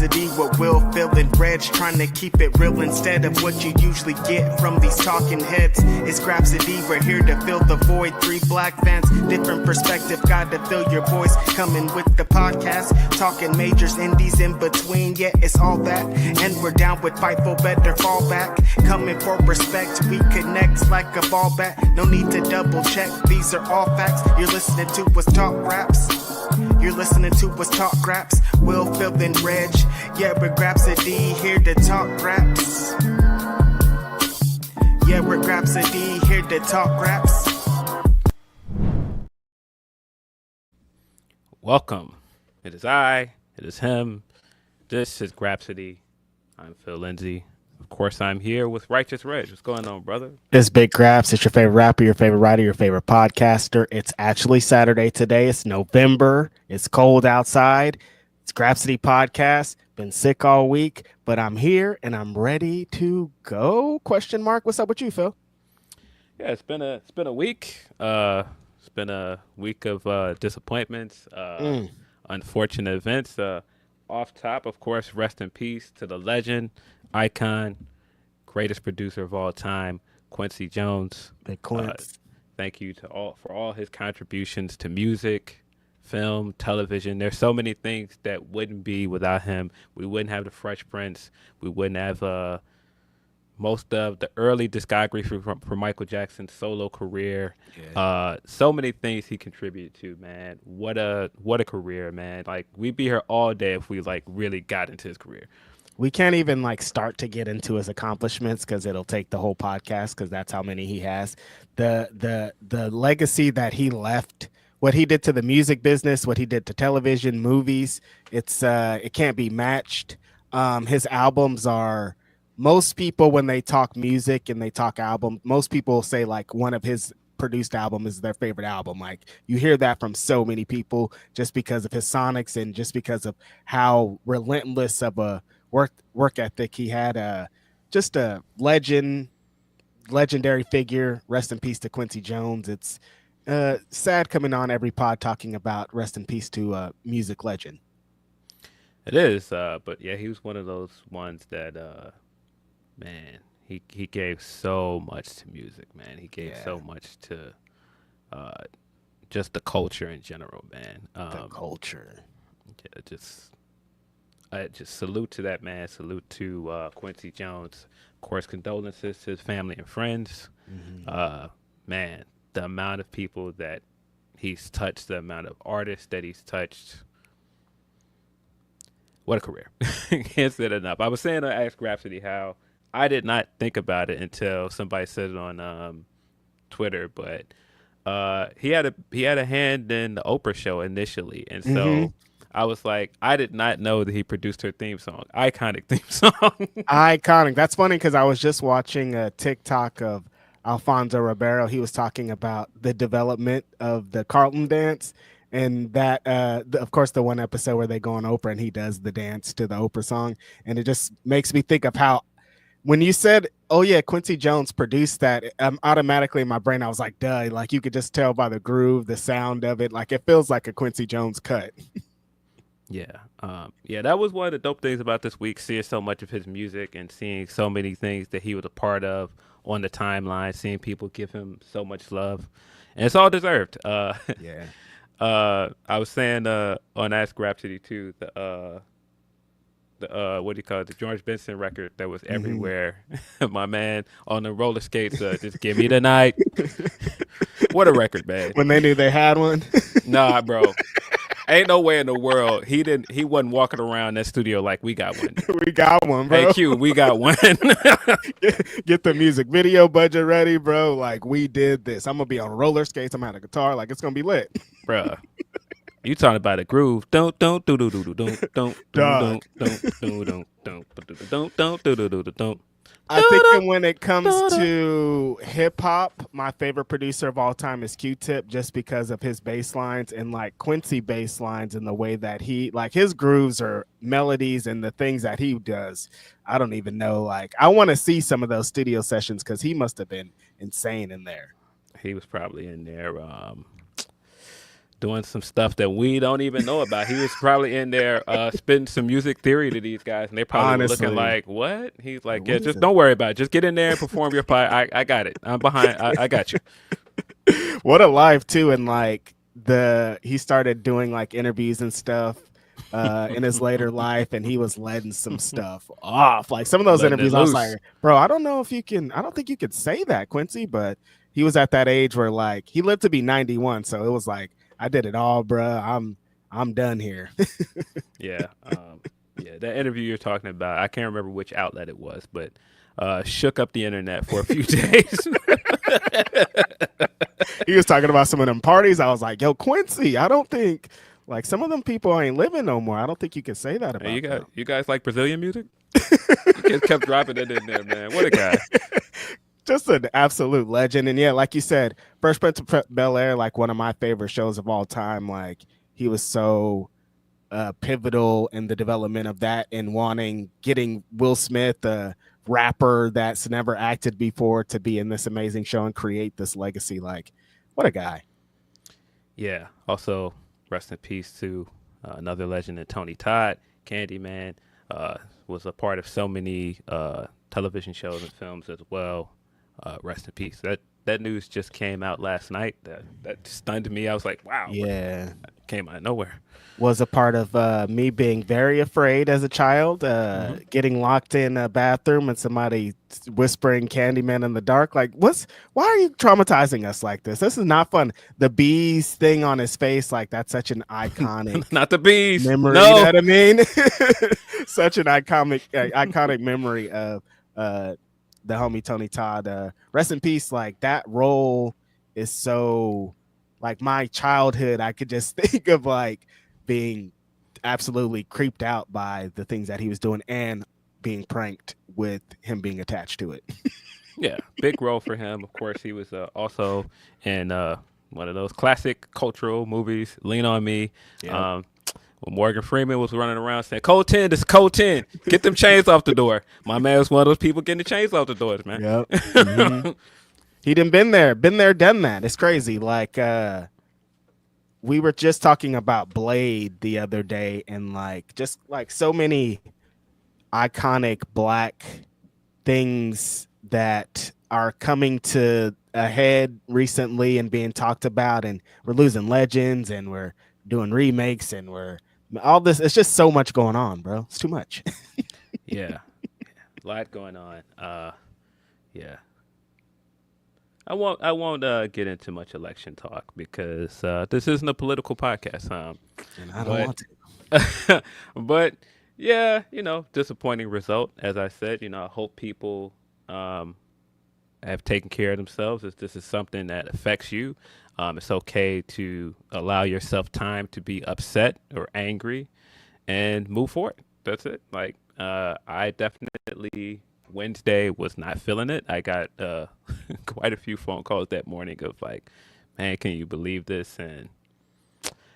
Grapsody with Will, Phil, and Reg, trying to keep it real instead of what you usually get from these talking heads. It's Grapsody, we're here to fill the void. 3 black fans, different perspective, got to fill your voice. Coming with the podcast, talking majors, indies in between. Yeah, it's all that, and we're down with Fightful, better fall back. Coming for respect, we connect like a ball bat. No need to double check, these are all facts. You're listening to what's talk raps. You're listening to what's talk raps. Will, Phil, and Reg. Yeah, we're Grapsody, here to talk raps. Yeah, we're Grapsody, here to talk raps. Welcome. It is I. It is him. This is Grapsody. I'm Phil Lindsey. Of course, I'm here with Righteous Reg. What's going on, brother? It's Big Graps. It's your favorite rapper, your favorite writer, your favorite podcaster. It's actually Saturday today. It's November. It's cold outside. It's Grapsody Podcast. Been sick all week, but I'm here and I'm ready to go. Question mark. What's up with you, Phil? Yeah, it's been a week. It's been a week of disappointments, unfortunate events. Off top, of course, rest in peace to the legend, icon, greatest producer of all time, Quincy Jones. Big Quince. Thank you to for all his contributions to music, film, television. There's so many things that wouldn't be without him. We wouldn't have the Fresh Prince. We wouldn't have most of the early discography from Michael Jackson's solo career. Yeah. So many things he contributed to, man. What a career, man. Like, we'd be here all day if we really got into his career. We can't even start to get into his accomplishments because it'll take the whole podcast because that's how many he has. The legacy that he left, what he did to the music business, what he did to television, movies, it can't be matched. His albums are, most people when they talk music and they talk album, most people say one of his produced album is their favorite album. You hear that from so many people just because of his sonics and just because of how relentless of a work ethic he had. Just a legendary figure. Rest in peace to Quincy Jones. It's sad coming on every pod talking about rest in peace to a music legend. It is, but yeah, he was one of those ones that man, he gave so much to music, man. He gave so much to just the culture in general, man. The culture. Yeah, just salute to that man. Salute to Quincy Jones. Of course, condolences to his family and friends. Mm-hmm. Man, the amount of people that he's touched, the amount of artists that he's touched. What a career. Can't say it enough. I was saying to Ask Grapsody how I did not think about it until somebody said it on Twitter, but he had a hand in the Oprah show initially, and so I was like, I did not know that he produced her theme song, iconic theme song. Iconic. That's funny because I was just watching a TikTok of Alfonso Ribeiro. He was talking about the development of the Carlton dance, and that of course the one episode where they go on Oprah and he does the dance to the Oprah song, and it just makes me think of how. When you said, oh, yeah, Quincy Jones produced that, automatically in my brain, I was like, duh. You could just tell by the groove, the sound of it. It feels like a Quincy Jones cut. Yeah. That was one of the dope things about this week, seeing so much of his music and seeing so many things that he was a part of on the timeline, seeing people give him so much love. And it's all deserved. Yeah. I was saying on Ask Grapsody, too, the what do you call it? The George Benson record that was everywhere. My man on the roller skates, just give me the night. What a record, man. When they knew they had one. Nah, bro. Ain't no way in the world he wasn't walking around that studio like we got one. We got one, bro. Hey Q, we got one. Get the music video budget ready, bro. We did this. I'm gonna be on roller skates. I'm on a guitar. It's gonna be lit, bruh. You talking about a groove? Don't do do do do do don't don't don't. I think when it comes to hip hop, my favorite producer of all time is Q-Tip, just because of his bass lines and Quincy bass lines and the way that he his grooves or melodies and the things that he does. I don't even know. I want to see some of those studio sessions because he must have been insane in there. He was probably in there doing some stuff that we don't even know about. He was probably in there spitting some music theory to these guys, and they probably were looking like, "What?" He's like, "Yeah, just don't worry about it. Just get in there and perform your part. I got it. I'm behind. I got you." What a life too, and like he started doing like interviews and stuff in his later life, and he was letting some stuff off. Like some of those interviews, I was like, bro, I don't think you could say that, Quincy, but he was at that age where like he lived to be 91, so it was like, I did it all, bro. I'm done here. Yeah. Yeah, that interview you're talking about, I can't remember which outlet it was, but shook up the internet for a few days. He was talking about some of them parties. I was like, yo, Quincy, I don't think like some of them people ain't living no more. I don't think you can say that about you guys like Brazilian music? You just kept dropping it in there, man. What a guy. Just an absolute legend. And yeah, like you said, Fresh Prince of Bel-Air, like one of my favorite shows of all time. Like he was so pivotal in the development of that and getting Will Smith, a rapper that's never acted before, to be in this amazing show and create this legacy. Like, what a guy. Yeah. Also, rest in peace to another legend, in Tony Todd. Candyman was a part of so many television shows and films as well. Rest in peace. That news just came out last night. That stunned me. I was like, wow. Yeah. It came out of nowhere. Was a part of me being very afraid as a child, getting locked in a bathroom and somebody whispering Candyman in the dark. Like, why are you traumatizing us like this? This is not fun. The bees thing on his face, like that's such an iconic not the bees memory. No. You know what I mean? Such an iconic memory of the homie Tony Todd. Rest in peace. Like that role is so like my childhood. I could just think of like being absolutely creeped out by the things that he was doing and being pranked with him being attached to it. Yeah, big role for him. Of course, he was also in one of those classic cultural movies, Lean on Me. Yeah. When Morgan Freeman was running around saying, "Code 10, this is Code 10. Get them chains off the door." My man was one of those people getting the chains off the doors, man. Yep. Mm-hmm. He done been there, done that. It's crazy. Like, we were just talking about Blade the other day, and like just like so many iconic Black things that are coming to a head recently and being talked about, and we're losing legends and we're doing remakes and we're all this. It's just so much going on, bro. It's too much. Yeah. A lot going on. Yeah. I won't get into much election talk because this isn't a political podcast. And I don't want to. But yeah, disappointing result. As I said, I hope people have taken care of themselves. If this is something that affects you, it's okay to allow yourself time to be upset or angry and move forward. That's it. Like I definitely Wednesday was not feeling it. I got quite a few phone calls that morning of like, man, can you believe this? And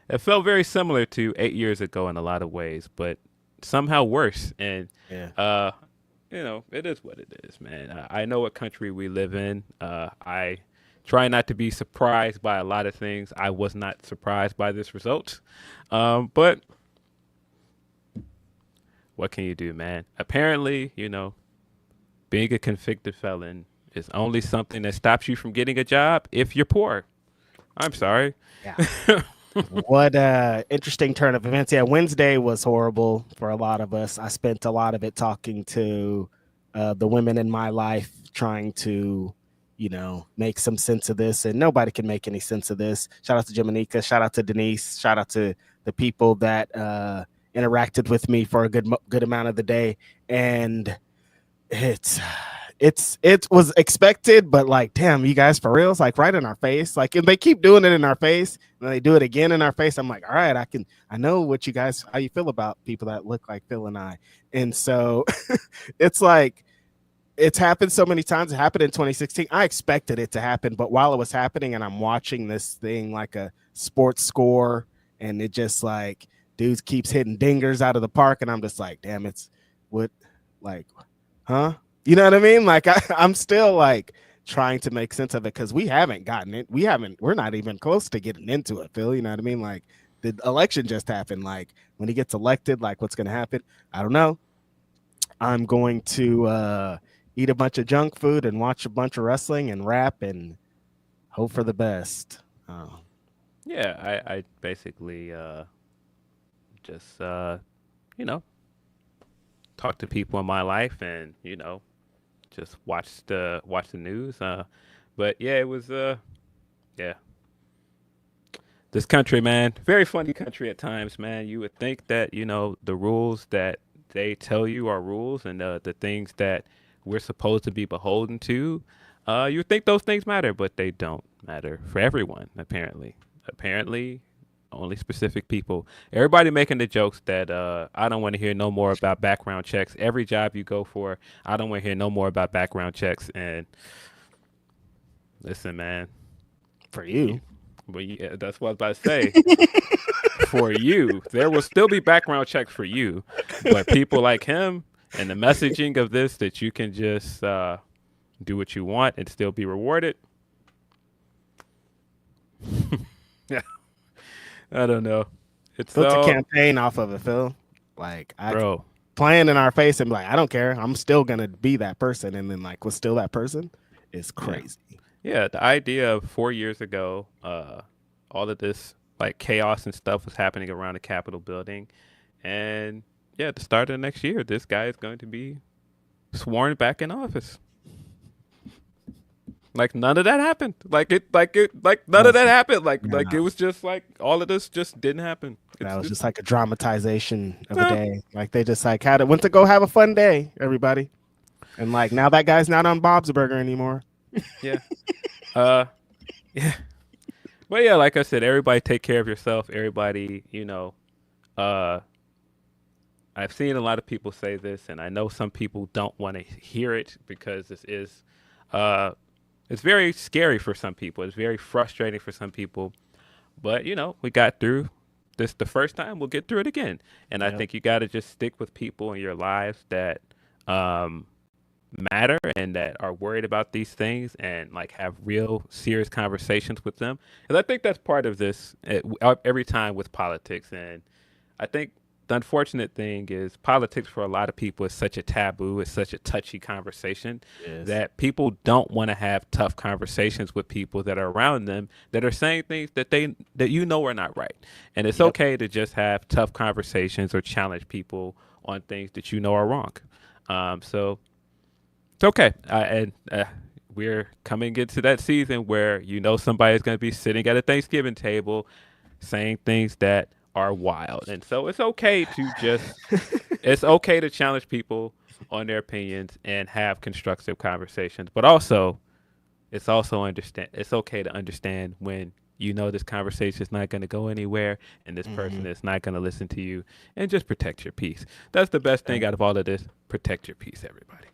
it felt very similar to 8 years ago in a lot of ways, but somehow worse. And, it is what it is, man. I know what country we live in. I try not to be surprised by a lot of things. I was not surprised by this result. But what can you do, man? Apparently, being a convicted felon is only something that stops you from getting a job if you're poor. I'm sorry. Yeah. What interesting turn of events. Yeah, Wednesday was horrible for a lot of us. I spent a lot of it talking to the women in my life, trying to, make some sense of this. And nobody can make any sense of this. Shout out to Jamanika. Shout out to Denise. Shout out to the people that interacted with me for a good amount of the day. And it was expected, but like, damn, you guys for real? It's like right in our face. Like, if they keep doing it in our face and they do it again in our face, I'm like, all right, I know how you feel about people that look like Phil and I. And so it's like, it's happened so many times. It happened in 2016. I expected it to happen, but while it was happening and I'm watching this thing like a sports score, and it just like, dudes keeps hitting dingers out of the park, and I'm just like, damn, huh? You know what I mean? Like I'm still like trying to make sense of it because we haven't gotten it. We're not even close to getting into it, Phil. You know what I mean? Like the election just happened. Like when he gets elected, like what's going to happen? I don't know. I'm going to eat a bunch of junk food and watch a bunch of wrestling and rap and hope for the best. Oh. Yeah, I basically just you know, talk to people in my life and, you know, just watch the news. But yeah, it was yeah. This country, man, very funny country at times, man. You would think that, you know, the rules that they tell you are rules and the things that we're supposed to be beholden to, you would think those things matter, but they don't matter for everyone, apparently. Apparently, only specific people. Everybody making the jokes that I don't want to hear no more about background checks. Every job you go for, I don't want to hear no more about background checks. And listen, man. For you. But yeah, that's what I was about to say. For you, there will still be background checks for you. But people like him and the messaging of this that you can just do what you want and still be rewarded. Yeah. I don't know. It's Built a campaign off of it, Phil. Like, bro, playing in our face and be like, I don't care. I'm still gonna be that person, and then like, was still that person is crazy. Yeah, the idea of 4 years ago, all of this like chaos and stuff was happening around the Capitol building, and yeah, at the start of the next year, this guy is going to be sworn back in office. Like none of that happened. Like none of that happened. Like it was just like all of this just didn't happen. That was just like a dramatization of a day. Like they just like went to go have a fun day, everybody, and like now that guy's not on Bob's Burger anymore. Yeah. Yeah. But yeah, like I said, everybody take care of yourself. Everybody, you know, I've seen a lot of people say this, and I know some people don't want to hear it because this is it's very scary for some people. It's very frustrating for some people. But, you know, we got through this the first time. We'll get through it again. And I think you got to just stick with people in your lives that matter and that are worried about these things and, like, have real serious conversations with them. And I think that's part of this every time with politics. And I think the unfortunate thing is politics for a lot of people is such a taboo. It's such a touchy conversation that people don't want to have tough conversations with people that are around them that are saying things that you know are not right. And it's okay to just have tough conversations or challenge people on things that you know are wrong. So it's okay. And we're coming into that season where you know somebody's going to be sitting at a Thanksgiving table saying things that are wild, and so it's okay to it's okay to challenge people on their opinions and have constructive conversations, but also it's okay to understand when you know this conversation is not going to go anywhere and this person is not going to listen to you, and just protect your peace. That's the best thing out of all of this. Protect your peace, everybody.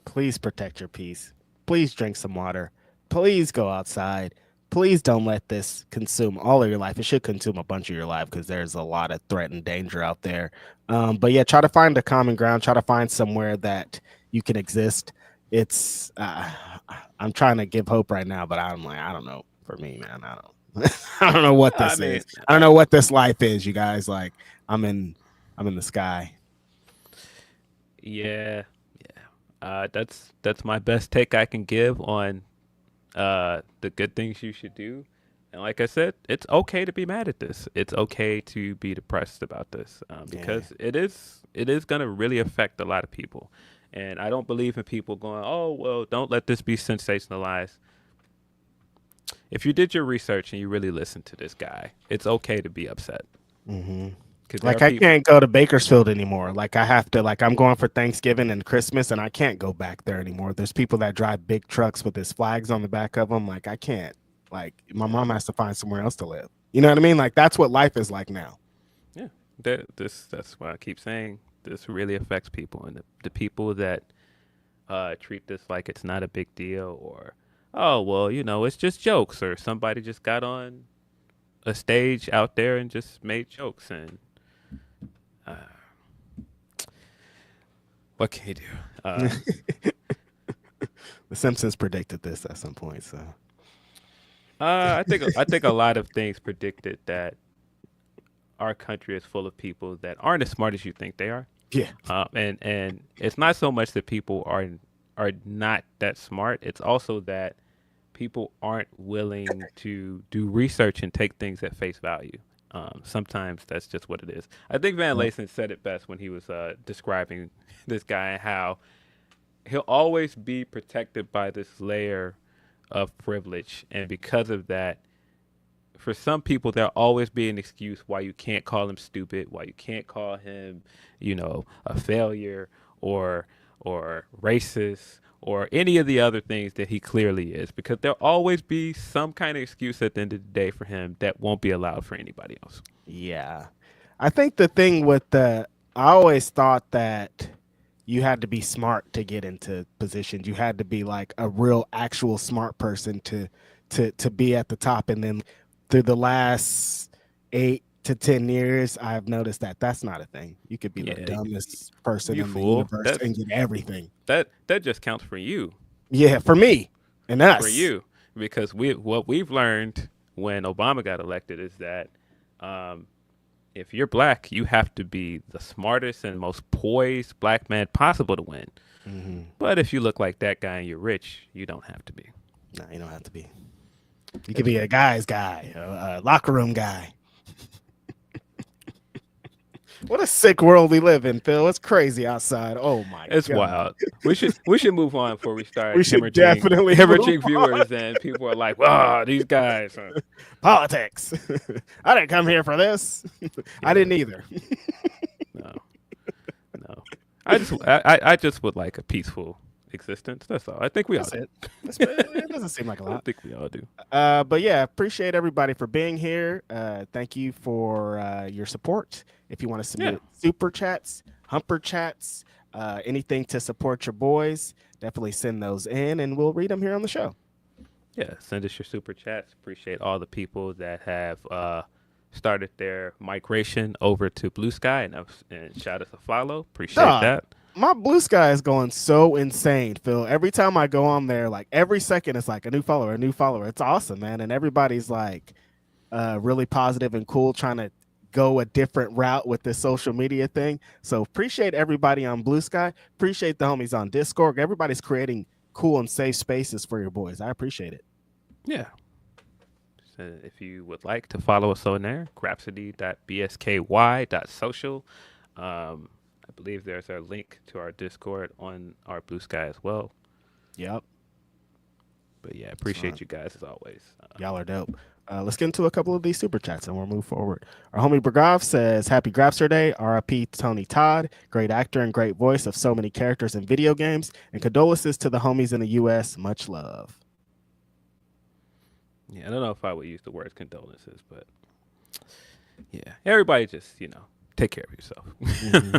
Please protect your peace. Please drink some water. Please go outside. Please don't let this consume all of your life. It should consume a bunch of your life because there's a lot of threat and danger out there. But yeah, try to find a common ground. Try to find somewhere that you can exist. It's I'm trying to give hope right now, but I'm like, I don't know. For me, man, I don't know what this is. I don't know what this life is, you guys. Like I'm in the sky. Yeah. That's my best take I can give on the good things you should do. And like I said, it's okay to be mad at this. It's okay to be depressed about this because it is going to really affect a lot of people. And I don't believe in people going, oh, well, don't let this be sensationalized. If you did your research and you really listened to this guy, it's okay to be upset. Mm-hmm. Like I can't go to Bakersfield anymore. Like I have to, like I'm going for Thanksgiving and Christmas and I can't go back there anymore. There's people that drive big trucks with his flags on the back of them. Like I can't, like my mom has to find somewhere else to live. You know what I mean? Like that's what life is like now. Yeah. That's why I keep saying this really affects people, and the people that treat this like it's not a big deal or, oh, well, you know, it's just jokes, or somebody just got on a stage out there and just made jokes, and what can you do? The Simpsons predicted this at some point, so I think a lot of things predicted that our country is full of people that aren't as smart as you think they are. yeah. And it's not so much that people are not that smart. It's also that people aren't willing to do research and take things at face value. Sometimes that's just what it is. I think Van Layson said it best when he was describing this guy and how he'll always be protected by this layer of privilege, and because of that, for some people there'll always be an excuse why you can't call him stupid, why you can't call him, a failure or racist or any of the other things that he clearly is, because there'll always be some kind of excuse at the end of the day for him that won't be allowed for anybody else. Yeah. I think the thing with I always thought that you had to be smart to get into positions. You had to be like a real actual smart person to be at the top. And then through the last 8 to 10 years, I've noticed that that's not a thing. You could be the dumbest person in the universe and get everything. That just counts for you. Yeah, for me and us. For you, because what we've learned when Obama got elected is that if you're black, you have to be the smartest and most poised black man possible to win. Mm-hmm. But if you look like that guy and you're rich, you don't have to be. No, you don't have to be. You could be a guy's guy, a locker room guy. What a sick world we live in, Phil. It's crazy outside. Oh my god. It's wild. We should move on before we start definitely hemorrhaging viewers and people are like, "Wow, these guys." Politics. I didn't come here for this. I didn't either. No. I just would like a peaceful existence. That's all. I think we all do. It doesn't seem like a lot. I think we all do. But yeah, appreciate everybody for being here. Thank you for your support. If you want to submit super chats, humper chats, anything to support your boys, definitely send those in and we'll read them here on the show. Yeah, send us your super chats. Appreciate all the people that have started their migration over to Blue Sky and shot us a follow. Appreciate that. My Blue Sky is going so insane, Phil. Every time I go on there, like every second, it's like a new follower, a new follower. It's awesome, man. And everybody's like really positive and cool, trying to go a different route with this social media thing. So appreciate everybody on Blue Sky. Appreciate the homies on Discord. Everybody's creating cool and safe spaces for your boys. I appreciate it. Yeah. So if you would like to follow us on there, grapsody.bsky.social. I believe there's a link to our Discord on our Blue Sky as well. Yep. But yeah, appreciate you guys as always. Y'all are dope. Let's get into a couple of these super chats and we'll move forward. Our homie Bragov says, "Happy Grapster Day. RIP Tony Todd, great actor and great voice of so many characters in video games. And condolences to the homies in the U.S. Much love." Yeah, I don't know if I would use the words condolences, but yeah, everybody just, take care of yourself. Mm-hmm.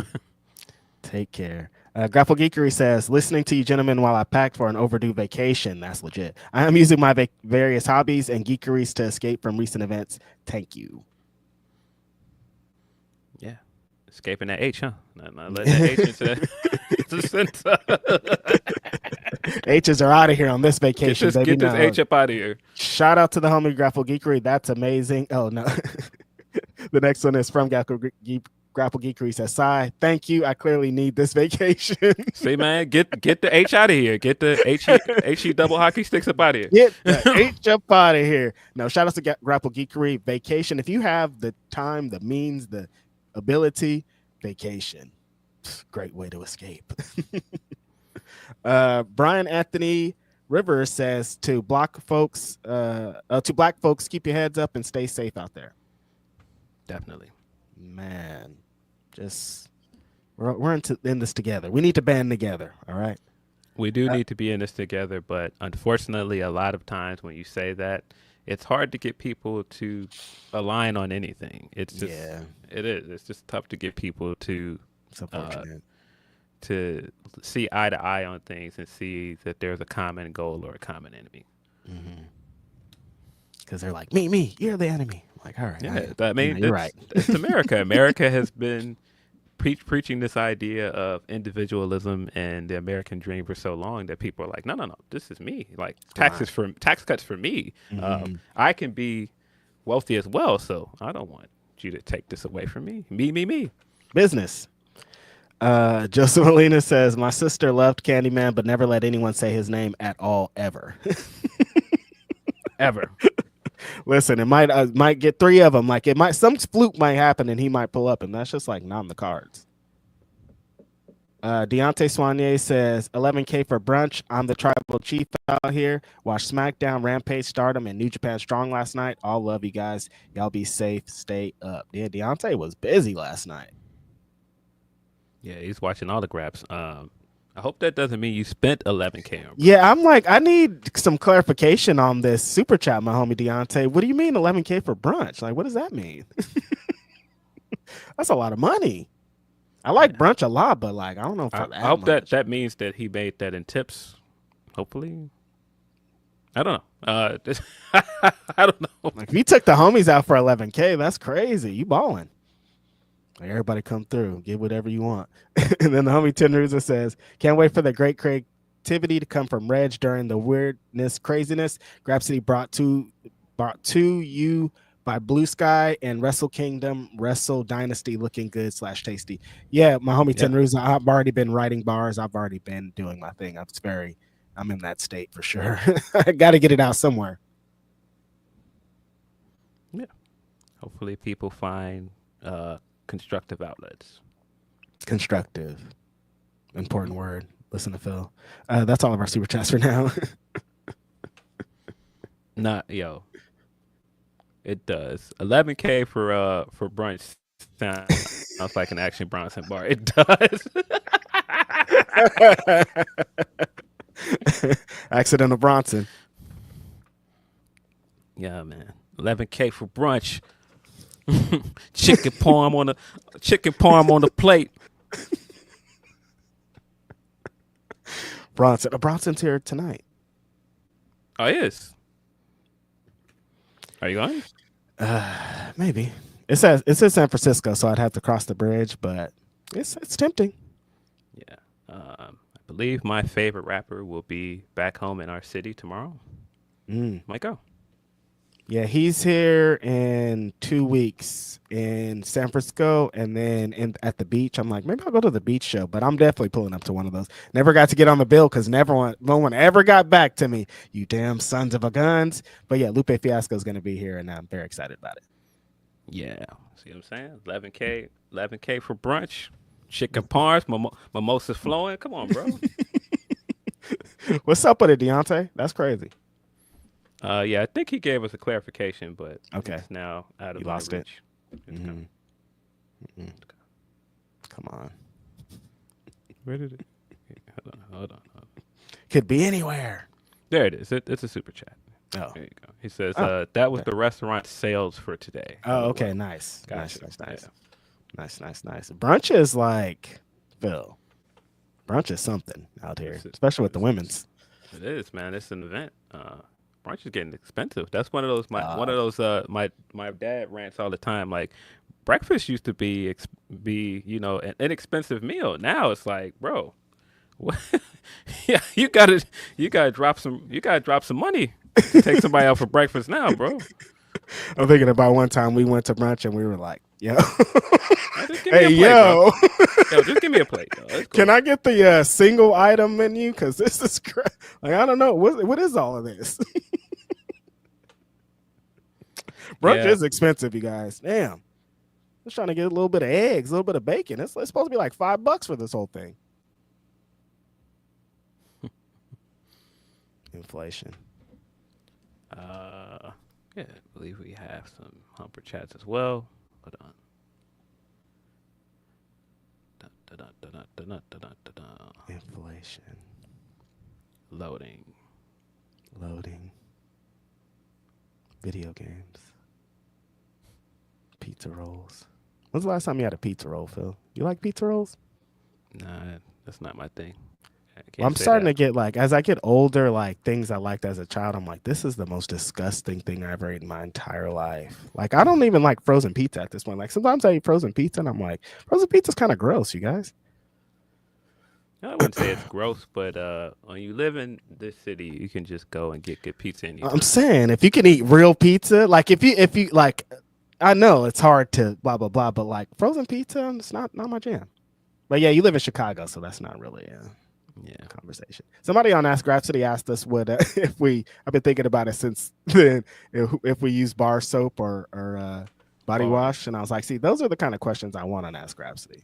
Take care. Grapple Geekery says, "Listening to you gentlemen while I packed for an overdue vacation." That's legit. "I am using my various hobbies and geekeries to escape from recent events. Thank you." Yeah. Escaping that H, huh? Not letting that H into H's are out of here on this vacation. Get this H up out of here. Shout out to the homie Grapple Geekery. That's amazing. Oh, no. The next one is from Grapple Geekery. Says, "Sai, thank you. I clearly need this vacation." See, man, get the H out of here. Get the HE double hockey sticks up out of here. Get the H up out of here. No, shout out to Grapple Geekery. Vacation. If you have the time, the means, the ability, vacation. Great way to escape. Brian Anthony Rivers says, to black folks, keep your heads up and stay safe out there. Definitely. Man, just we're in this together. We need to band together. All right. We do need to be in this together, but unfortunately, a lot of times when you say that, it's hard to get people to align on anything. It's just, it is. It's just tough to get people to see eye to eye on things and see that there's a common goal or a common enemy. Because they're like, me, you're the enemy. I'm like, all right. Yeah, you're right. It's America. America has been preaching this idea of individualism and the American dream for so long that people are like, no, this is me. Like tax cuts for me. I can be wealthy as well, so I don't want you to take this away from me. Me. Business. Joseph Molina says, my sister loved Candyman, but never let anyone say his name at all, ever. Ever. Listen, it might get 3 of them. Like some fluke might happen and he might pull up, and that's just like not on the cards. Deontay Soignier says, 11K for brunch. I'm the tribal chief out here. Watched SmackDown, Rampage, Stardom, and New Japan Strong last night. All love you guys. Y'all be safe. Stay up. Yeah, Deontay was busy last night. Yeah, he's watching all the graps. I hope that doesn't mean you spent 11K on. Yeah, I'm like, I need some clarification on this super chat, my homie Deontay. What do you mean 11K for brunch? Like, what does that mean? That's a lot of money. I like brunch a lot, but like, I don't know. I hope that means that he made that in tips. Hopefully, I don't know. I don't know. Like, if you took the homies out for 11K, that's crazy. You balling. Like, everybody come through, get whatever you want. And then the homie Tenruza says, can't wait for the great creativity to come from Reg during the weirdness, craziness. Grapsody brought to you by Blue Sky and Wrestle Kingdom, Wrestle Dynasty looking good / tasty. Yeah, my homie Tenruza, I've already been writing bars. I've already been doing my thing. I'm in that state for sure. I got to get it out somewhere. Yeah. Hopefully people find constructive outlets. Constructive. Important word. Listen to Phil. That's all of our super chats for now. It does. 11K for brunch sounds like an Action Bronson bar. It does. Accidental Bronson. Yeah, man. 11K for brunch. Chicken parm on the plate. Bronson's here tonight. Oh, he is. Are you going? Maybe. It's in San Francisco, so I'd have to cross the bridge, but it's tempting. Yeah. I believe my favorite rapper will be back home in our city tomorrow. Might go. Yeah, he's here in 2 weeks in San Francisco, and then at the beach. I'm like, maybe I'll go to the beach show, but I'm definitely pulling up to one of those. Never got to get on the bill because no one ever got back to me, you damn sons of a guns. But yeah, Lupe Fiasco is going to be here, and I'm very excited about it. Yeah, see what I'm saying? 11K for brunch, chicken parms, mimosas flowing. Come on, bro. What's up with it, Deontay? That's crazy. Yeah, I think he gave us a clarification, but okay, it's now out of you lost reach. Come on. Where did it? Hold on. Could be anywhere. There it is. It's a super chat. Oh, there you go. He says that was the restaurant sales for today. Oh, okay, nice. Gotcha. Nice. Brunch is like, Phil. Brunch is something out here, especially with the women's. It is, man. It's an event. Brunch is getting expensive. That's one of those. My dad rants all the time. Like, breakfast used to be an inexpensive meal. Now it's like, bro, what? Yeah, you gotta drop some money to take somebody out for breakfast now, bro. I'm thinking about one time we went to brunch and we were like, yo. Hey, yo, just give me a plate. Cool. Can I get the single item menu? Because this is like, I don't know. What is all of this? Brunch is expensive, you guys. Damn. Just trying to get a little bit of eggs, a little bit of bacon. It's supposed to be like $5 for this whole thing. Inflation. Yeah, I believe we have some humper chats as well. Hold on. Inflation. Loading. Video games. Pizza rolls. When's the last time you had a pizza roll, Phil? You like pizza rolls? Nah, that's not my thing. I'm starting to get like, as I get older, like things I liked as a child, I'm like, this is the most disgusting thing I ever ate in my entire life. Like, I don't even like frozen pizza at this point. Like, sometimes I eat frozen pizza and I'm like, frozen pizza's kind of gross, you guys. I wouldn't say it's gross, but when you live in this city, you can just go and get good pizza anytime. I'm saying if you can eat real pizza, like if you like, I know it's hard to blah blah blah, but like frozen pizza, it's not my jam. But yeah, you live in Chicago, so that's not really a conversation. Somebody on Ask Grapsody asked us what if we. I've been thinking about it since then. If we use bar soap or body wash, and I was like, see, those are the kind of questions I want on Ask Grapsody.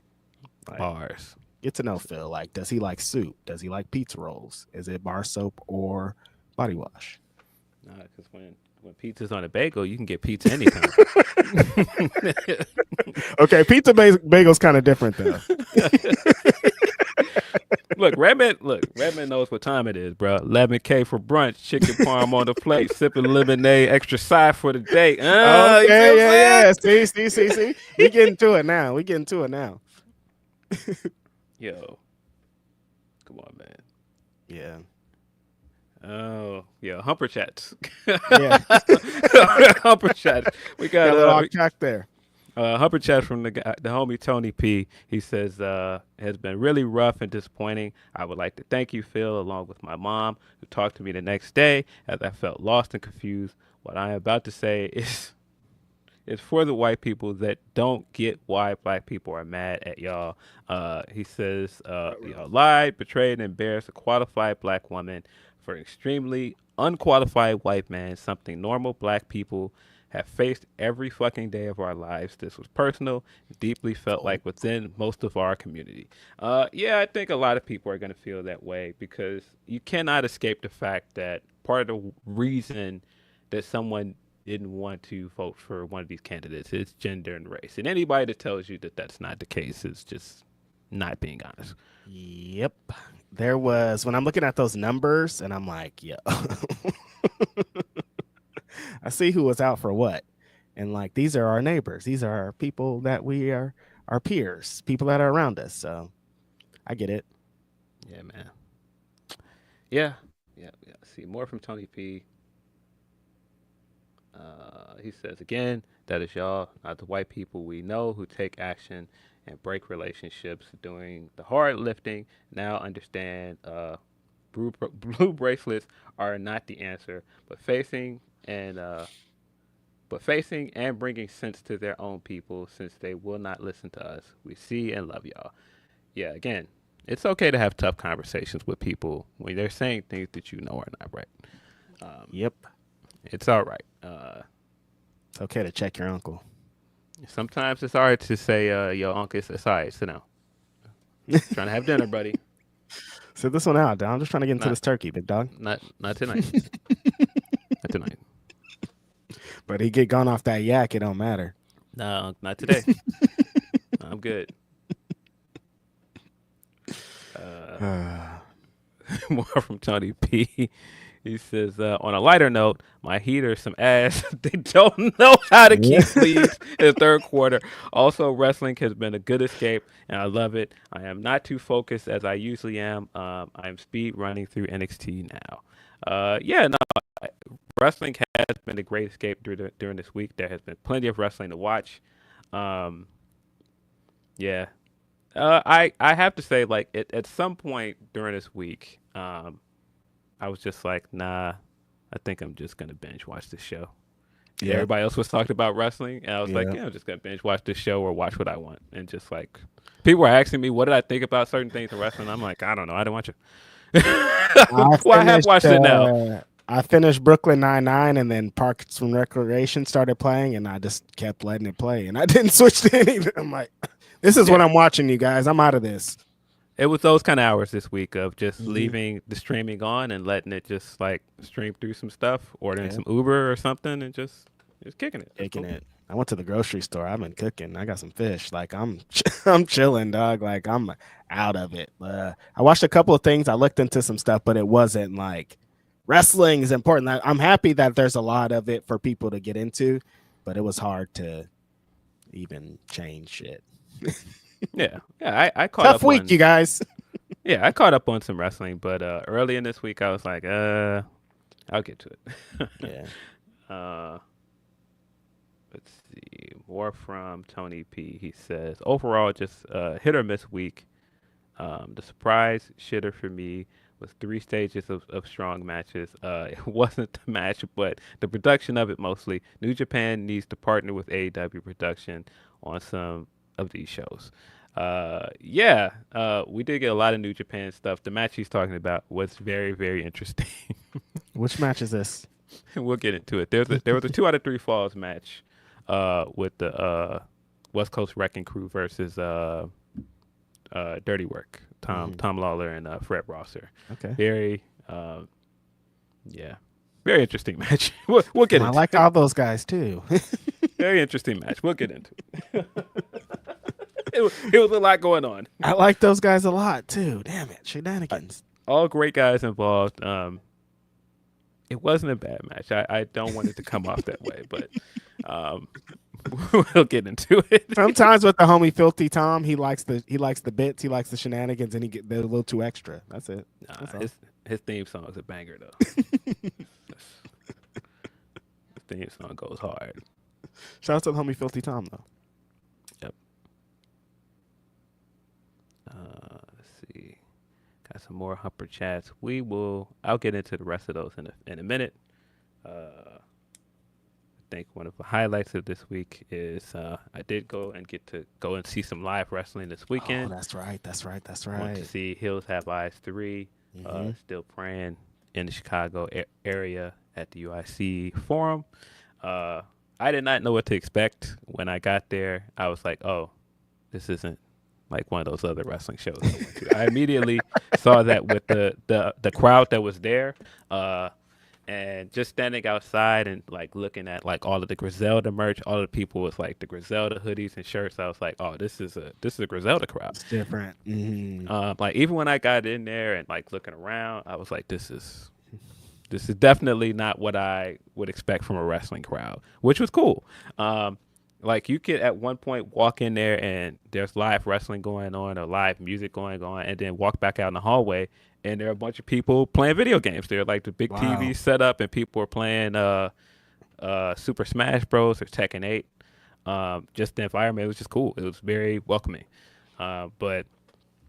Like, bars. Get to know Phil. Like, does he like soup? Does he like pizza rolls? Is it bar soap or body wash? Nah, because when pizza's on a bagel, you can get pizza anytime. Okay, pizza bagel's kind of different though. Look, Redman knows what time it is, bro. 11K for brunch, chicken parm on the plate, sipping lemonade, extra side for the day. Okay, yeah. See. We getting to it now. Yo, come on, man. Yeah. Oh, yeah, Humper Chats. Yeah. Humper Chats. We got a little track there. Humper Chat from the homie Tony P. He says, has been really rough and disappointing. I would like to thank you, Phil, along with my mom, who talked to me the next day as I felt lost and confused. What I am about to say is for the white people that don't get why black people are mad at y'all. He says, y'all lied, betrayed, and embarrassed a qualified black woman for an extremely unqualified white man, something normal black people have faced every fucking day of our lives. This was personal, deeply felt like within most of our community. Yeah, I think a lot of people are going to feel that way because you cannot escape the fact that part of the reason that someone didn't want to vote for one of these candidates is gender and race. And anybody that tells you that that's not the case is just not being honest. Yep. There was, when I'm looking at those numbers and I'm like, yo, I see who was out for what. And like, these are our neighbors. These are our people that we are our peers, people that are around us. So I get it. Yeah, man. Yeah. See, more from Tony P. He says, again, that is y'all, not the white people we know who take action and break relationships doing the hard lifting. Now understand blue bracelets are not the answer, but facing and bringing sense to their own people since they will not listen to us. We see and love y'all. Yeah, again, it's okay to have tough conversations with people when they're saying things that you know are not right. Yep. It's all right. It's okay to check your uncle. Sometimes it's all right to say, yo, uncle, it's all right. Sit down. Trying to have dinner, buddy. Sit this one out, dog. I'm just trying to get into this turkey, big dog. Not tonight. Not tonight. But he get gone off that yak, it don't matter. No, not today. I'm good. More from Tony P. He says, on a lighter note, my heater some ass. They don't know how to keep leads in the third quarter. Also, wrestling has been a good escape, and I love it. I am not too focused as I usually am. I am speed running through NXT now. Wrestling has been a great escape during this week. There has been plenty of wrestling to watch. I have to say, like, at some point during this week, I was just like, nah, I think I'm just going to binge watch this show. Yeah. Everybody else was talking about wrestling, and I was like, yeah, I'm just going to binge watch this show or watch what I want. And just like, people were asking me, what did I think about certain things in wrestling? I'm like, I don't know. I didn't watch it. I have watched it now. I finished Brooklyn Nine-Nine, and then Parks and Recreation started playing, and I just kept letting it play. And I didn't switch to anything. I'm like, this is what I'm watching, you guys. I'm out of this. It was those kind of hours this week of just leaving the streaming on and letting it just like stream through some stuff, ordering some Uber or something, and just kicking it. I went to the grocery store. I've been cooking. I got some fish. Like I'm chilling, dog. Like I'm out of it. I watched a couple of things. I looked into some stuff, but it wasn't like wrestling is important. I'm happy that there's a lot of it for people to get into, but it was hard to even change shit. Yeah. I caught tough up week, you guys. Yeah, I caught up on some wrestling, but early in this week I was like, I'll get to it. Yeah. Let's see. More from Tony P. He says, overall, just hit or miss week. The surprise shitter for me was 3 stages of strong matches. It wasn't the match, but the production of it mostly. New Japan needs to partner with AEW production on some of these shows. We did get a lot of New Japan stuff. The match he's talking about was very, very interesting. Which match is this? We'll get into it. There was a 2 out of 3 falls match with the West Coast Wrecking Crew versus Dirty Work. Tom Lawler and Fred Rosser. Okay. Very very interesting match. We'll get into it. I like all those guys too. Very interesting match. We'll get into it. It was a lot going on. I like those guys a lot too. Damn it, shenanigans. All great guys involved. It wasn't a bad match. I don't want it to come off that way, but we'll get into it. Sometimes with the homie Filthy Tom, he likes the bits, he likes the shenanigans, and they're a little too extra. That's it. His theme song is a banger though. His theme song goes hard. Shout out to the homie Filthy Tom though. Yep. Let's see. Got some more Humper chats. I'll get into the rest of those in a minute. I think one of the highlights of this week is I did get to go and see some live wrestling this weekend. Oh, that's right. Went to see Hills Have Eyes 3. Still praying in the Chicago area at the UIC Forum. I did not know what to expect when I got there. I was like, oh, this isn't like one of those other wrestling shows I went to. I immediately saw that with the crowd that was there. And just standing outside and like looking at like all of the Griselda merch, all of the people with like the Griselda hoodies and shirts, I was like, oh, this is a Griselda crowd. It's different. Like even when I got in there and like looking around, I was like, this is definitely not what I would expect from a wrestling crowd, which was cool. Like you could at one point walk in there and there's live wrestling going on or live music going on, and then walk back out in the hallway and there are a bunch of people playing video games. They're like the big TV set up and people are playing Super Smash Bros. Or Tekken 8. Just the environment was just cool. It was very welcoming. But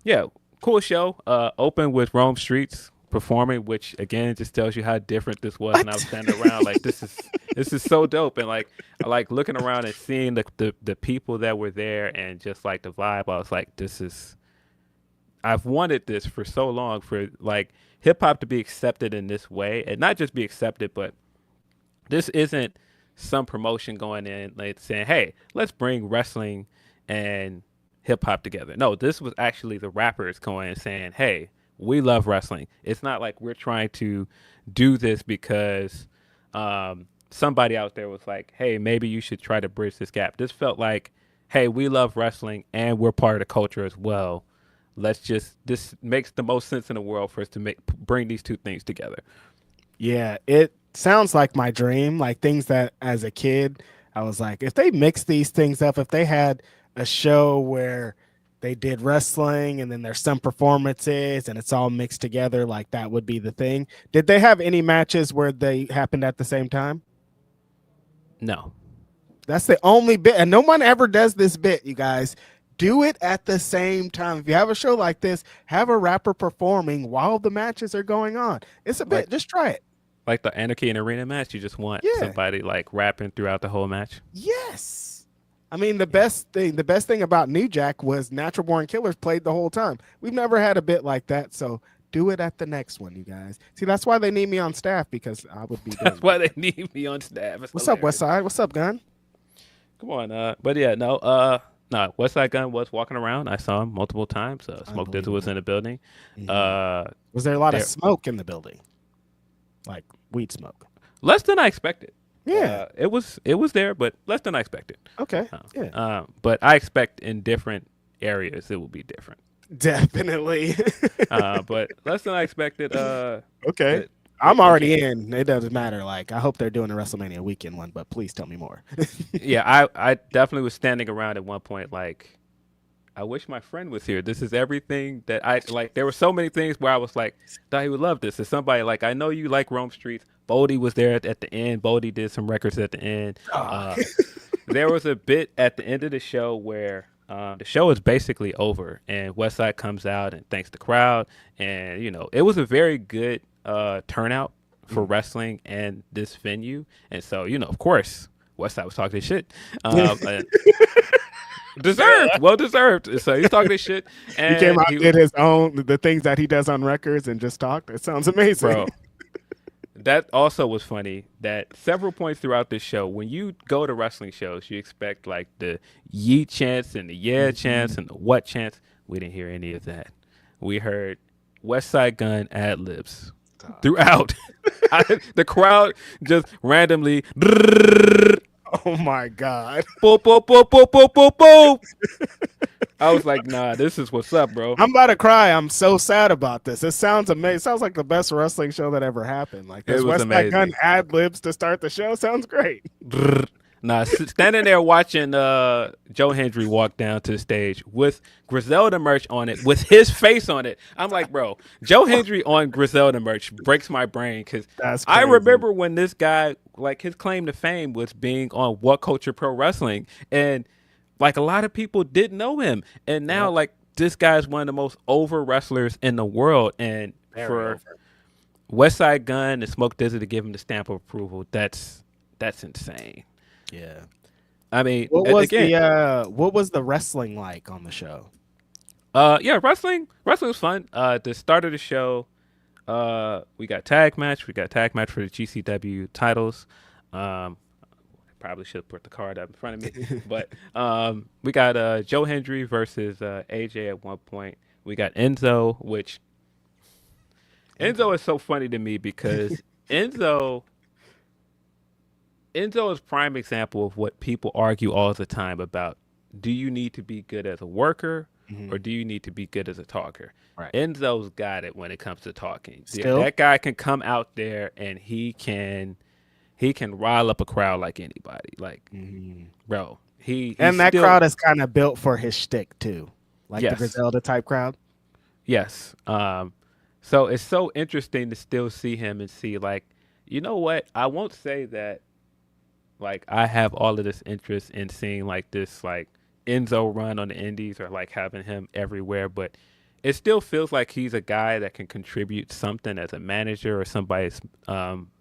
yeah, cool show. Open with Rome Streets performing, which again just tells you how different this was. And I was standing around like this is so dope. And like I like looking around and seeing the people that were there and just like the vibe. I was like, I've wanted this for so long, for like hip hop to be accepted in this way, and not just be accepted, but this isn't some promotion going in like saying, hey, let's bring wrestling and hip hop together. No, this was actually the rappers going and saying, hey, we love wrestling. It's not like we're trying to do this because somebody out there was like, hey, maybe you should try to bridge this gap. This felt like, hey, we love wrestling and we're part of the culture as well. This makes the most sense in the world for us to bring these two things together. Yeah, it sounds like my dream, like things that as a kid, I was like, if they mix these things up, if they had a show where they did wrestling and then there's some performances and it's all mixed together, like that would be the thing. Did they have any matches where they happened at the same time? No. That's the only bit. And no one ever does this bit, you guys. Do it at the same time. If you have a show like this, have a rapper performing while the matches are going on. It's a bit. Just try it. Like the Anarchy in Arena match, you just want somebody like rapping throughout the whole match. Yes. I mean, the best thing about New Jack was Natural Born Killers played the whole time. We've never had a bit like that, so do it at the next one, you guys. See, that's why they need me on staff, because I would be doing That's why they need me on staff. What's up, Westside? What's up, Gunn? Come on, but yeah, no, Westside Gunn was walking around. I saw him multiple times. Smoke Dizzle was in the building. Was there a lot of smoke in the building? Like weed smoke? Less than I expected. Yeah. It was there, but less than I expected. Okay. But I expect in different areas it will be different. Definitely. But less than I expected. Okay. I'm already in. It doesn't matter. Like, I hope they're doing a WrestleMania weekend one, but please tell me more. Yeah, I definitely was standing around at one point, like, I wish my friend was here. This is everything that I like. There were so many things where I was like, thought he would love this. Is somebody like, I know you like Rome Streets. Bodie was there at the end. Bodie did some records at the end. There was a bit at the end of the show where the show is basically over, and Westside comes out and thanks the crowd. And it was a very good turnout for wrestling and this venue. And so of course, Westside was talking shit. Deserved, well deserved. So he's talking this shit. And he came out, did his own the things that he does on records, and just talked. It sounds amazing, bro. That also was funny. That several points throughout this show, when you go to wrestling shows, you expect like the yeet chants and the yeah chants and the what chants. We didn't hear any of that. We heard Westside Gunn ad libs throughout. The crowd just randomly. Oh my God. Boop, boop, boop, boop, boop, boop, boop. I was like, nah, this is what's up, bro. I'm about to cry. I'm so sad about this. It sounds amazing. It sounds like the best wrestling show that ever happened. Like this Westside Gunn ad libs to start the show sounds great. Nah, standing there watching Joe Hendry walk down to the stage with Griselda merch on it, with his face on it. I'm like, bro, Joe Hendry on Griselda merch breaks my brain because I remember when this guy, like his claim to fame was being on What Culture Pro Wrestling, and like a lot of people didn't know him, and now like this guy's one of the most over wrestlers in the world, and for Westside Gunn and Smoke Dizzy to give him the stamp of approval, that's insane. Yeah, I mean, what was the wrestling like on the show? Yeah, wrestling was fun. The start of the show, we got tag match for the GCW titles. Probably should have put the card up in front of me, but we got Joe Hendry versus AJ at one point. We got Enzo, which Enzo is so funny to me because Enzo is prime example of what people argue all the time about. Do you need to be good as a worker or do you need to be good as a talker? Right. Enzo's got it when it comes to talking. Still? That guy can come out there and he can rile up a crowd like anybody. Like, bro, and that crowd is kind of built for his shtick too, like yes. the Griselda type crowd. Yes. So it's so interesting to still see him and see like, you know what? I won't say that like I have all of this interest in seeing like this like Enzo run on the indies or like having him everywhere, but it still feels like he's a guy that can contribute something as a manager or somebody's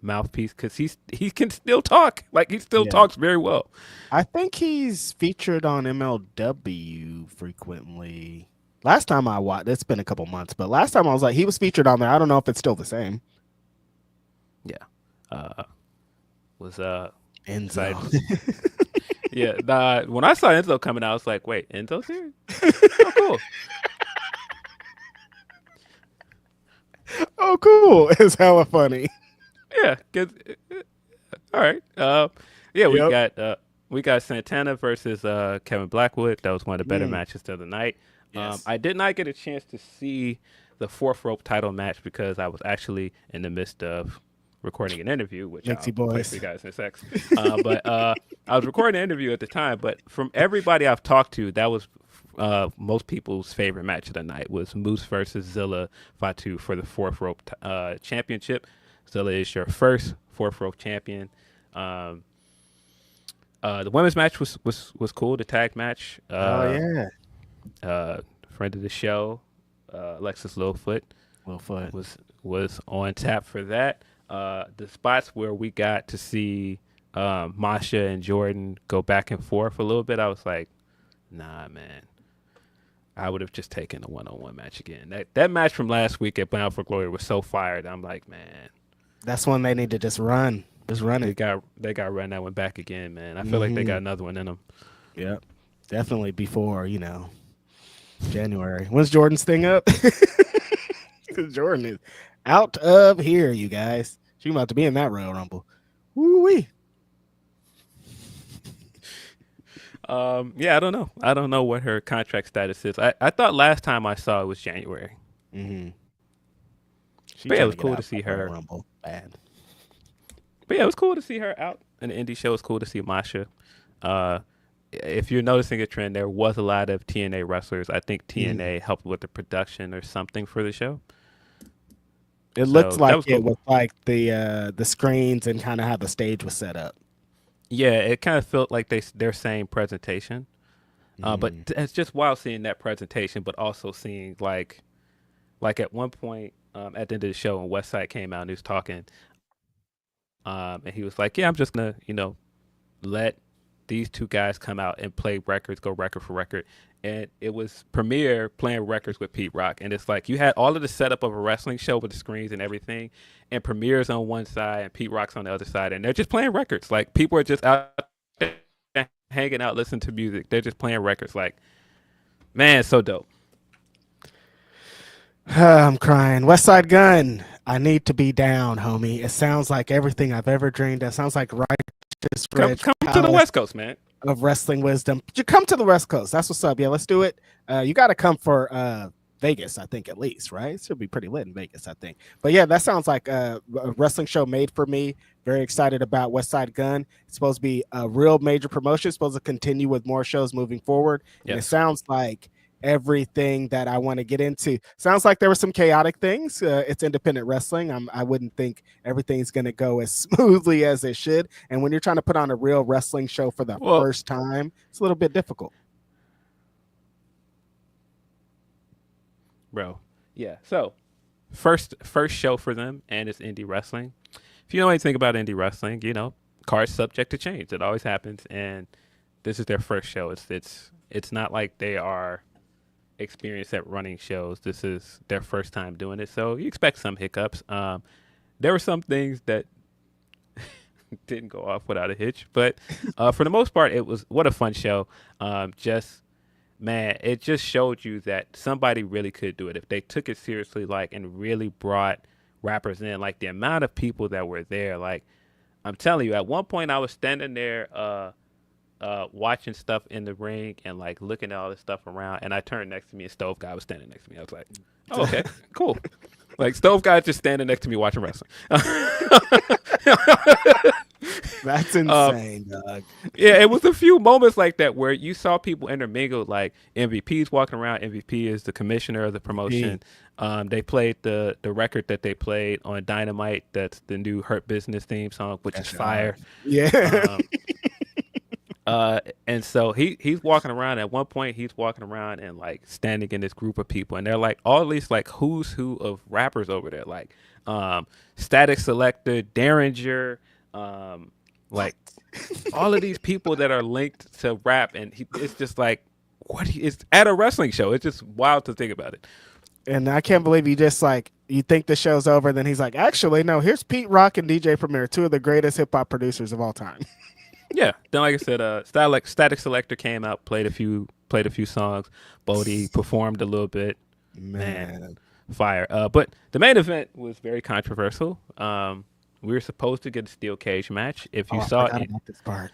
mouthpiece because he can still talk. Like he still talks very well. I think he's featured on MLW frequently. Last time I watched, it's been a couple months, but last time I was like, he was featured on there. I don't know if it's still the same. Yeah. Was Enzo. Yeah, when I saw Enzo coming out, I was like, wait, Enzo's here? Oh, cool. Oh, cool. It's hella funny. Yeah. All right. We got Santana versus Kevin Blackwood. That was one of the better matches of the night. Yes. I did not get a chance to see the fourth rope title match because I was actually in the midst of recording an interview, which I'll play for you guys in a sec. But I was recording an interview at the time, but from everybody I've talked to, that was most people's favorite match of the night was Moose versus Zilla Fatu for the fourth rope championship. Zilla is your first fourth rope champion. The women's match was cool. The tag match. Friend of the show, Alexis Littlefoot was on tap for that. The spots where we got to see Masha and Jordan go back and forth a little bit, I was like, nah, man. I would have just taken a one-on-one match again. That match from last week at Bound for Glory was so fired. I'm like, man. That's one they need to just run. Just run it. They got to run that one back again, man. I feel like they got another one in them. Yep. Definitely before, January. When's Jordan's thing up? Jordan is out of here, you guys. She's about to be in that Royal Rumble. Woo-wee. Yeah, I don't know. I don't know what her contract status is. I thought last time I saw it was January. Mm-hmm. But yeah, it was cool to see her. Rumble. Bad. But yeah, it was cool to see her out in the indie show. It was cool to see Masha. if you're noticing a trend, there was a lot of TNA wrestlers. I think TNA helped with the production or something for the show. It So looked like that was it cool. was like the screens and kind of how the stage was set up. Yeah, it kind of felt like their same presentation. But it's just wild seeing that presentation, but also seeing like at one point at the end of the show when Westside came out and he was talking, and he was like, "Yeah, I'm just gonna let these two guys come out and play records, go record for record." And it was Premier playing records with Pete Rock, and it's like you had all of the setup of a wrestling show with the screens and everything, and Premier's on one side and Pete Rock's on the other side, and they're just playing records. Like people are just out there hanging out, listening to music. They're just playing records. Like, man, it's so dope. I'm crying. Westside Gunn, I need to be down, homie. It sounds like everything I've ever dreamed. It sounds like Righteous Reg Come to the West Coast, man. of wrestling wisdom. You come to the West Coast. That's what's up. Yeah, let's do it. You got to come for Vegas, I think, at least, right? It should be pretty lit in Vegas, I think. But yeah, that sounds like a wrestling show made for me. Very excited about Westside Gunn. It's supposed to be a real major promotion. It's supposed to continue with more shows moving forward. Yes. And it sounds like everything that I want to get into. Sounds like there were some chaotic things. It's independent wrestling. I wouldn't think everything's going to go as smoothly as it should. And when you're trying to put on a real wrestling show for the first time, it's a little bit difficult. Bro, yeah. So first show for them, and it's indie wrestling. If you know anything about indie wrestling, cards subject to change. It always happens, and this is their first show. It's not like they are experienced at running shows. This is their first time doing it, so you expect some hiccups. There were some things that didn't go off without a hitch, but for the most part, it was what a fun show. Man, it just showed you that somebody really could do it if they took it seriously, and really brought rappers in. Like the amount of people that were there. Like I'm telling you, at one point I was standing there watching stuff in the ring and looking at all this stuff around, and I turned next to me and Stove Guy was standing next to me. I was like, oh, okay, cool. Stove Guy just standing next to me watching wrestling. That's insane, dog. Yeah, it was a few moments like that where you saw people intermingle. Like MVP's walking around. MVP is the commissioner of the promotion. They played the record that they played on Dynamite. That's the new Hurt Business theme song, which is fire. Yeah. And so he's walking around. At one point, he's walking around and standing in this group of people, and they're all these who's who of rappers over there, Static Selector, Derringer, all of these people that are linked to rap, and it's just it's at a wrestling show. It's just wild to think about it. And I can't believe you just you think the show's over, and then he's like, actually, no, here's Pete Rock and DJ Premier, two of the greatest hip hop producers of all time. Yeah. Then, like I said, Static Selector came out, played a few songs. Bodie performed a little bit. Man, fire. But the main event was very controversial. We were supposed to get a steel cage match. If you saw it, this part.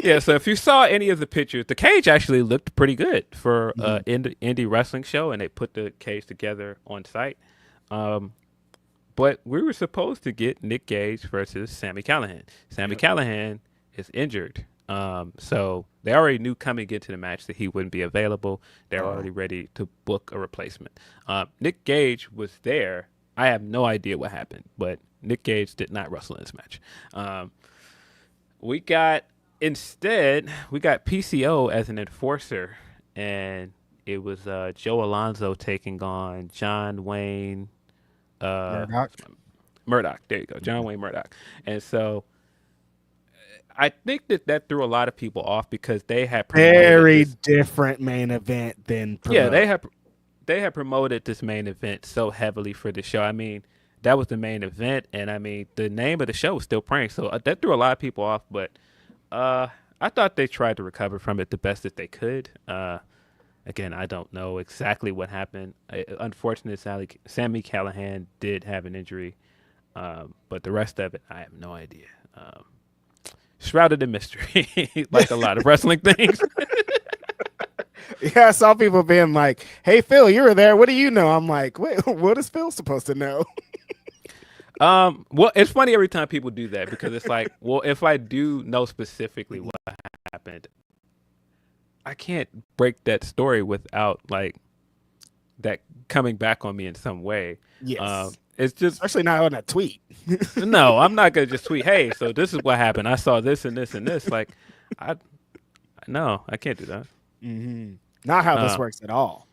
Yeah. So if you saw any of the pictures, the cage actually looked pretty good for indie wrestling show, and they put the cage together on site. But we were supposed to get Nick Gage versus Sami Callihan. Sami Callihan is injured. So they already knew coming into the match that he wouldn't be available. They're already ready to book a replacement. Nick Gage was there. I have no idea what happened, but Nick Gage did not wrestle in this match. We got PCO as an enforcer, and it was Joe Alonzo taking on John Wayne Murdoch. There you go, John Wayne Murdoch. And so I think that threw a lot of people off because they had very different main event than promoted. Yeah, they had promoted this main event so heavily for the show. I mean, that was the main event, and I mean the name of the show was still Prank, so that threw a lot of people off. But I thought they tried to recover from it the best that they could. Again, I don't know exactly what happened. Unfortunately, Sami Callihan did have an injury, but the rest of it, I have no idea. Shrouded in mystery, like a lot of wrestling things. Yeah, I saw people being like, "Hey, Phil, you were there. What do you know?" I'm like, "Wait, what is Phil supposed to know?" Well, it's funny every time people do that because it's like, well, if I do know specifically what happened, I can't break that story without like that coming back on me in some way. Yes. It's just Especially not on a tweet. no, I'm not gonna just tweet, hey, so this is what happened. I saw this and this and this. Like, I no, I can't do that. Not how this works at all.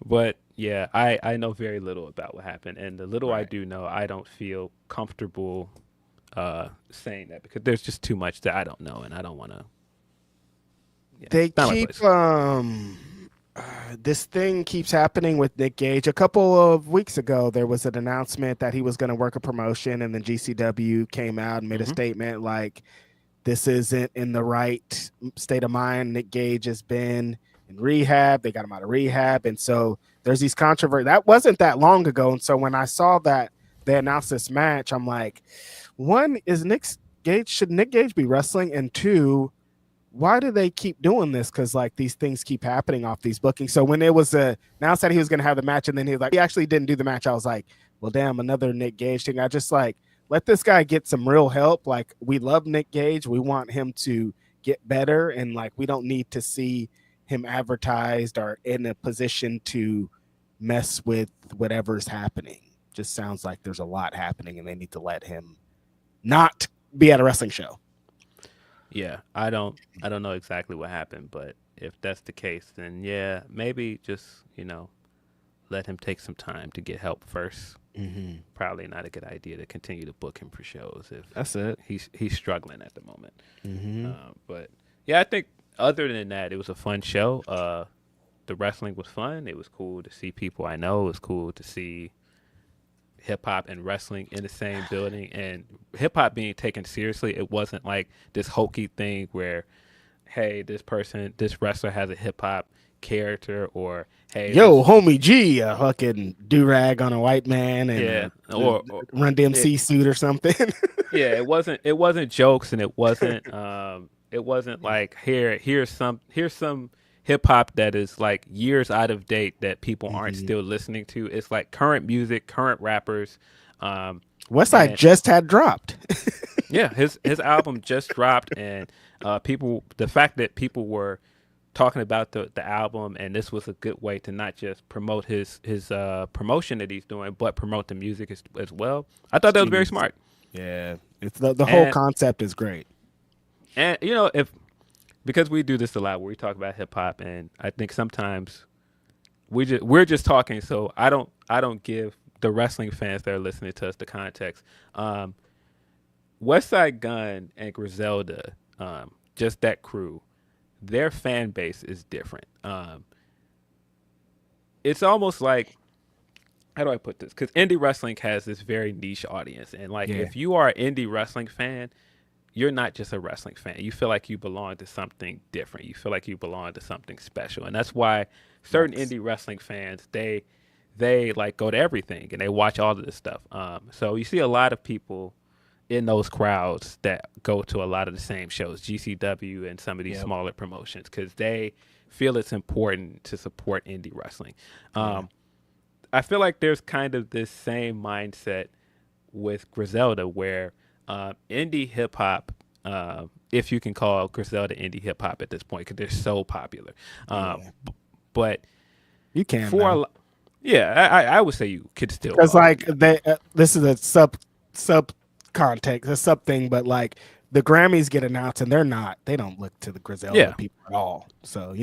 But yeah, I know very little about what happened, and the little I Right. do know, I don't feel comfortable saying that because there's just too much that I don't know, and I don't want to. Yeah, They not my keep place. this thing keeps happening with Nick Gage. A couple of weeks ago, there was an announcement that he was going to work a promotion, and then GCW came out and made a statement like, this isn't in the right state of mind. Nick Gage has been in rehab. They got him out of rehab. And so there's these controversy. That wasn't that long ago. And so when I saw that they announced this match, I'm like, one, should Nick Gage be wrestling? And two, why do they keep doing this? Because like these things keep happening off these bookings. So when it was announced that he was going to have the match, and then he was like, he actually didn't do the match, I was like, well, damn, another Nick Gage thing. I just like, let this guy get some real help. Like, we love Nick Gage. We want him to get better. And like, we don't need to see him advertised or in a position to mess with whatever's happening. Just sounds like there's a lot happening and they need to let him not be at a wrestling show. Yeah, I don't know exactly what happened, but if that's the case, then yeah, maybe just let him take some time to get help first. Probably not a good idea to continue to book him for shows if That's it. He's struggling at the moment. But yeah, I think other than that, it was a fun show. The wrestling was fun. It was cool to see people I know. It was cool to see hip hop and wrestling in the same building, and hip hop being taken seriously. It wasn't like this hokey thing where, hey, this wrestler has a hip hop character, or hey, homie G, a fucking do-rag on a white man and or Run DMC suit or something. yeah, it wasn't jokes, and it wasn't like here's some hip hop that is like years out of date that people aren't still listening to. It's like current music, current rappers. Westside just had dropped. Yeah, his album just dropped, and the fact that people were talking about the album, and this was a good way to not just promote his promotion that he's doing, but promote the music as well. I thought that was very smart. Yeah, it's the whole concept is great. And because we do this a lot, where we talk about hip hop, and I think sometimes we're just talking, so I don't give the wrestling fans that are listening to us the context. Westside Gunn and Griselda, just that crew, their fan base is different. It's almost like, how do I put this? Because indie wrestling has this very niche audience, and if you are an indie wrestling fan, you're not just a wrestling fan. You feel like you belong to something different. You feel like you belong to something special, and that's why certain indie wrestling fans they like go to everything and they watch all of this stuff. So you see a lot of people in those crowds that go to a lot of the same shows, GCW and some of these smaller promotions, because they feel it's important to support indie wrestling. I feel like there's kind of this same mindset with Griselda where indie hip hop, if you can call Griselda indie hip hop at this point, because they're so popular. But you can I would say you could still, because this is a sub context, a sub thing, but like the Grammys get announced and they don't look to the Griselda people at all. So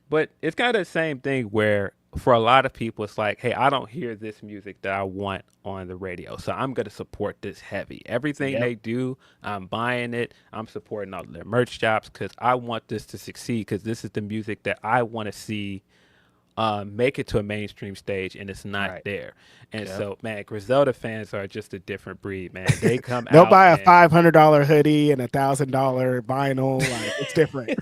but it's kind of the same thing where for a lot of people, it's like, hey, I don't hear this music that I want on the radio, so I'm going to support this heavy. Everything they do, I'm buying it. I'm supporting all their merch shops because I want this to succeed, because this is the music that I want to see make it to a mainstream stage, and it's not there. And so, man, Griselda fans are just a different breed, man. They come they'll out, buy a $500 hoodie and $1,000 vinyl. Like, it's different.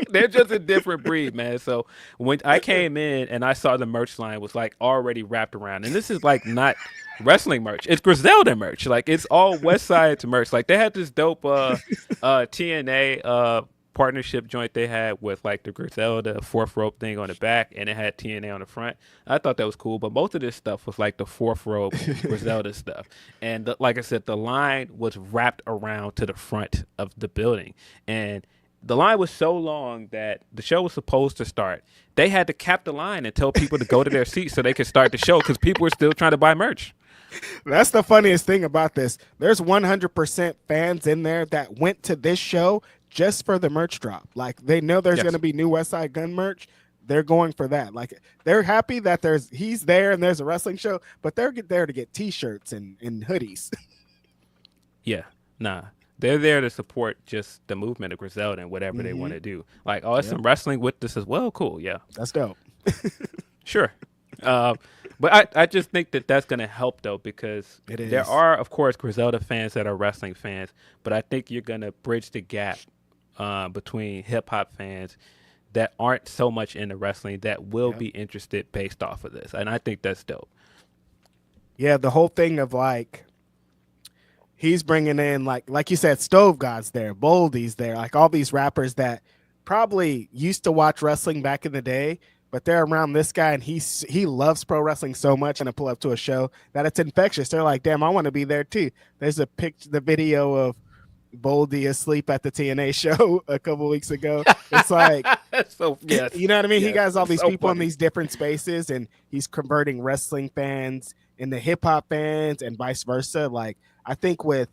They're just a different breed, man. So when I came in and I saw the merch line was like already wrapped around, and this is like not wrestling merch, it's Griselda merch. Like, it's all Westside merch. Like, they had this dope TNA partnership joint they had with like the Griselda fourth rope thing on the back, and it had TNA on the front. I thought that was cool, but most of this stuff was like the fourth rope Griselda stuff. And like I said, the line was wrapped around to the front of the building, and the line was so long that the show was supposed to start. They had to cap the line and tell people to go to their seats so they could start the show because people were still trying to buy merch. That's the funniest thing about this. There's 100% fans in there that went to this show just for the merch drop. Like, they know there's going to be new Westside Gunn merch. They're going for that. Like, they're happy that he's there and there's a wrestling show, but they're there to get T-shirts and hoodies. Yeah, nah. They're there to support just the movement of Griselda and whatever they want to do. Like, oh, it's some wrestling with this as well. Cool, yeah. That's dope. Sure. But I just think that that's going to help, though, because there are, of course, Griselda fans that are wrestling fans, but I think you're going to bridge the gap between hip-hop fans that aren't so much into wrestling that will be interested based off of this. And I think that's dope. Yeah, the whole thing of, like, he's bringing in, like you said, Stove God's there, Boldy's there, like all these rappers that probably used to watch wrestling back in the day, but they're around this guy and he loves pro wrestling so much and to pull up to a show that it's infectious. They're like, damn, I want to be there too. There's the video of Boldy asleep at the TNA show a couple weeks ago. It's like, so yes, you know what I mean? He got all these so people funny. in these different spaces and he's converting wrestling fans into hip hop fans and vice versa. Like, I think with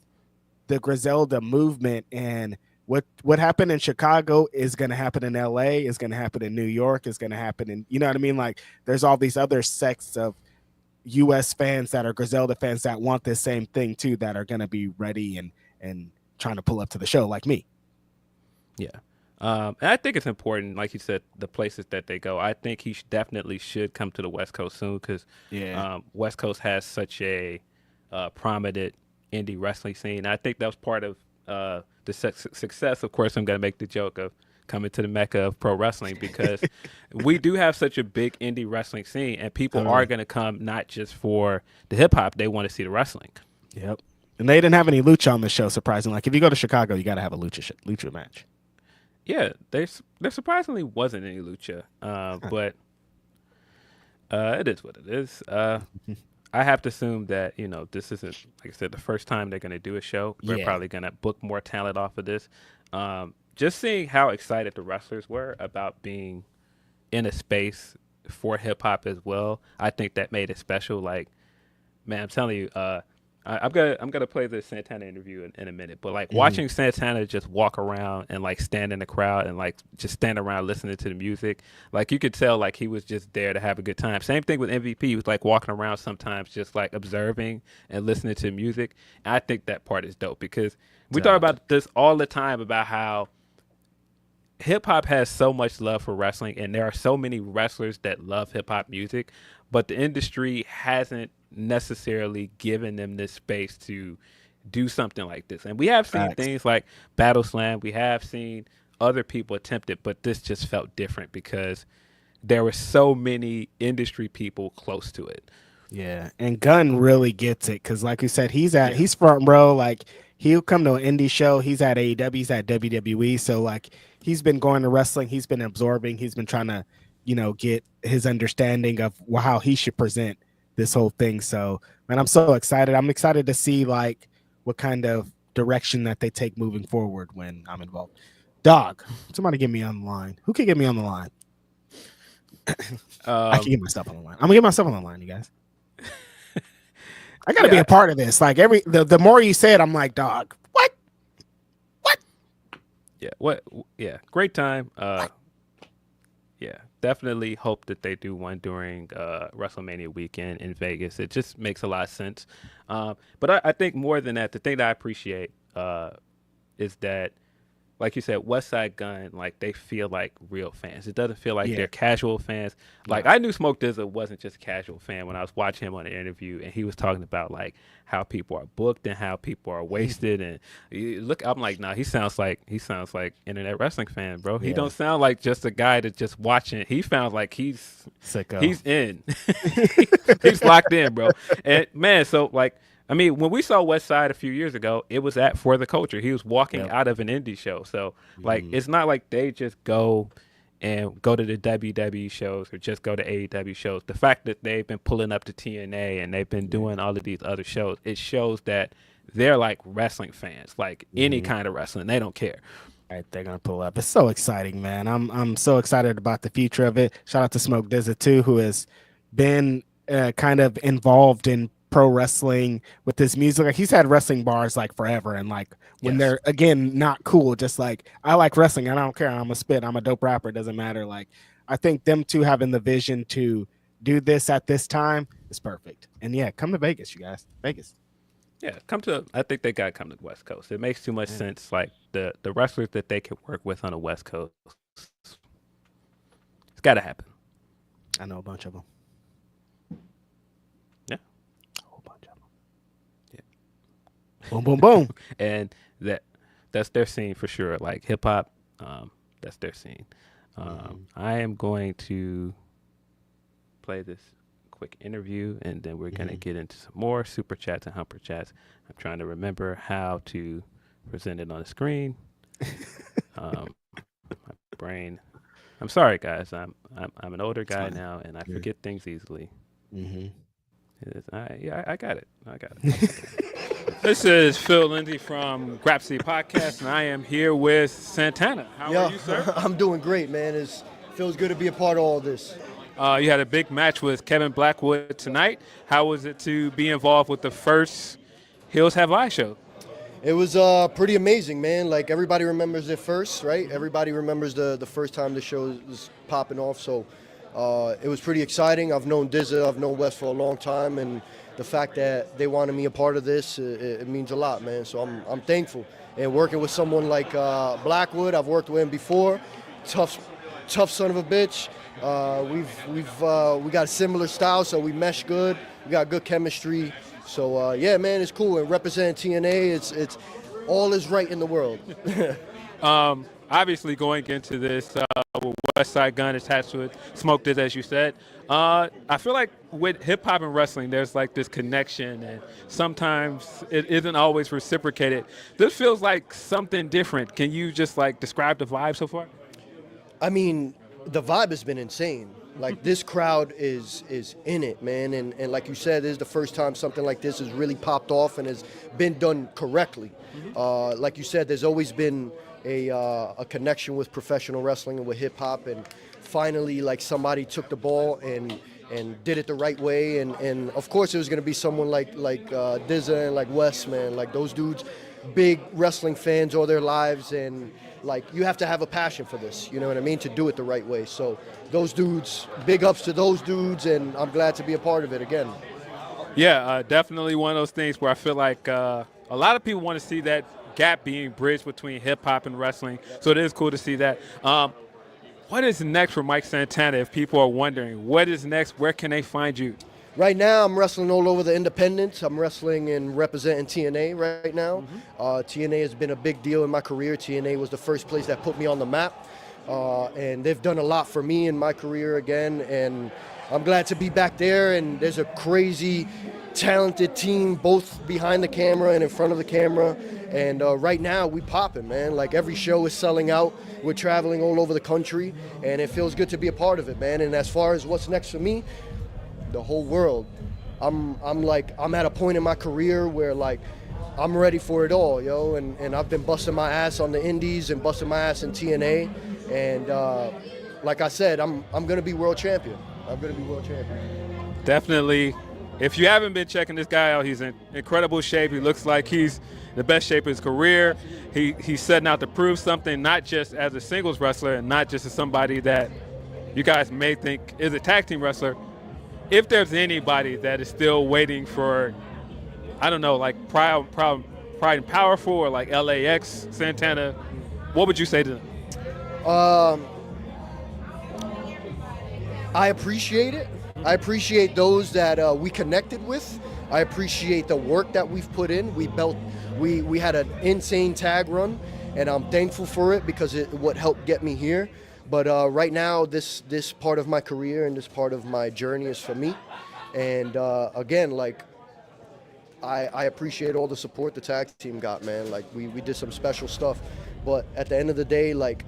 the Griselda movement and what happened in Chicago is going to happen in LA, is going to happen in New York, is going to happen in, you know what I mean? Like, there's all these other sects of US fans that are Griselda fans that want this same thing too, that are going to be ready and trying to pull up to the show like me. Yeah. And I think it's important, like you said, the places that they go. I think he definitely should come to the West Coast soon because West Coast has such a prominent indie wrestling scene. I think that was part of the success. Of course, I'm going to make the joke of coming to the Mecca of pro wrestling because we do have such a big indie wrestling scene, and people are going to come not just for the hip hop; they want to see the wrestling. Yep. And they didn't have any lucha on the show, surprisingly. Like, if you go to Chicago, you got to have a lucha match. Yeah, there surprisingly wasn't any lucha, but it is what it is. I have to assume that, this isn't, like I said, the first time they're going to do a show. They're probably going to book more talent off of this. Just seeing how excited the wrestlers were about being in a space for hip-hop as well, I think that made it special. Like, man, I'm telling you, I'm gonna play the Santana interview in a minute, but like watching Santana just walk around and like stand in the crowd and like just stand around listening to the music, like you could tell like he was just there to have a good time. Same thing with MVP. He was like walking around sometimes just like observing and listening to music. And I think that part is dope because we talk about this all the time about how hip hop has so much love for wrestling and there are so many wrestlers that love hip hop music, but the industry hasn't necessarily given them this space to do something like this. And we have seen things like Battle Slam. We have seen other people attempt it, but this just felt different because there were so many industry people close to it. Yeah, and Gunn really gets it because, like we said, he's front row. Like, he'll come to an indie show. He's at AEW. He's at WWE. So, like, he's been going to wrestling. He's been absorbing. He's been trying to, get his understanding of how he should present this whole thing. So, man, I'm so excited. I'm excited to see like what kind of direction that they take moving forward when I'm involved. Dog, somebody get me on the line. Who can get me on the line? I can get myself on the line. I'm gonna get myself on the line, you guys. I gotta be a part of this. Like the more you say it, I'm like, dog, what? Yeah, what? Yeah, great time. Yeah, definitely hope that they do one during WrestleMania weekend in Vegas. It just makes a lot of sense. But I think more than that, the thing that I appreciate is that, like you said, Westside Gunn, like they feel like real fans. It doesn't feel like they're casual fans. Like I knew Smoke Dizza wasn't just a casual fan when I was watching him on the interview, and he was talking about like how people are booked and how people are wasted. And look, I'm like, nah, he sounds like internet wrestling fan, bro. He don't sound like just a guy that's just watching. He sounds like he's Sicko. He's in. He's locked in, bro. And man, so like, I mean, when we saw Westside a few years ago, it was at For the Culture. He was walking out of an indie show. So, like, it's not like they just go to the WWE shows or just go to AEW shows. The fact that they've been pulling up to TNA and they've been doing all of these other shows, it shows that they're like wrestling fans, like any kind of wrestling. They don't care. right, they're gonna pull up. It's so exciting, man. I'm so excited about the future of it. Shout out to Smoke Dizza too, who has been kind of involved in pro wrestling with his music. Like he's had wrestling bars like forever, and like when they're again not cool, just like I like wrestling, I don't care. I'm a spit. I'm a dope rapper. It doesn't matter. Like I think them two having the vision to do this at this time is perfect. And yeah, come to Vegas, you guys. Vegas. Yeah, I think they got to come to the West Coast. It makes too much sense. Like the wrestlers that they can work with on the West Coast, it's got to happen. I know a bunch of them. Yeah, a whole bunch of them. Yeah. Boom, boom, boom. And that's their scene for sure. Like hip hop, that's their scene. I am going to play this quick interview, and then we're going to get into some more super chats and humper chats. I'm trying to remember how to present it on the screen. My brain. I'm sorry, guys. I'm an older guy now, and I forget things easily. I got it. This is Phil Lindsey from Grapsody Podcast, and I am here with Santana. How are you, sir? I'm doing great, man. It feels good to be a part of all this. You had a big match with Kevin Blackwood tonight. How was it to be involved with the first Hills Have Eyes show? It was pretty amazing, man. Like, everybody remembers it first, right? Everybody remembers the first time the show was popping off. So it was pretty exciting. I've known Dizza, I've known Wes for a long time, and the fact that they wanted me a part of this, it means a lot, man. So I'm thankful. And working with someone like Blackwood, I've worked with him before. Tough son of a bitch. We got a similar style, so we mesh good. We got good chemistry. So yeah, man, it's cool. And representing TNA, it's all is right in the world. Obviously, going into this with Westside Gunn attached to it, smoked it as you said. I feel like with hip hop and wrestling, there's like this connection, and sometimes it isn't always reciprocated. This feels like something different. Can you just like describe the vibe so far? I mean, the vibe has been insane. Like, this crowd is in it, man. And like you said, this is the first time something like this has really popped off and has been done correctly. Like you said, there's always been a connection with professional wrestling and with hip hop, and finally, like, somebody took the ball and did it the right way. And of course, it was going to be someone like Dizza and like Wes, man. Like, those dudes, big wrestling fans all their lives, and like, you have to have a passion for this, you know what I mean, to do it the right way. So those dudes, big ups to those dudes, and I'm glad to be a part of it again. Yeah, definitely one of those things where I feel like a lot of people want to see that gap being bridged between hip-hop and wrestling, so it is cool to see that. What is next for Mike Santana, if people are wondering? What is next? Where can they find you? Right now, I'm wrestling all over the independents. I'm wrestling and representing TNA right now. TNA has been a big deal in my career. TNA was the first place that put me on the map. And they've done a lot for me in my career again. And I'm glad to be back there. And there's a crazy, talented team, both behind the camera and in front of the camera. And right now, we popping, man. Like, every show is selling out. We're traveling all over the country. And it feels good to be a part of it, man. And as far as what's next for me, the whole world. I'm at a point in my career where, like, I'm ready for it all, yo, and I've been busting my ass on the indies and busting my ass in TNA, and like I said, I'm gonna be world champion. Definitely. If you haven't been checking this guy out, he's in incredible shape. He looks like he's the best shape of his career. He's setting out to prove something, not just as a singles wrestler and not just as somebody that you guys may think is a tag team wrestler. If there's anybody that is still waiting for, I don't know, like Pride and Powerful or like LAX, Santana, what would you say to them? I appreciate it. I appreciate those that we connected with. I appreciate the work that we've put in. We had an insane tag run, and I'm thankful for it because what helped get me here. But right now, this part of my career and this part of my journey is for me. And again, like, I appreciate all the support the tag team got, man. Like, we did some special stuff. But at the end of the day, like,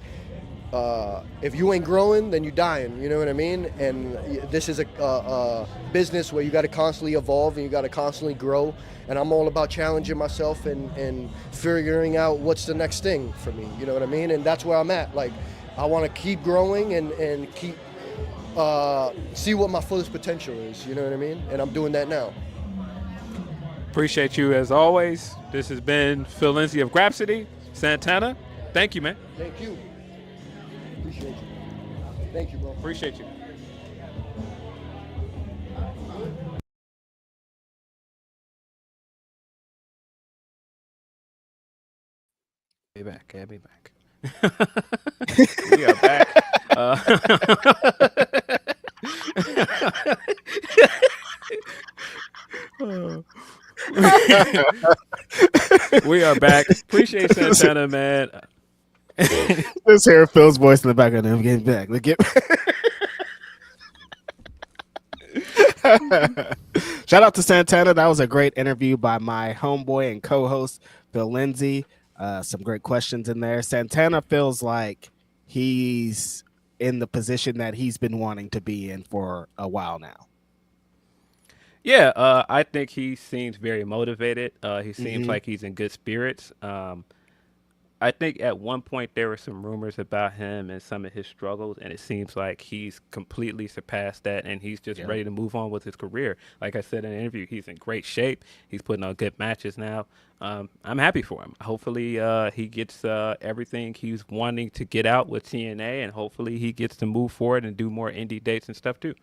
if you ain't growing, then you dying. You know what I mean? And this is a business where you got to constantly evolve and you got to constantly grow. And I'm all about challenging myself and figuring out what's the next thing for me. You know what I mean? And that's where I'm at. Like, I want to keep growing and keep see what my fullest potential is. You know what I mean? And I'm doing that now. Appreciate you as always. This has been Phil Lindsey of Grapsody, Santana. Thank you, man. Thank you. Appreciate you. Thank you, bro. Appreciate you. Be back. I'll be back. We are back. We are back. Appreciate Santana, man. Just hear Phil's voice in the background. I'm getting back. Look at. Shout out to Santana. That was a great interview by my homeboy and co-host Phil Lindsey. Some great questions in there. Santana feels like he's in the position that he's been wanting to be in for a while now. Yeah, I think he seems very motivated. He seems like he's in good spirits. I think at one point there were some rumors about him and some of his struggles, and it seems like he's completely surpassed that, and he's just ready to move on with his career. Like I said in the interview, he's in great shape. He's putting on good matches now. I'm happy for him. Hopefully he gets everything he's wanting to get out with TNA, and hopefully he gets to move forward and do more indie dates and stuff too.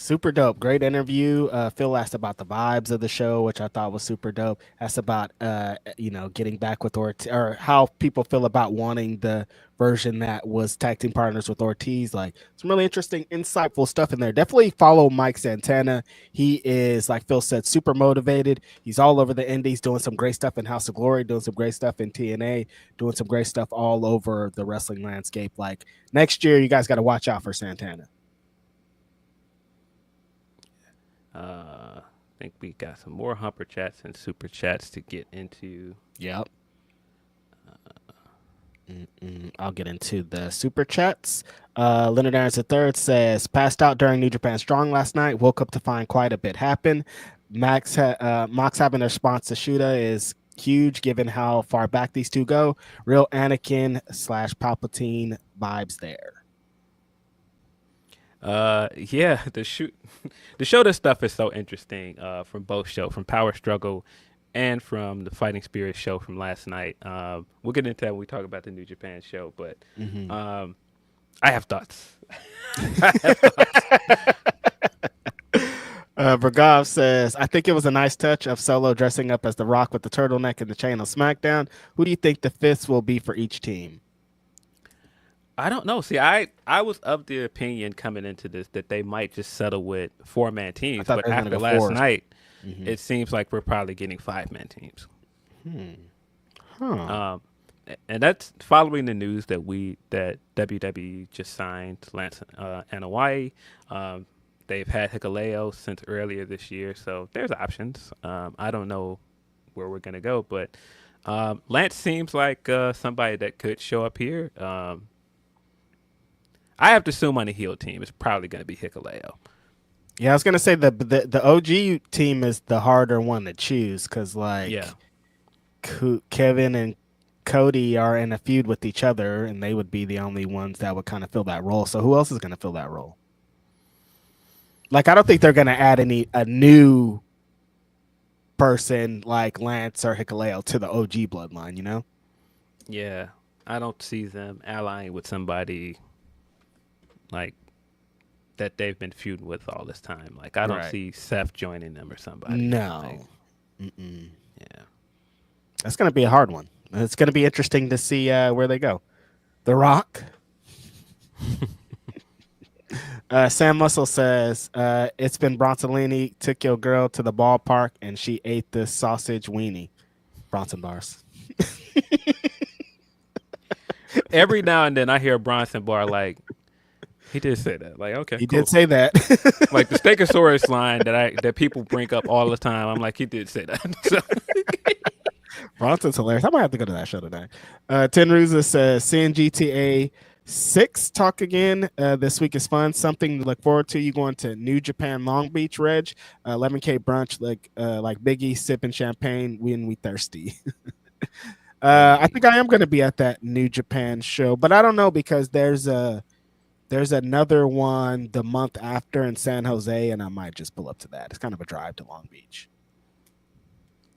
Super dope. Great interview. Phil asked about the vibes of the show, which I thought was super dope. Asked about, getting back with Ortiz, or how people feel about wanting the version that was tag team partners with Ortiz. Like, some really interesting, insightful stuff in there. Definitely follow Mike Santana. He is, like Phil said, super motivated. He's all over the indies, doing some great stuff in House of Glory, doing some great stuff in TNA, doing some great stuff all over the wrestling landscape. Like, next year, you guys got to watch out for Santana. I think we got some more humper chats and super chats to get into. Yep. I'll get into the super chats. Leonard Aarons III says, passed out during New Japan Strong last night. Woke up to find quite a bit happen. Mox having a response to Shuda is huge given how far back these two go. Real Anakin / Palpatine vibes there. The Shota stuff is so interesting from both shows, from Power Struggle and from the Fighting Spirit show from last night. We'll get into that when we talk about the New Japan show, but I have thoughts. Bragov says, I think it was a nice touch of Solo dressing up as The Rock with the turtleneck and the chain on SmackDown. Who do you think the fifths will be for each team? I don't know. See, I was of the opinion coming into this that they might just settle with 4-man teams, but after last night, it seems like we're probably getting 5-man teams. And that's following the news that WWE just signed Lance Anoa'i. They've had Hikuleo since earlier this year, so there's options. I don't know where we're gonna go, but Lance seems like somebody that could show up here. I have to assume on the heel team it's probably going to be Hikuleo. Yeah, I was going to say the OG team is the harder one to choose because, Kevin and Cody are in a feud with each other, and they would be the only ones that would kind of fill that role. So who else is going to fill that role? Like, I don't think they're going to add a new person like Lance or Hikuleo to the OG bloodline, you know? Yeah, I don't see them allying with somebody like that they've been feuding with all this time. Like, I don't see Seth joining them or somebody. No. Yeah. That's going to be a hard one. It's going to be interesting to see where they go. The Rock. Sam Muscle says, it's been Bronsonini took your girl to the ballpark and she ate the sausage weenie. Bronson bars. Every now and then I hear Bronson Bar like, he did say that. Like, okay, he cool. did say that. Like the Stegosaurus line that people bring up all the time. I'm like, he did say that. So. Bronson's hilarious. I might have to go to that show tonight. Ten Ruza says, seeing GTA 6 talk again. This week is fun. Something to look forward to. You going to New Japan Long Beach, Reg? 11K brunch, like Biggie sipping champagne when we thirsty. I think I am going to be at that New Japan show, but I don't know because there's another one the month after in San Jose, and I might just pull up to that. It's kind of a drive to Long Beach.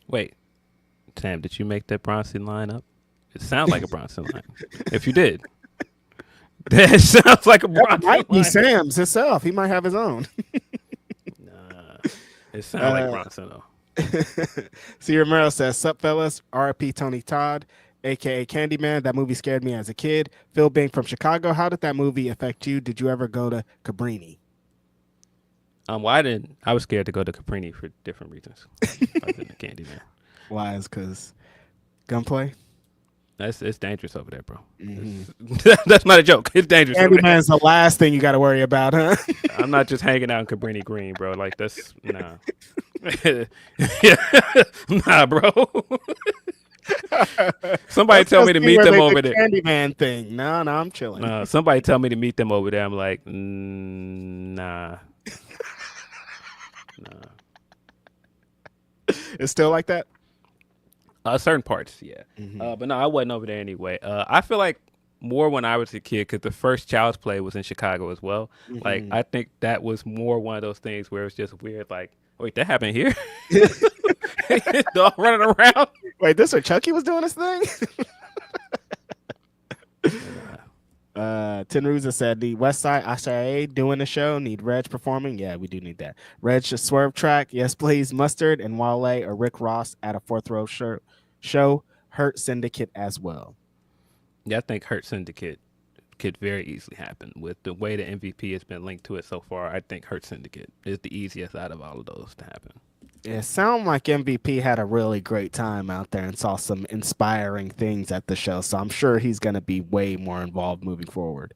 Wait, Sam, did you make that Bronson line up? It sounds like a Bronson line. If you did. That sounds like a Bronson might be line. Sam's himself. He might have his own. Nah, it sounds like Bronson though. C. Romero says, "Sup, fellas? R.I.P. Tony Todd, aka Candyman. That movie scared me as a kid. Phil Bing from Chicago. How did that movie affect you? Did you ever go to Cabrini?" Well, I didn't. I was scared to go to Caprini for different reasons. Other than the Candyman. Why? Is because gunplay? It's dangerous over there, bro. Mm-hmm. That's not a joke. It's dangerous. Candyman's the last thing you got to worry about, huh? I'm not just hanging out in Cabrini Green, bro. Like that's nah. Nah, bro. Somebody tell me to meet them over there. Candyman thing. No, I'm chilling. Somebody tell me to meet them over there. I'm like, nah. Nah. It's still like that? Certain parts, yeah. Mm-hmm. But no, I wasn't over there anyway. I feel like more when I was a kid because the first Child's Play was in Chicago as well. Mm-hmm. Like, I think that was more one of those things where it's just weird. Like, wait, that happened here? Dog running around? Wait, this where Chucky was doing this thing? Tenruza said the Westside Gunn doing the show. Need Reg performing? Yeah, we do need that. Reg to swerve track. Yes, please. Mustard and Wale or Rick Ross at a fourth row show. Hurt Syndicate as well. Yeah, I think Hurt Syndicate could very easily happen with the way the MVP has been linked to it so far. I think Hurt Syndicate is the easiest out of all of those to happen. It sounded like MVP had a really great time out there and saw some inspiring things at the show. So I'm sure he's going to be way more involved moving forward.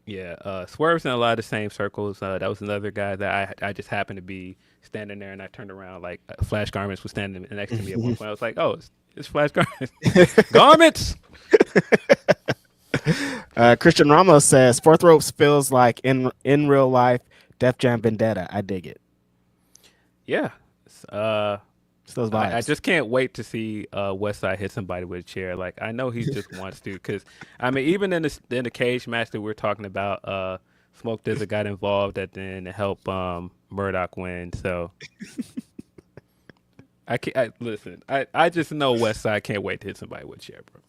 Yeah, Swerve's in a lot of the same circles. That was another guy that I just happened to be standing there, and I turned around like Flash Garments was standing next to me at one point. I was like, "Oh, it's Flash Garments." Garments. Christian Ramos says Fourth Ropes feels like in real life Def Jam Vendetta. I dig it. Yeah. It's those vibes. I just can't wait to see Westside hit somebody with a chair. Like I know he just wants to, because I mean, even in the cage match that we're talking about, Smoke Dizza got involved at the end to help Murdoch win. So listen. I just know Westside can't wait to hit somebody with a chair, bro.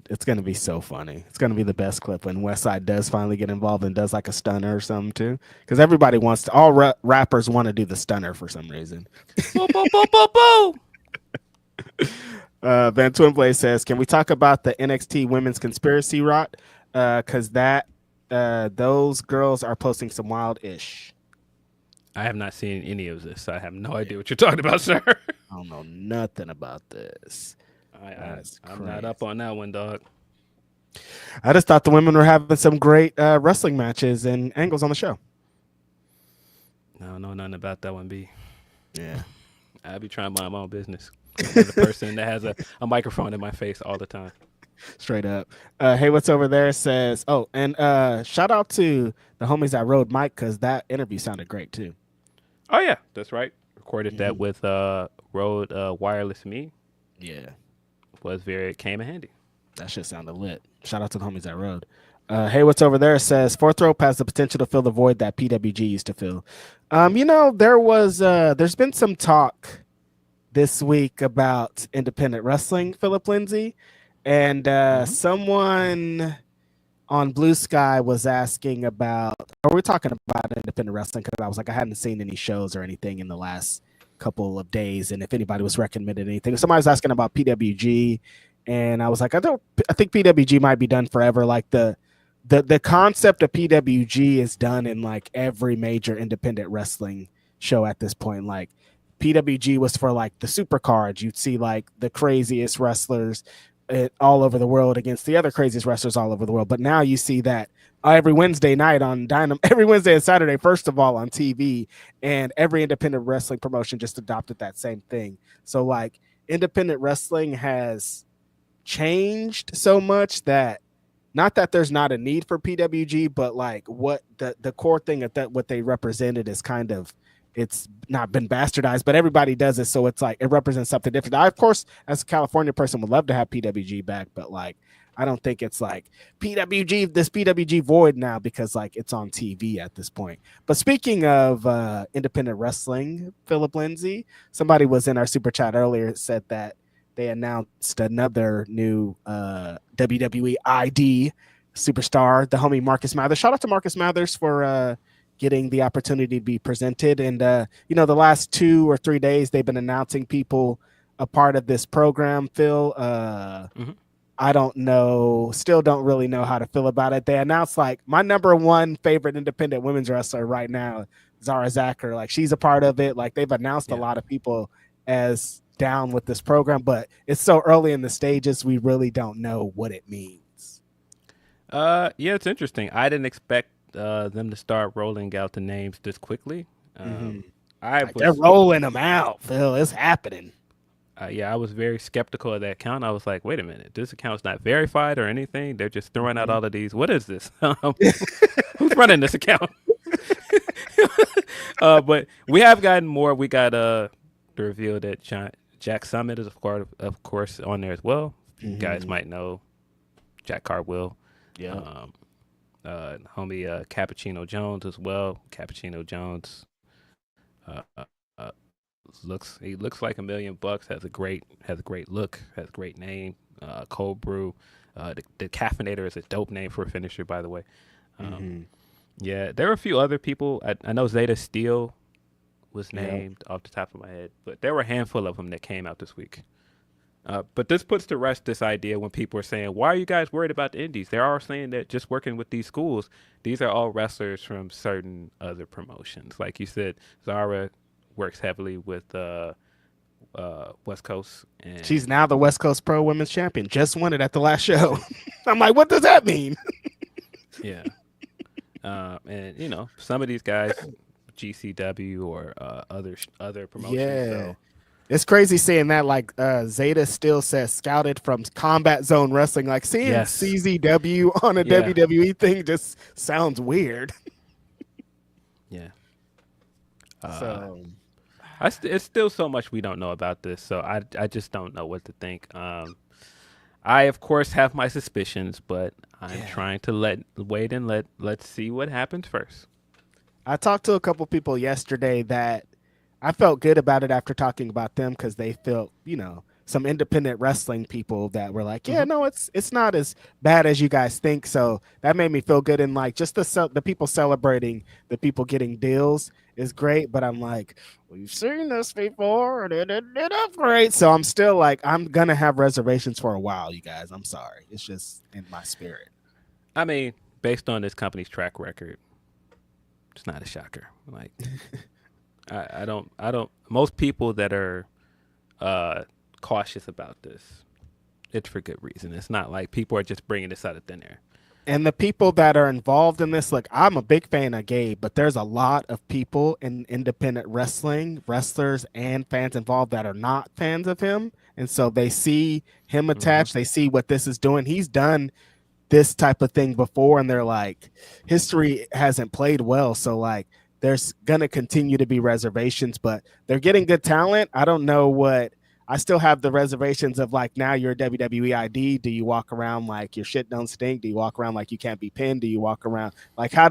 It's going to be so funny. It's going to be the best clip when Westside does finally get involved and does like a stunner or something too. Because everybody wants to, all rappers want to do the stunner for some reason. Boo, boo, boo, boo, boo. Van Twinblade says, can we talk about the NXT women's conspiracy rot? Because those girls are posting some wild-ish. I have not seen any of this. I have no idea what you're talking about, sir. I don't know nothing about this. I'm not up on that one, dog. I just thought the women were having some great wrestling matches and angles on the show. No, nothing about that one, B. Yeah. I be trying to mind my own business. As a person that has a microphone in my face all the time. Straight up. Hey, what's over there says, and shout out to the homies that Rode Mike, because that interview sounded great too. Oh, yeah, that's right. Recorded that with Rode Wireless Me. Yeah. It came in handy. That shit sounded lit. Shout out to the homies that rode. Hey, what's over there says Fourth Rope has the potential to fill the void that PWG used to fill. There's been some talk this week about independent wrestling, Philip Lindsey, and someone on Blue Sky was asking about, or we're talking about independent wrestling, because I was like, I hadn't seen any shows or anything in the last couple of days, and if anybody was recommended anything. Somebody was asking about PWG, and I was like, I think PWG might be done forever. Like the concept of PWG is done in like every major independent wrestling show at this point. Like PWG was for like the super cards. You'd see like the craziest wrestlers all over the world against the other craziest wrestlers all over the world. But now you see that every Wednesday night on Dynamite, every Wednesday and Saturday, first of all, on TV, and every independent wrestling promotion just adopted that same thing. So like independent wrestling has changed so much that not that there's not a need for PWG, but like what the core thing that what they represented is kind of, it's not been bastardized, but everybody does it. So it's like, it represents something different. I, of course, as a California person, would love to have PWG back, but like, I don't think it's like this PWG void now because like it's on TV at this point. But speaking of independent wrestling, Philip Lindsey, somebody was in our super chat earlier, said that they announced another new WWE ID superstar, the homie Marcus Mathers. Shout out to Marcus Mathers for getting the opportunity to be presented. And, the last 2 or 3 days, they've been announcing people a part of this program, Phil. I don't know, still don't really know how to feel about it. They announced like my number one favorite independent women's wrestler right now, Zara Zacher. Like she's a part of it. Like they've announced a lot of people as down with this program, but it's so early in the stages, we really don't know what it means. Yeah, it's interesting. I didn't expect them to start rolling out the names this quickly. They're rolling them out, Phil. It's happening. I was very skeptical of that account. I was like, wait a minute, this account's not verified or anything. They're just throwing out all of these. What is this? Who's running this account? But we have gotten more. We got the reveal that Jack Summit is of course on there as well. You guys might know Jack Cartwheel. Yeah. Homie Cappuccino Jones as well. Cappuccino Jones looks like $1 million. Has a great look. Has a great name. Cold Brew. The Caffeinator is a dope name for a finisher, by the way. Yeah, there were a few other people. I know Zeta Steel was named off the top of my head, but there were a handful of them that came out this week. But this puts to rest this idea when people are saying, why are you guys worried about the indies? They're all saying that just working with these schools, these are all wrestlers from certain other promotions. Like you said, Zara works heavily with West Coast. And she's now the West Coast Pro Women's Champion. Just won it at the last show. I'm like, what does that mean? Yeah. And, some of these guys, GCW or other promotions. Yeah. So. It's crazy seeing that, like Zeta still says scouted from Combat Zone Wrestling. Like seeing CZW on a WWE thing just sounds weird. Yeah. It's still so much we don't know about this, so I just don't know what to think. I of course have my suspicions, but I'm trying to wait and let's see what happens first. I talked to a couple people yesterday that I felt good about it after talking about them because they felt, some independent wrestling people that were like, no, it's not as bad as you guys think. So that made me feel good. And like just the people celebrating the people getting deals is great. But I'm like, we've seen this before and it did upgrade. So I'm still like, I'm going to have reservations for a while, you guys. I'm sorry. It's just in my spirit. I mean, based on this company's track record, it's not a shocker. Like, I don't. Most people that are cautious about this, it's for good reason. It's not like people are just bringing this out of thin air. And the people that are involved in this, look, I'm a big fan of Gabe, but there's a lot of people in independent wrestling, wrestlers and fans involved that are not fans of him. And so they see him attached. They see what this is doing. He's done this type of thing before, and they're like, history hasn't played well. So like, there's going to continue to be reservations, but they're getting good talent. I don't know what I still have the reservations of like, now you're a WWE ID. Do you walk around like your shit don't stink? Do you walk around like you can't be pinned? Do you walk around like, what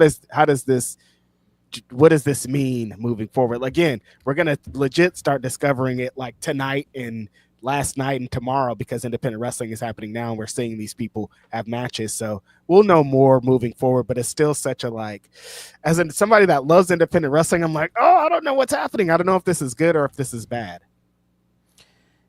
does this mean moving forward? Again, we're going to legit start discovering it like tonight and last night and tomorrow because independent wrestling is happening now and we're seeing these people have matches. So we'll know more moving forward, but it's still such a like, as in somebody that loves independent wrestling, I'm like, oh, I don't know what's happening. I don't know if this is good or if this is bad.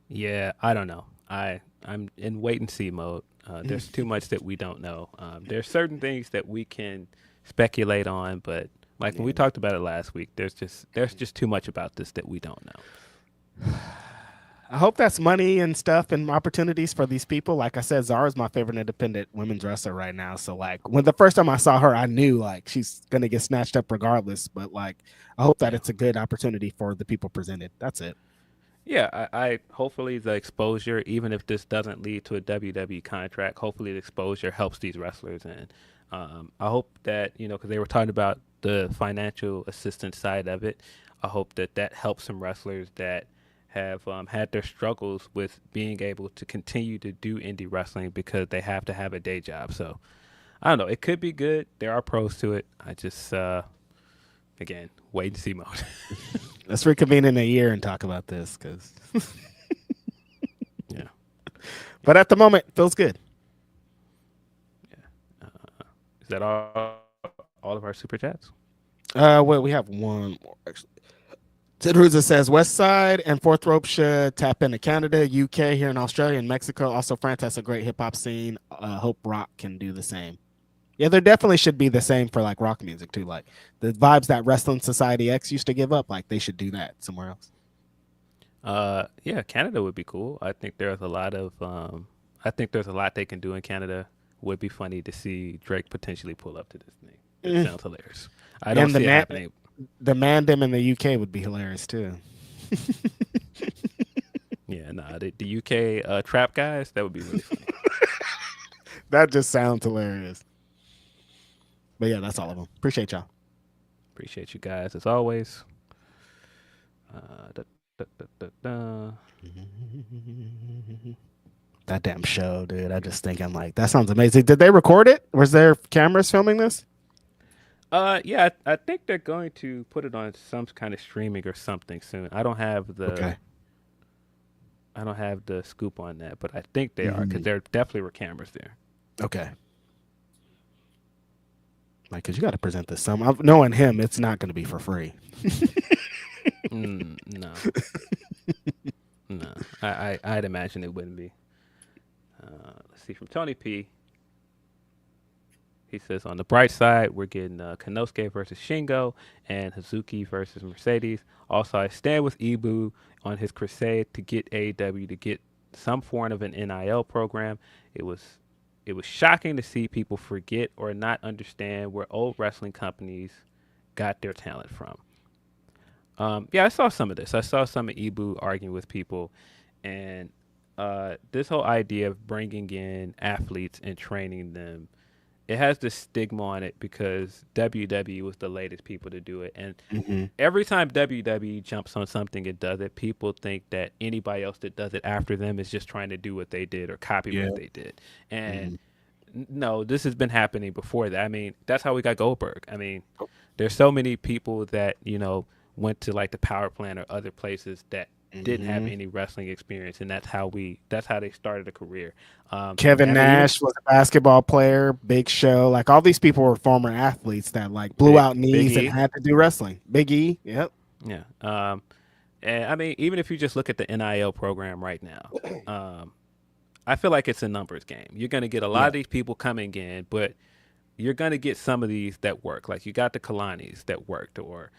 Yeah, I don't know. I'm in wait and see mode. There's too much that we don't know. There's certain things that we can speculate on, but like when we talked about it last week, there's just too much about this that we don't know. I hope that's money and stuff and opportunities for these people. Like I said, Zara's my favorite independent women's wrestler right now. So like when the first time I saw her, I knew like she's going to get snatched up regardless. But like, I hope that it's a good opportunity for the people presented. That's it. Yeah, I hopefully the exposure, even if this doesn't lead to a WWE contract, hopefully the exposure helps these wrestlers. And I hope that, because they were talking about the financial assistance side of it, I hope that that helps some wrestlers that have had their struggles with being able to continue to do indie wrestling because they have to have a day job. So I don't know. It could be good. There are pros to it. I just, again, wait and see mode. Let's reconvene in a year and talk about this, because Yeah. But at the moment, feels good. Is that all of our super chats? Well, we have one more actually. Ted Ruza says Westside and Fourth Rope should tap into Canada, UK, here in Australia, and Mexico. Also, France has a great hip hop scene. Hope rock can do the same. Yeah, there definitely should be the same for like rock music too. Like the vibes that Wrestling Society X used to give up, like they should do that somewhere else. Yeah, Canada would be cool. I think there's a lot of I think there's a lot they can do in Canada. Would be funny to see Drake potentially pull up to this thing. It sounds hilarious. I don't see it happening. The Mandem in the UK would be hilarious too. Yeah, nah, the UK trap guys, that would be really funny. That just sounds hilarious. But yeah, that's all of them. Appreciate y'all. Appreciate you guys as always. Da, da, da, da. That damn show, dude. I just think I'm like, that sounds amazing. Did they record it? Was there cameras filming this? Yeah, I think they're going to put it on some kind of streaming or something soon. I don't have the scoop on that, but I think they are, because there definitely were cameras there. Okay. Like, because you got to present this some. Knowing him, it's not going to be for free. No. No. I'd imagine it wouldn't be. Let's see, from Tony P. He says, on the bright side, we're getting Konosuke versus Shingo and Hazuki versus Mercedes. Also, I stand with Ibu on his crusade to get AEW to get some form of an NIL program. It was shocking to see people forget or not understand where old wrestling companies got their talent from. Yeah, I saw some of this. I saw some of Ibu arguing with people, and this whole idea of bringing in athletes and training them, it has this stigma on it because WWE was the latest people to do it. And every time WWE jumps on something and does it, people think that anybody else that does it after them is just trying to do what they did or copy what they did. And no, this has been happening before that. I mean, that's how we got Goldberg. I mean, there's so many people that, went to like the power plant or other places that didn't have any wrestling experience, and that's how they started a career. Kevin Nash was a basketball player. Big Show, like all these people were former athletes that like blew out knees and had to do wrestling. Big E, yep. Yeah. And I mean, even if you just look at the NIL program right now, I feel like it's a numbers game. You're going to get a lot of these people coming in, but you're going to get some of these that work. Like you got the Kalanis that worked, or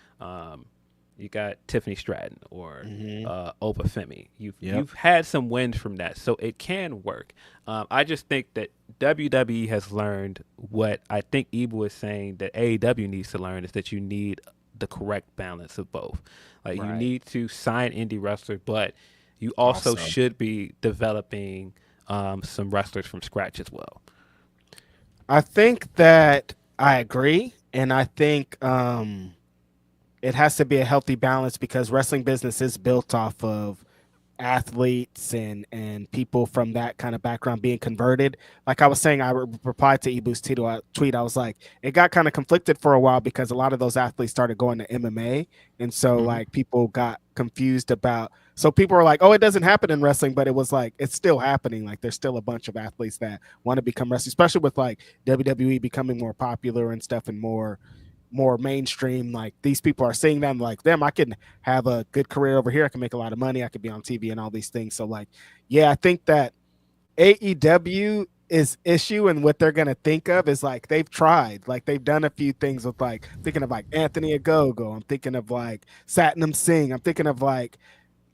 you got Tiffany Stratton or Opa Femi. You've had some wins from that, so it can work. I just think that WWE has learned what I think Ibu is saying that AEW needs to learn, is that you need the correct balance of both. Like you need to sign indie wrestlers, but you also should be developing some wrestlers from scratch as well. I think that I agree, and I think it has to be a healthy balance because wrestling business is built off of athletes and people from that kind of background being converted. Like I was saying, I replied to Ibu's tweet. I was like, it got kind of conflicted for a while because a lot of those athletes started going to MMA. And so like people got confused about, so people were like, oh, it doesn't happen in wrestling, but it was like, it's still happening. Like there's still a bunch of athletes that want to become wrestlers, especially with like WWE becoming more popular and stuff and more mainstream. Like these people are seeing them like them. I can have a good career over here. I can make a lot of money. I could be on TV and all these things. So like, yeah, I think that AEW is issue and what they're going to think of is like, they've tried, like they've done a few things with like, thinking of like Anthony Ogogo. I'm thinking of like Satnam Singh. I'm thinking of like,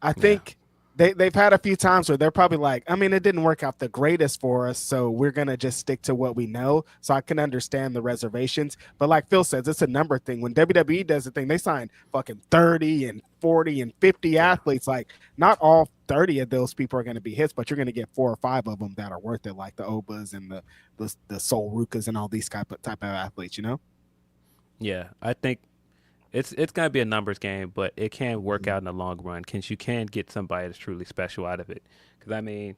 I think they've had a few times where they're probably like, I mean, it didn't work out the greatest for us, so we're gonna just stick to what we know. So I can understand the reservations, but like Phil says, it's a number thing. When WWE does the thing, they sign fucking 30 and 40 and 50 athletes. Like, not all 30 of those people are going to be hits, but you're going to get 4 or 5 of them that are worth it, like the Obas and the Sol Rukas and all these type of athletes. You know? Yeah, I think it's gonna be a numbers game, but it can work out in the long run. Because you can get somebody that's truly special out of it. Because I mean,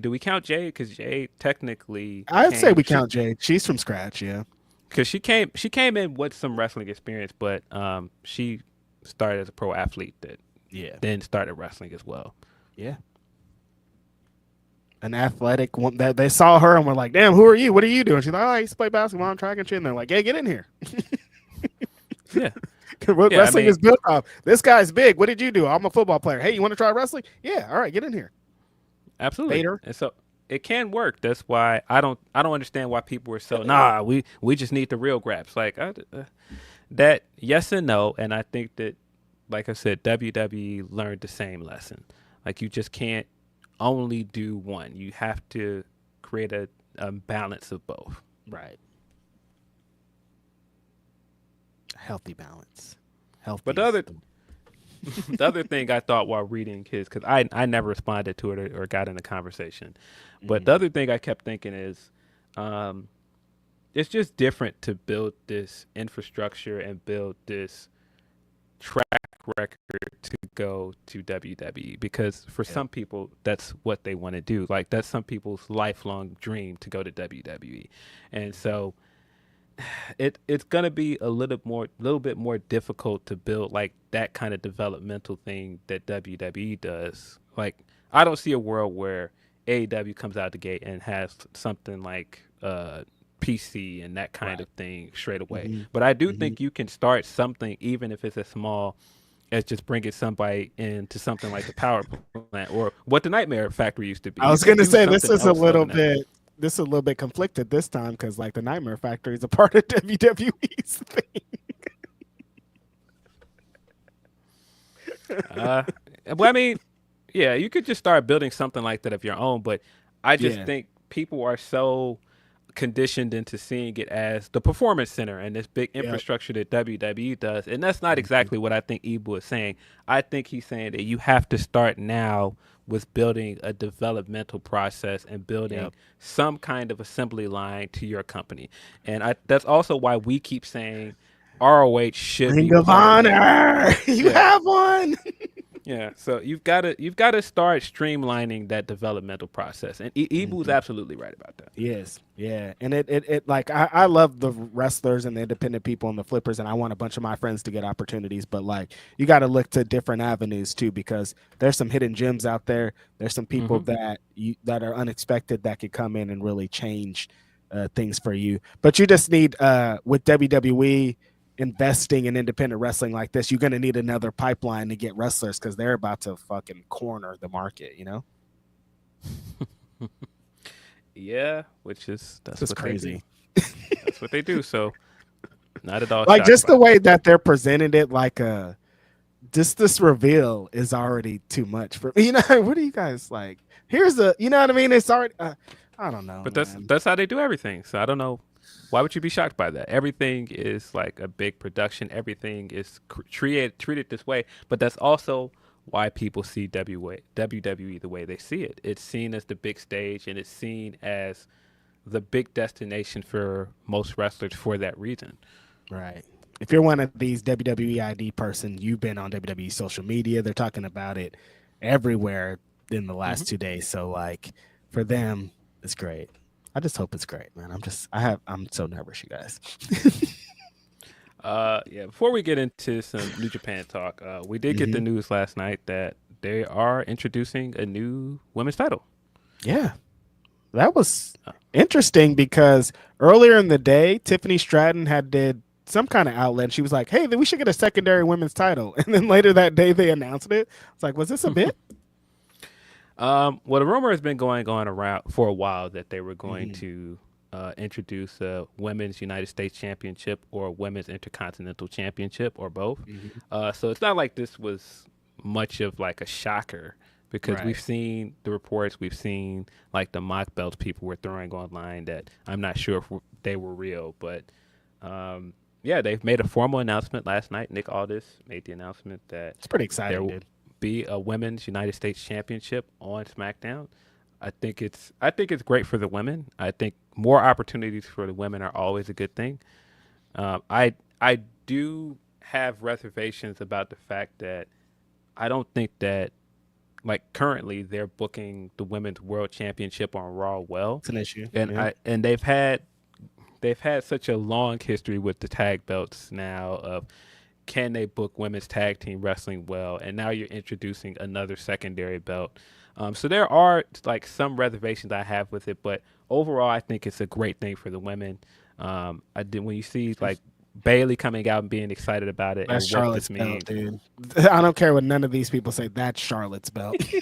do we count Jade? Because Jade technically, I'd say we count Jade. She's from scratch, yeah. Because she came in with some wrestling experience, but she started as a pro athlete that then started wrestling as well. Yeah. An athletic one that they saw her and were like, "Damn, who are you? What are you doing?" She's like, "Oh, I used to play basketball and track and shit." And they're like, "Hey, get in here." Yeah. What wrestling is built off. This guy's big. What did you do? I'm a football player. Hey, you want to try wrestling? Yeah. All right, get in here. Absolutely. Vader. And so it can work. That's why I don't understand why people are so we just need the real Graps. Like that, yes and no. And I think that, like I said, WWE learned the same lesson. Like, you just can't only do one. You have to create a balance of both. Right. Healthy balance. Healthy. But the other thing I thought while reading his, because I never responded to it or got in the conversation, but the other thing I kept thinking is, it's just different to build this infrastructure and build this track record to go to WWE, because for some people that's what they want to do. Like, that's some people's lifelong dream to go to WWE, and so it's gonna be a little bit more difficult to build like that kind of developmental thing that WWE does. Like, I don't see a world where AEW comes out the gate and has something like PC and that kind of thing straight away. But I do think you can start something, even if it's as small as just bringing somebody into something like the power plant or what the Nightmare Factory used to be. I was going to say this is a little bit conflicted this time, because like the Nightmare Factory is a part of WWE's thing. Well, I mean, yeah, you could just start building something like that of your own, but I just think people are so conditioned into seeing it as the performance center and this big infrastructure that WWE does, and that's not exactly what I think Ibu is saying. I think he's saying that you have to start now with building a developmental process and building some kind of assembly line to your company, and that's also why we keep saying ROH should Ring be of Honor. You have one. Yeah, so you've got to start streamlining that developmental process, and Ibu's absolutely right about that. Yes, yeah, and it like I love the wrestlers and the independent people and the flippers, and I want a bunch of my friends to get opportunities, but like you got to look to different avenues too, because there's some hidden gems out there. There's some people that are unexpected that could come in and really change things for you. But you just need with WWE investing in independent wrestling like this, you're going to need another pipeline to get wrestlers, because they're about to fucking corner the market, you know? Yeah, that's what crazy. That's what they do. So not at all. Like, just the way that they're presented it, like this reveal is already too much for me. You know, what are you guys like? Here's you know what I mean? It's already I don't know. But that's how they do everything. So I don't know. Why would you be shocked by that? Everything is like a big production. Everything is treated this way. But that's also why people see WWE the way they see it. It's seen as the big stage, and it's seen as the big destination for most wrestlers for that reason. Right. If you're one of these WWE ID person, you've been on WWE social media. They're talking about it everywhere in the last 2 days. So like for them, it's great. I just hope it's great, man. I'm so nervous, you guys. Before we get into some New Japan talk, we did get the news last night that they are introducing a new women's title. Yeah. That was interesting, because earlier in the day, Tiffany Stratton did some kind of outlet, and she was like, "Hey, we should get a secondary women's title." And then later that day they announced it. It's like, was this a bit? Well, the rumor has been going on around for a while that they were going to introduce a women's United States Championship or a women's Intercontinental Championship, or both. So it's not like this was much of like a shocker. because Right. we've seen the reports, we've seen like the mock belts people were throwing online that I'm not sure if they were real, but yeah, they've made a formal announcement last night. Nick Aldis made the announcement that It's pretty there exciting, will dude. be a women's United States Championship on SmackDown. I think it's great for the women. I think more opportunities for the women are always a good thing. I do have reservations about the fact that I don't think that like currently they're booking the women's world championship on Raw well, It's an issue. and Yeah. they've had such a long history with the tag belts now of can they book women's tag team wrestling well, and now you're introducing another secondary belt. So there are like some reservations I have with it, but overall I think it's a great thing for the women. I did when you see like Bailey coming out and being excited about it That's and what Charlotte's this means. belt, dude. I don't care what none of these people say. That's Charlotte's belt. As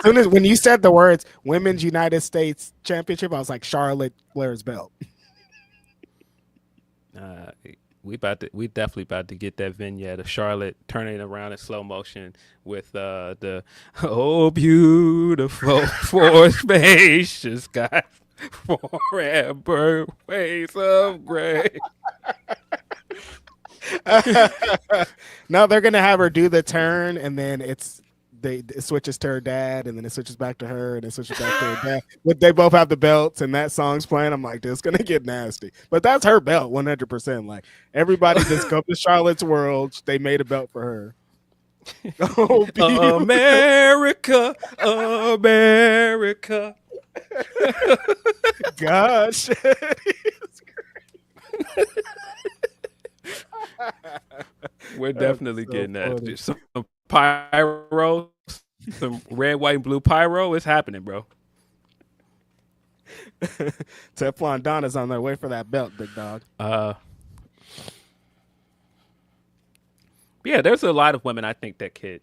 soon as when you said the words "Women's United States Championship," I was like, Charlotte Flair's belt. We definitely about to get that vignette of Charlotte turning around in slow motion with the oh beautiful for spacious skies forever ways of gray. No, they're gonna have her do the turn, and then it switches to her dad, and then it switches back to her, and it switches back to her dad. But they both have the belts, and that song's playing. I'm like, this is gonna get nasty. But that's her belt, 100%. Like everybody just come to Charlotte's World. They made a belt for her. Oh, beautiful. America, America. Gosh. We're definitely so getting that. funny. Some pyro, some red, white, and blue pyro. It's happening, bro. Teflon Don is on their way for that belt, big dog. Yeah, there's a lot of women I think that could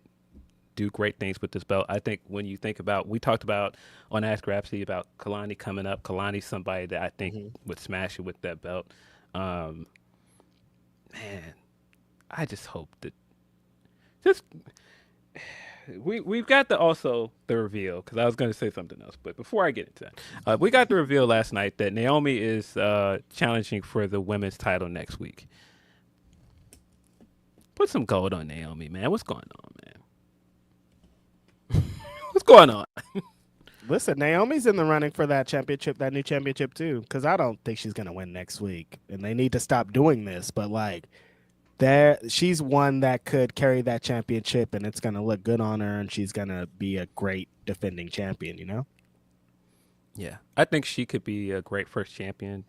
do great things with this belt. I think when you think about, we talked about on Ask Grapsody about Kalani coming up. Kalani's somebody that I think would smash it with that belt. Man, I just hope that we've got the reveal, because I was going to say something else, but before I get into that, we got the reveal last night that Naomi is challenging for the women's title next week. Put some gold on Naomi, man. What's going on, man? What's going on? Listen, Naomi's in the running for that championship, that new championship too, because I don't think she's gonna win next week, and they need to stop doing this. But like, she's one that could carry that championship, and it's gonna look good on her, and she's gonna be a great defending champion. You know? Yeah, I think she could be a great first champion.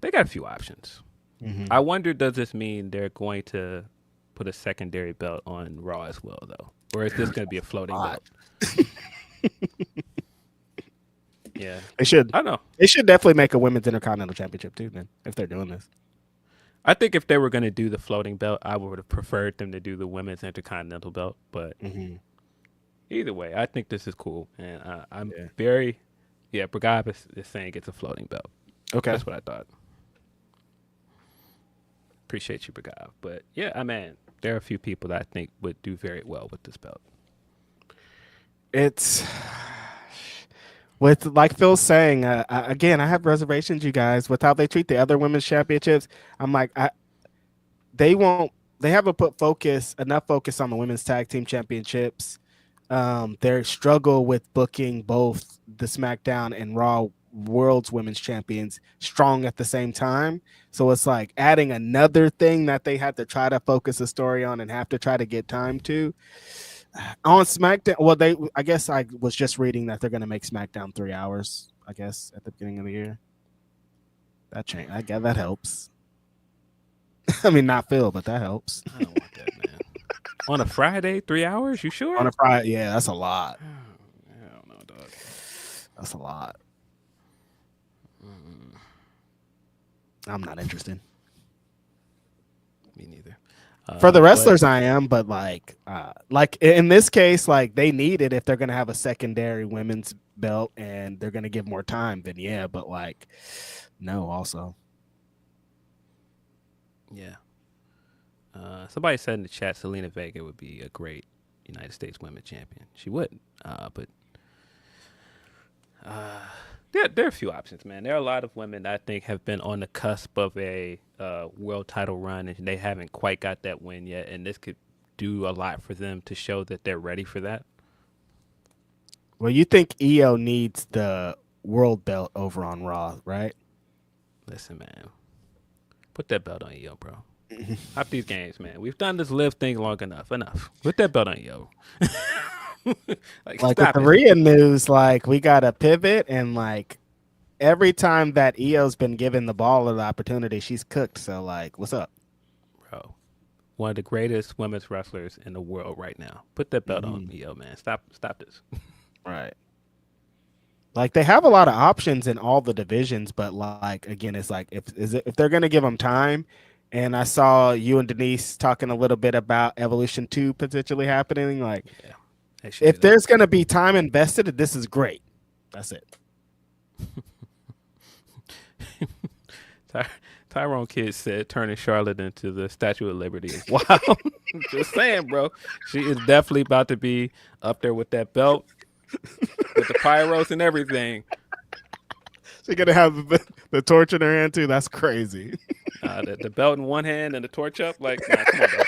They got a few options. Mm-hmm. I wonder, does this mean they're going to put a secondary belt on Raw as well, though? Or is this going to be a floating belt? Yeah. They should. I don't know. They should definitely make a women's intercontinental championship too, then, if they're doing this. I think if they were going to do the floating belt, I would have preferred them to do the women's intercontinental belt. But either way, I think this is cool. And I'm very, Bragab is saying it's a floating belt. Okay. That's what I thought. Appreciate you, Bragab. But yeah, I mean, there are a few people that I think would do very well with this belt. It's with, like Phil's saying, again, I have reservations, you guys, with how they treat the other women's championships. I'm like, they haven't put enough focus on the women's tag team championships. They struggle with booking both the SmackDown and Raw World's Women's Champions strong at the same time. So it's like adding another thing that they have to try to focus a story on and have to try to get time to. On SmackDown, well, I guess I was just reading that they're going to make SmackDown 3 hours, I guess, at the beginning of the year. That change, I guess that helps. I mean, not Phil, but that helps. I don't want that, man. On a Friday, 3 hours? You sure? On a Friday, yeah, that's a lot. I don't know, dog. That's a lot. I'm not interested. Me neither. For the wrestlers, I am, but like in this case, like they need it if they're gonna have a secondary women's belt and they're gonna give more time. Then yeah, but like no, also. Yeah. Somebody said in the chat, Selena Vega would be a great United States Women's Champion. She wouldn't. But there are a few options, man. There are a lot of women I think have been on the cusp of a world title run, and they haven't quite got that win yet. And this could do a lot for them to show that they're ready for that. Well, you think Io needs the world belt over on Raw, right? Listen, man. Put that belt on Io, bro. Up these games, man. We've done this live thing long enough. Enough. Put that belt on Io. Like with the Rhea news, like we got to pivot, and like every time that Io's been given the ball or the opportunity, she's cooked. So like, what's up, bro? One of the greatest women's wrestlers in the world right now. Put that belt on Io, man. Stop this. Right. Like they have a lot of options in all the divisions, but like again, it's like if they're gonna give them time, and I saw you and Denise talking a little bit about Evolution 2 potentially happening. Like, if there's gonna be time invested, this is great. That's it. Tyrone Kidd said turning Charlotte into the Statue of Liberty is wild. Just saying, bro. She is definitely about to be up there with that belt, with the pyros and everything. She's gonna have the torch in her hand too. That's crazy. The belt in one hand and the torch up. Like, nah, come on, bro.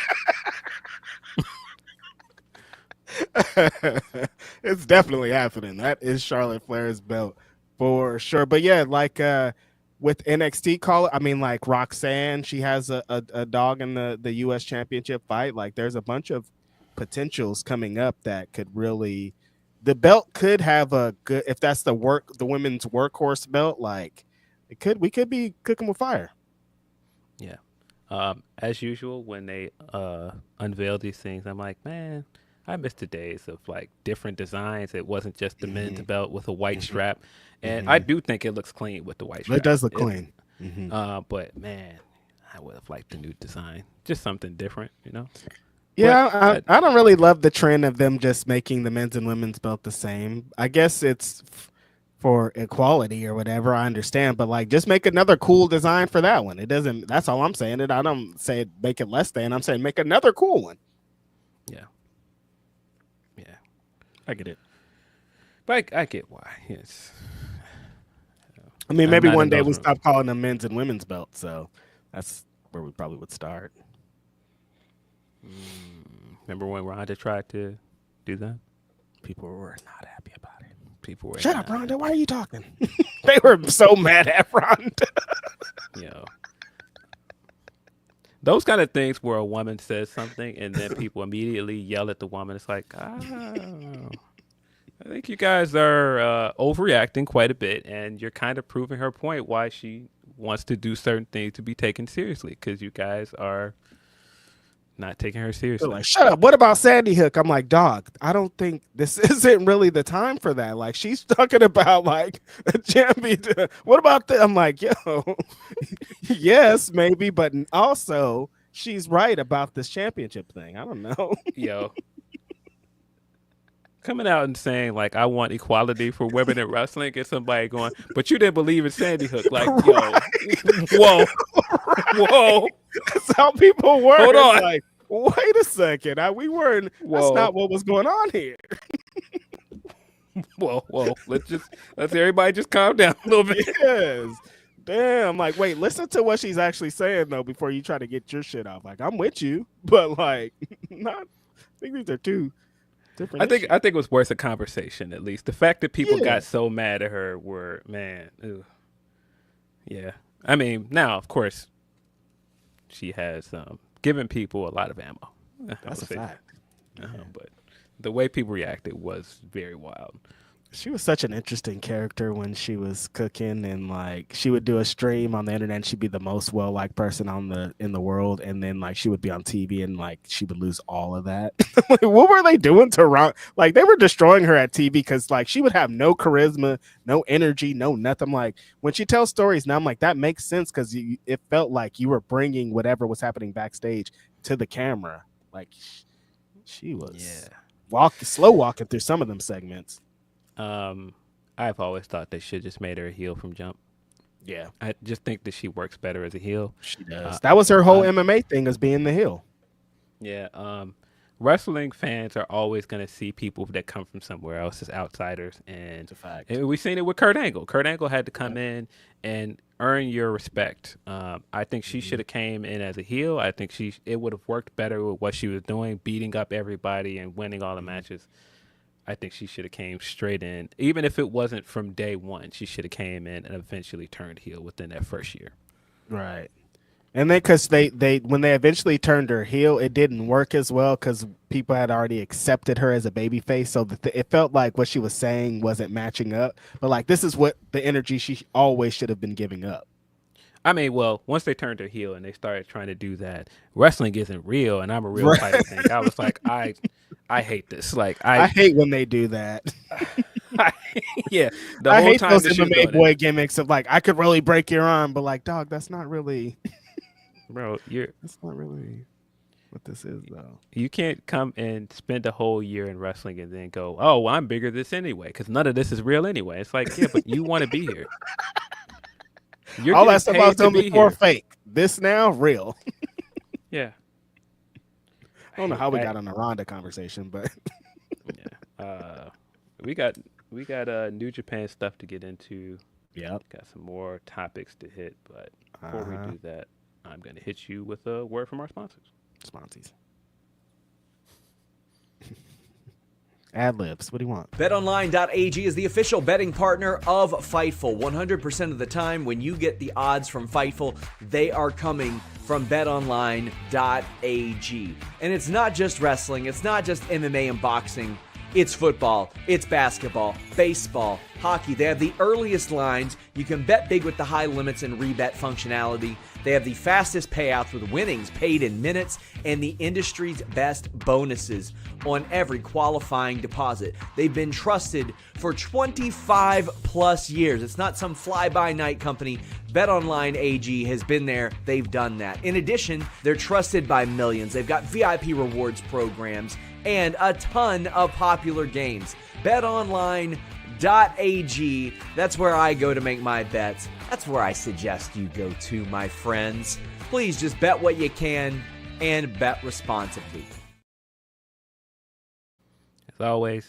It's definitely happening. That is Charlotte Flair's belt for sure. But yeah, like with NXT like Roxanne, she has a dog in the US Championship fight. Like there's a bunch of potentials coming up that could really, the belt could have a good, if that's the women's workhorse belt, like we could be cooking with fire. Yeah. As usual, when they unveil these things, I'm like, man, I miss the days of like different designs. It wasn't just the men's belt with a white strap. And I do think it looks clean with the white strap. It does look clean. But man, I would have liked the new design. Just something different, you know? Yeah, I don't really love the trend of them just making the men's and women's belt the same. I guess it's for equality or whatever. I understand, but like, just make another cool design for that one. It doesn't. That's all I'm saying. I don't say make it less than. I'm saying make another cool one. Yeah, yeah, I get it. But I get why. Yes. I mean, maybe one day we'll stop calling them men's and women's belts. So that's where we probably would start. Remember when Ronda tried to do that? People were not happy about it. People were Shut up, Ronda. Why are you talking? They were so mad at Ronda. Yo. Those kind of things where a woman says something and then people immediately yell at the woman. It's like, I think you guys are overreacting quite a bit, and you're kind of proving her point why she wants to do certain things to be taken seriously, because you guys are not taking her seriously. Like, shut up. What about Sandy Hook? I'm like, dog, I don't think this isn't really the time for that. Like, she's talking about like a champion. What about that? I'm like, yo, yes, maybe, but also she's right about this championship thing. I don't know. Yo. Coming out and saying, like, I want equality for women in wrestling, get somebody going, but you didn't believe in Sandy Hook. Like, right. Yo, whoa, whoa. That's how people work. Hold on. Like, wait a second. We weren't, that's not what was going on here. Whoa. Let's everybody just calm down a little bit. Yes. Damn. Like, wait, listen to what she's actually saying, though, before you try to get your shit off. Like, I'm with you, but, like, not, I think these are two different issues. I think it was worth a conversation, at least. The fact that people got so mad at her were, man, ew. Yeah. I mean, now, of course, she has given people a lot of ammo. That's a fact. But the way people reacted was very wild. She was such an interesting character when she was cooking, and like she would do a stream on the internet and she'd be the most well-liked person in the world, and then like she would be on TV and like she would lose all of that. Like, what were they doing to Ron? Like they were destroying her at TV because like she would have no charisma, no energy, no nothing. Like when she tells stories now, I'm like, that makes sense because it felt like you were bringing whatever was happening backstage to the camera. Like she was slow walking through some of them segments. I've always thought they should just made her a heel from jump. Yeah, I just think that she works better as a heel. She does. That was her whole MMA thing, as being the heel. Yeah. wrestling fans are always going to see people that come from somewhere else as outsiders, and It's a fact. we've seen it with Kurt Angle. Kurt Angle had to come in and earn your respect. I think she should have came in as a heel. I think it would have worked better with what she was doing, beating up everybody and winning all the matches. I think she should have came straight in, even if it wasn't from day one. She should have came in and eventually turned heel within that first year. Right. And then because they when they eventually turned her heel, it didn't work as well because people had already accepted her as a babyface. So it felt like what she was saying wasn't matching up. But like this is what the energy she always should have been giving up. I mean, well, once they turned her heel and they started trying to do that, wrestling isn't real, and I'm a real fighter thing. I was like, I hate this. Like I hate when they do that. Yeah, I hate those MMA boy gimmicks of like I could really break your arm, but like, dog, that's not really. Bro, that's not really what this is, though. You can't come and spend a whole year in wrestling and then go, oh, well, I'm bigger this anyway, because none of this is real anyway. It's like, yeah, but you want to be here. All that stuff I was doing before fake. This now real. Yeah. I don't know how we got on the Ronda conversation, but yeah. We got New Japan stuff to get into. Yeah. Got some more topics to hit, but before we do that, I'm going to hit you with a word from our sponsors. Sponsies. Ad libs. What do you want? BetOnline.AG is the official betting partner of Fightful. 100% of the time when you get the odds from Fightful, they are coming from BetOnline.AG. And it's not just wrestling. It's not just MMA and boxing. It's football, it's basketball, baseball, hockey. They have the earliest lines. You can bet big with the high limits and rebet functionality. They have the fastest payouts with winnings paid in minutes and the industry's best bonuses on every qualifying deposit. They've been trusted for 25 plus years. It's not some fly-by-night company. BetOnline.AG has been there. They've done that. In addition, they're trusted by millions. They've got VIP rewards programs and a ton of popular games. BetOnline.AG, that's where I go to make my bets. That's where I suggest you go to, my friends. Please just bet what you can and bet responsibly. As always,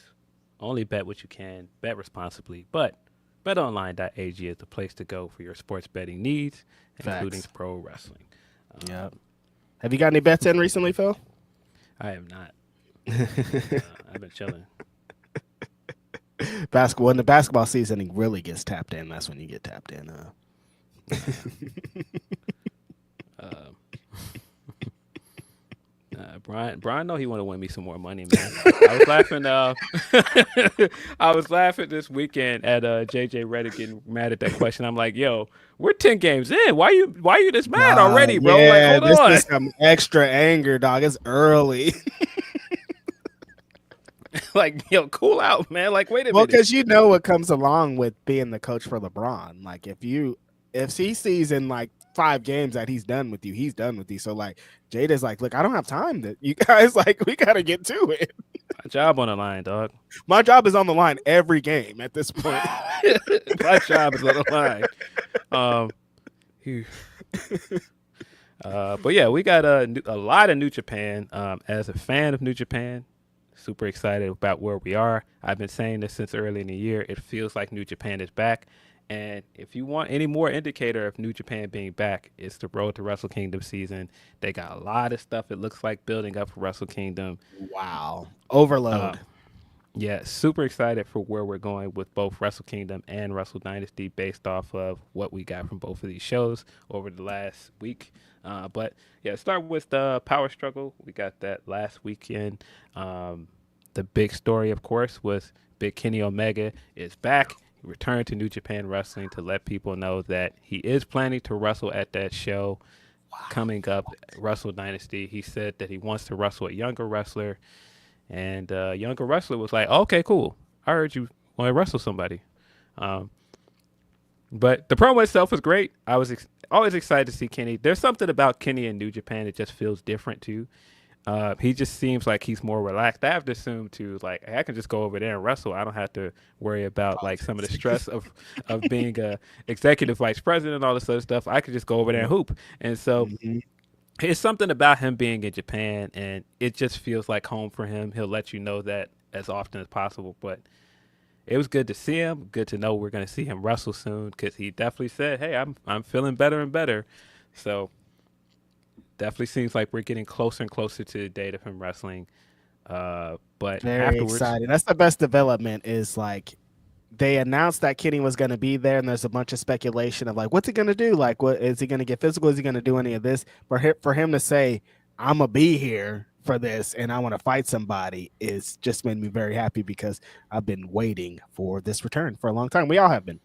only bet what you can, bet responsibly, but BetOnline.AG is the place to go for your sports betting needs, including pro wrestling. Yep. Have you got any bets in recently, Phil? I have not. I've been chilling. When the basketball season really gets tapped in, that's when you get tapped in. Brian know he want to win me some more money, man. I was laughing. I was laughing this weekend at JJ Redick getting mad at that question. I'm like, yo, we're 10 games in. Why you this mad already, bro? Yeah, like, hold on. This is some extra anger, dog. It's early. Like, yo, cool out, man. Like, wait a minute. Well, because you know what comes along with being the coach for LeBron. Like, if he sees in like 5 games that he's done with you, he's done with you. So like, Jada's like, look, I don't have time to. You guys like, we gotta get to it. My job on the line, dog. My job is on the line every game at this point. My job is on the line. But yeah, we got a lot of New Japan. As a fan of New Japan, super excited about where we are. I've been saying this since early in the year. It feels like New Japan is back. And if you want any more indicator of New Japan being back, it's the Road to Wrestle Kingdom season. They got a lot of stuff it looks like building up for Wrestle Kingdom. Wow. Overload. Yeah, super excited for where we're going with both Wrestle Kingdom and Wrestle Dynasty based off of what we got from both of these shows over the last week. But yeah, start with the Power Struggle. We got that last weekend. The big story, of course, was Big Kenny Omega is back. He returned to New Japan Wrestling to let people know that he is planning to wrestle at that show coming up, Wrestle Dynasty. He said that he wants to wrestle a younger wrestler. And younger wrestler was like, okay, cool. I heard you want to wrestle somebody. But the promo itself was great. I was always excited to see Kenny. There's something about Kenny in New Japan that just feels different, too. He just seems like he's more relaxed. I have to assume, too, like, hey, I can just go over there and wrestle. I don't have to worry about, like, some of the stress of being a executive vice president and all this other stuff. I could just go over there and hoop. And so it's something about him being in Japan, and it just feels like home for him. He'll let you know that as often as possible. But it was good to see him. Good to know we're going to see him wrestle soon, because he definitely said, "Hey, I'm feeling better and better." So definitely seems like we're getting closer and closer to the date of him wrestling. But Very afterwards, exciting. That's the best development. Is like they announced that Kenny was going to be there, and there's a bunch of speculation of like, what's he going to do? Like, what is he going to get physical? Is he going to do any of this? For him to say, I'm gonna be here for this and I want to fight somebody is just made me very happy, because I've been waiting for this return for a long time. We all have been.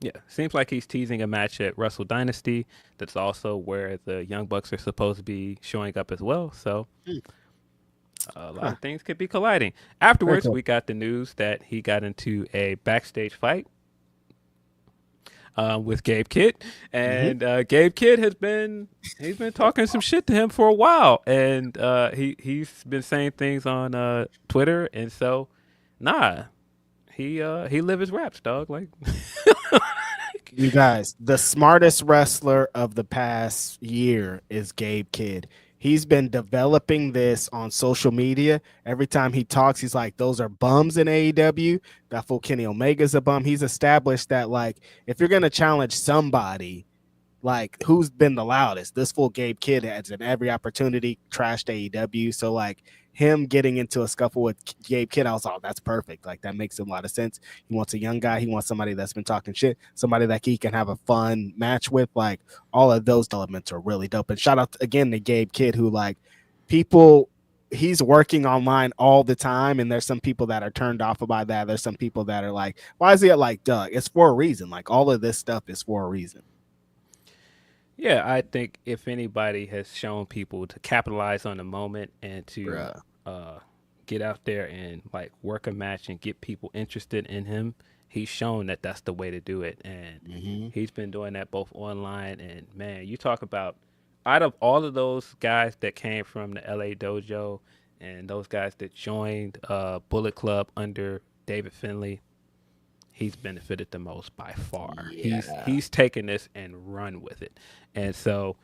yeah, seems like he's teasing a match at Wrestle Dynasty. That's also where the Young Bucks are supposed to be showing up as well. So a lot of things could be colliding. Afterwards, cool. we got the news that he got into a backstage fight with Gabe Kidd, and Gabe Kidd he's been talking some shit to him for a while, and he's been saying things on Twitter, and so he live his raps, dog. Like, You guys, the smartest wrestler of the past year is Gabe Kidd. He's been developing this on social media. Every time he talks, he's like, those are bums in AEW. That fool Kenny Omega's a bum. He's established that, like, if you're going to challenge somebody, like, who's been the loudest? This fool Gabe Kidd has in every opportunity trashed AEW. So, like, him getting into a scuffle with Gabe Kidd, I was like, oh, that's perfect. Like, that makes a lot of sense. He wants a young guy. He wants somebody that's been talking shit, somebody that he can have a fun match with. Like, all of those elements are really dope. And shout out again to Gabe Kidd, who, like, he's working online all the time, and there's some people that are turned off by that. There's some people that are like, why is he at like Doug? It's for a reason. Like, all of this stuff is for a reason. yeah, I think if anybody has shown people to capitalize on the moment and to get out there and like work a match and get people interested in him, he's shown that that's the way to do it. And he's been doing that both online and, man, you talk about, out of all of those guys that came from the LA dojo and those guys that joined Bullet Club under David Finlay, he's benefited the most by far. Yeah. He's taken this and run with it. And so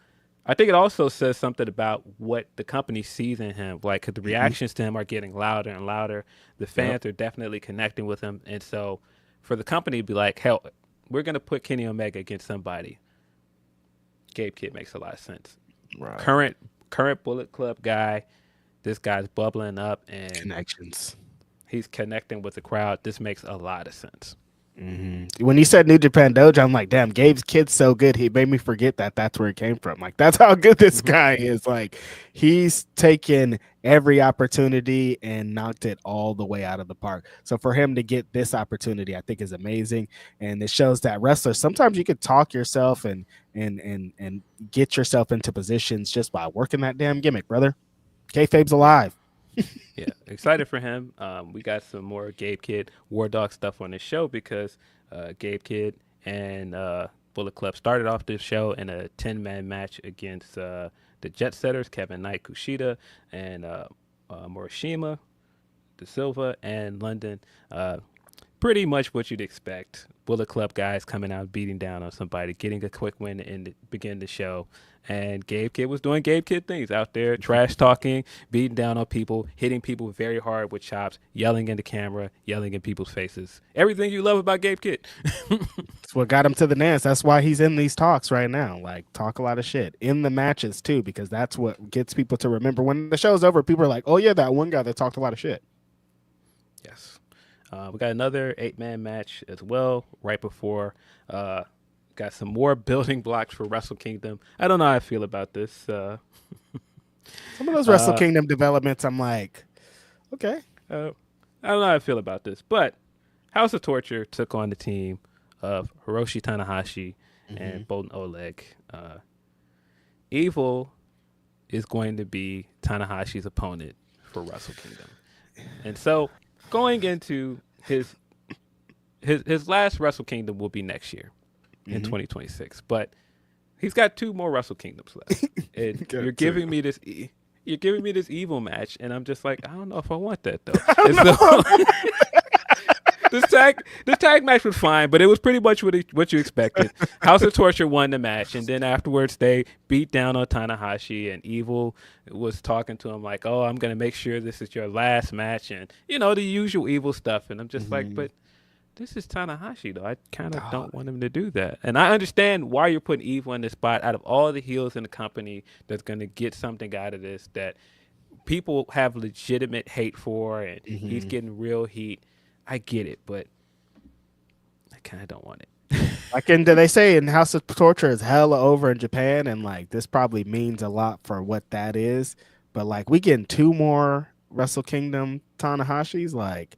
I think it also says something about what the company sees in him. Like, 'cause the reactions to him are getting louder and louder. The fans are definitely connecting with him. And so for the company to be like, hell, we're going to put Kenny Omega against somebody, Gabe Kidd makes a lot of sense. Right. Current Bullet Club guy. This guy's bubbling up and Connections. he's connecting with the crowd. This makes a lot of sense. When you said New Japan Dojo, I'm like, damn, Gabe's Kid's so good. He made me forget that that's where it came from. Like, that's how good this guy is. Like, he's taken every opportunity and knocked it all the way out of the park. So for him to get this opportunity, I think is amazing. And it shows that wrestlers, sometimes you could talk yourself and get yourself into positions just by working that damn gimmick, brother. Kayfabe's alive. Yeah, excited for him. We got some more Gabe Kidd War Dog stuff on this show, because Gabe Kidd and Bullet Club started off this show in a 10-man match against the Jet Setters, Kevin Knight, Kushida, and Morishima, De Silva, and London. Pretty much what you'd expect. Bullet Club guys coming out, beating down on somebody, getting a quick win and begin the show. And Gabe Kidd was doing Gabe Kidd things out there, trash talking, beating down on people, hitting people very hard with chops, yelling in the camera, yelling in people's faces. Everything you love about Gabe Kidd. That's what got him to the dance. That's why he's in these talks right now. Like, talk a lot of shit in the matches too, because that's what gets people to remember. When the show's over, people are like, oh yeah, that one guy that talked a lot of shit. Yes. We got another 8-man match as well right before. Got some more building blocks for Wrestle Kingdom. I don't know how I feel about this. Some of those Wrestle Kingdom developments, I'm like, okay. I don't know how I feel about this. But House of Torture took on the team of Hiroshi Tanahashi and Bolton Oleg. Evil is going to be Tanahashi's opponent for Wrestle Kingdom. And so going into his last Wrestle Kingdom will be next year in 2026, but he's got 2 more Wrestle Kingdoms left. And you're giving me this Evil match, and I'm just like, I don't know if I want that though. So, this tag match was fine, but it was pretty much what you expected. House of Torture won the match, and then afterwards they beat down on Tanahashi, and Evil was talking to him like, "Oh, I'm gonna make sure this is your last match," and the usual Evil stuff. And I'm just like, but this is Tanahashi, though. I kind of don't want him to do that. And I understand why you're putting Evil in this spot. Out of all the heels in the company that's going to get something out of this that people have legitimate hate for, and he's getting real heat, I get it, but I kind of don't want it. Like, and they say in House of Torture is hella over in Japan, and like this probably means a lot for what that is. But like, we getting 2 more Wrestle Kingdom Tanahashis, like.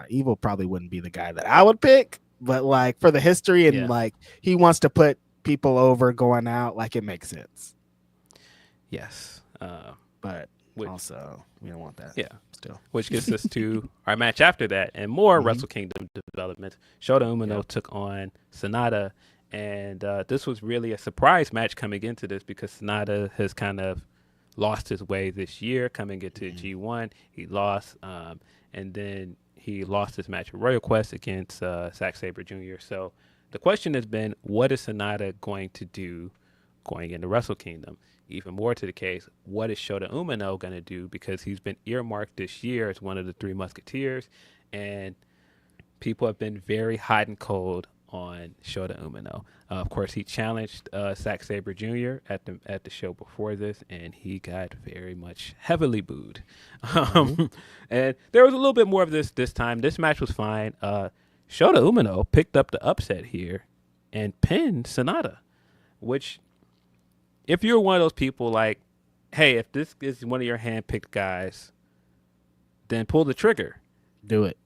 Evil probably wouldn't be the guy that I would pick, but like for the history and like he wants to put people over going out, like it makes sense. Yes, but also we don't want that. Yeah, still. Which gets us to our match after that and more Wrestle Kingdom developments. Shota Umino took on Sonata, and this was really a surprise match coming into this because Sonata has kind of lost his way this year coming into G1. He lost, and then he lost his match at Royal Quest against Zack Sabre Jr. So the question has been, what is Sonata going to do going into Wrestle Kingdom? Even more to the case, what is Shota Umino going to do? Because he's been earmarked this year as one of the 3 Musketeers, and people have been very hot and cold on Shota Umino. Of course, he challenged Zack Sabre Jr. at the show before this, and he got very much heavily booed. And there was a little bit more of this time. This match was fine. Shota Umino picked up the upset here and pinned Sonata, which, if you're one of those people like, hey, if this is one of your hand-picked guys, then pull the trigger. Do it.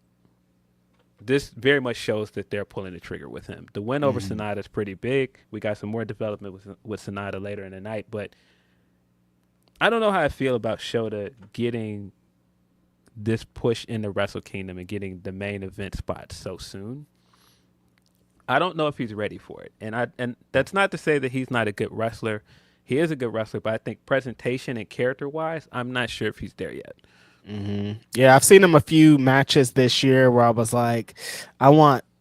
This very much shows that they're pulling the trigger with him. The win over Sonata is pretty big. We got some more development with Sonata later in the night, but I don't know how I feel about Shota getting this push in the Wrestle Kingdom and getting the main event spot so soon. I don't know if he's ready for it. And that's not to say that he's not a good wrestler. He is a good wrestler, but I think presentation and character-wise, I'm not sure if he's there yet. Yeah, I've seen him a few matches this year where I was like,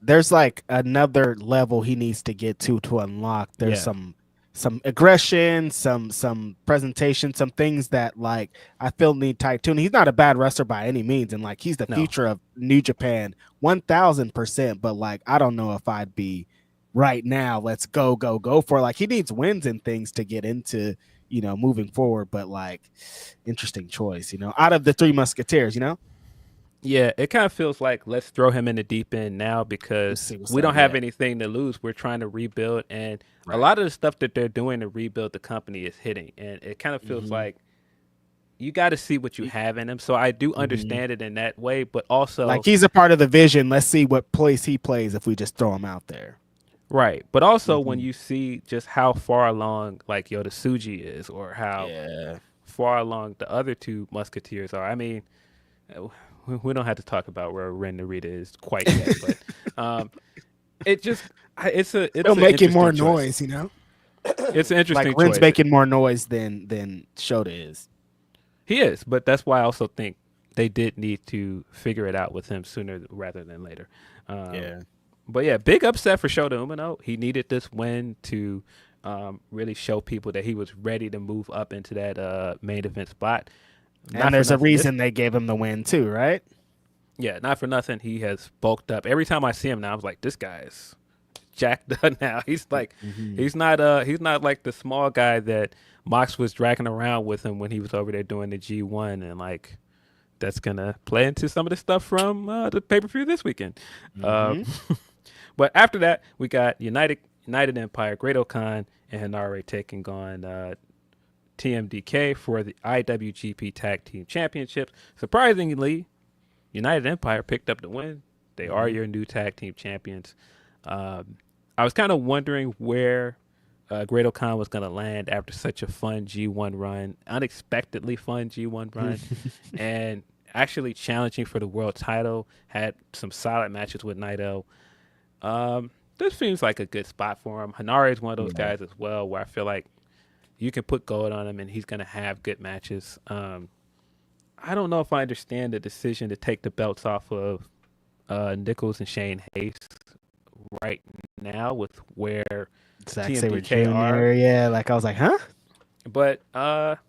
there's like another level he needs to get to unlock. There's some aggression, some presentation, some things that like I feel need tight tuning. He's not a bad wrestler by any means, and like he's the future of New Japan 1000%, but like I don't know if I'd be right now, let's go for it. Like he needs wins and things to get into moving forward, but like interesting choice, out of the 3 Musketeers, Yeah, it kind of feels like let's throw him in the deep end now because we don't have anything to lose. We're trying to rebuild, and a lot of the stuff that they're doing to rebuild the company is hitting, and it kind of feels like you got to see what you have in him. So I do understand it in that way, but also like he's a part of the vision. Let's see what place he plays if we just throw him out there. Right, but also when you see just how far along like Yota Tsuji is, or how far along the other 2 Musketeers are. I mean, we don't have to talk about where Ren Narita is quite yet, but it's making more choice. noise, It's an interesting. Like Ren's choice. making more noise than Shota is. He is, but that's why I also think they did need to figure it out with him sooner rather than later. But yeah, big upset for Shota Umino. He needed this win to really show people that he was ready to move up into that main event spot. And there's a reason they gave him the win too, right? Yeah, not for nothing. He has bulked up. Every time I see him now, I was like, this guy is jacked up now. He's like, he's not like the small guy that Mox was dragging around with him when he was over there doing the G1, and like that's gonna play into some of the stuff from the pay-per-view this weekend. But after that, we got United Empire, Great Okan, and Hanare taking on TMDK for the IWGP Tag Team Championships. Surprisingly, United Empire picked up the win. They are your new tag team champions. I was kind of wondering where Great Okan was going to land after such a fun G1 run, unexpectedly fun G1 run, and actually challenging for the world title. Had some solid matches with Naito. This seems like a good spot for him. Hanare is one of those guys as well where I feel like you can put gold on him and he's going to have good matches. I don't know if I understand the decision to take the belts off of Nichols and Shane Hayes right now with where Zack Sabre TMDK Jr. are. Yeah, like I was like, huh? But that's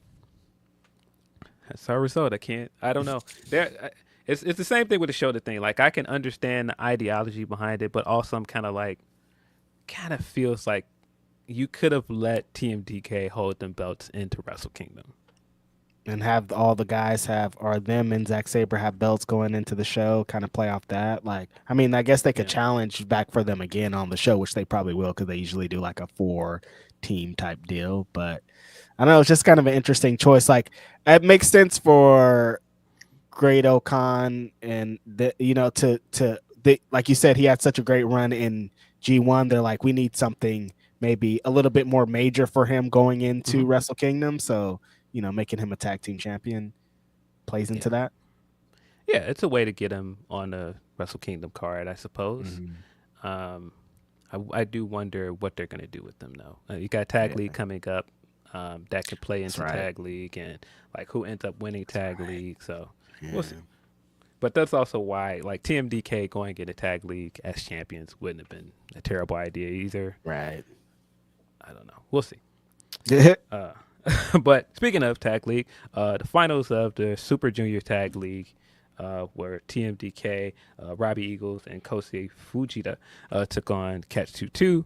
our result. I don't know. It's the same thing with the shoulder thing. Like I can understand the ideology behind it, but also I'm kind of feels like you could have let TMDK hold them belts into Wrestle Kingdom. And have all the guys or them and Zack Sabre have belts going into the show, kind of play off that. Like, I mean, I guess they could challenge back for them again on the show, which they probably will because they usually do like a 4-team type deal. But I don't know, it's just kind of an interesting choice. Like, it makes sense for Great O'Khan and like you said, he had such a great run in G1. They're like, we need something maybe a little bit more major for him going into Wrestle Kingdom. So, making him a tag team champion plays into that. Yeah, it's a way to get him on a Wrestle Kingdom card, I suppose. I do wonder what they're going to do with them, though. You got Tag League coming up that could play into Tag League and like who ends up winning Tag League. So we'll see. But that's also why like TMDK going into Tag League as champions wouldn't have been a terrible idea either. Right. I don't know. We'll see. But speaking of Tag League, the finals of the Super Junior Tag League were TMDK, Robbie Eagles, and Kosei Fujita took on Catch 22.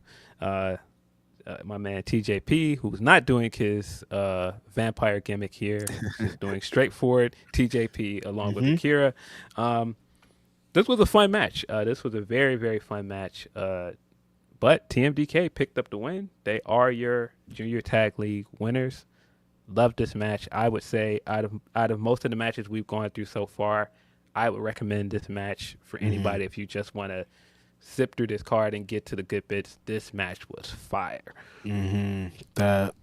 My man TJP, who was not doing his vampire gimmick here, was doing straightforward TJP along with Akira. This was a fun match. This was a very, very fun match. But TMDK picked up the win. They are your Junior Tag League winners. Love this match. I would say out of most of the matches we've gone through so far, I would recommend this match for anybody if you just want to zip through this card and get to the good bits. This match was fire. The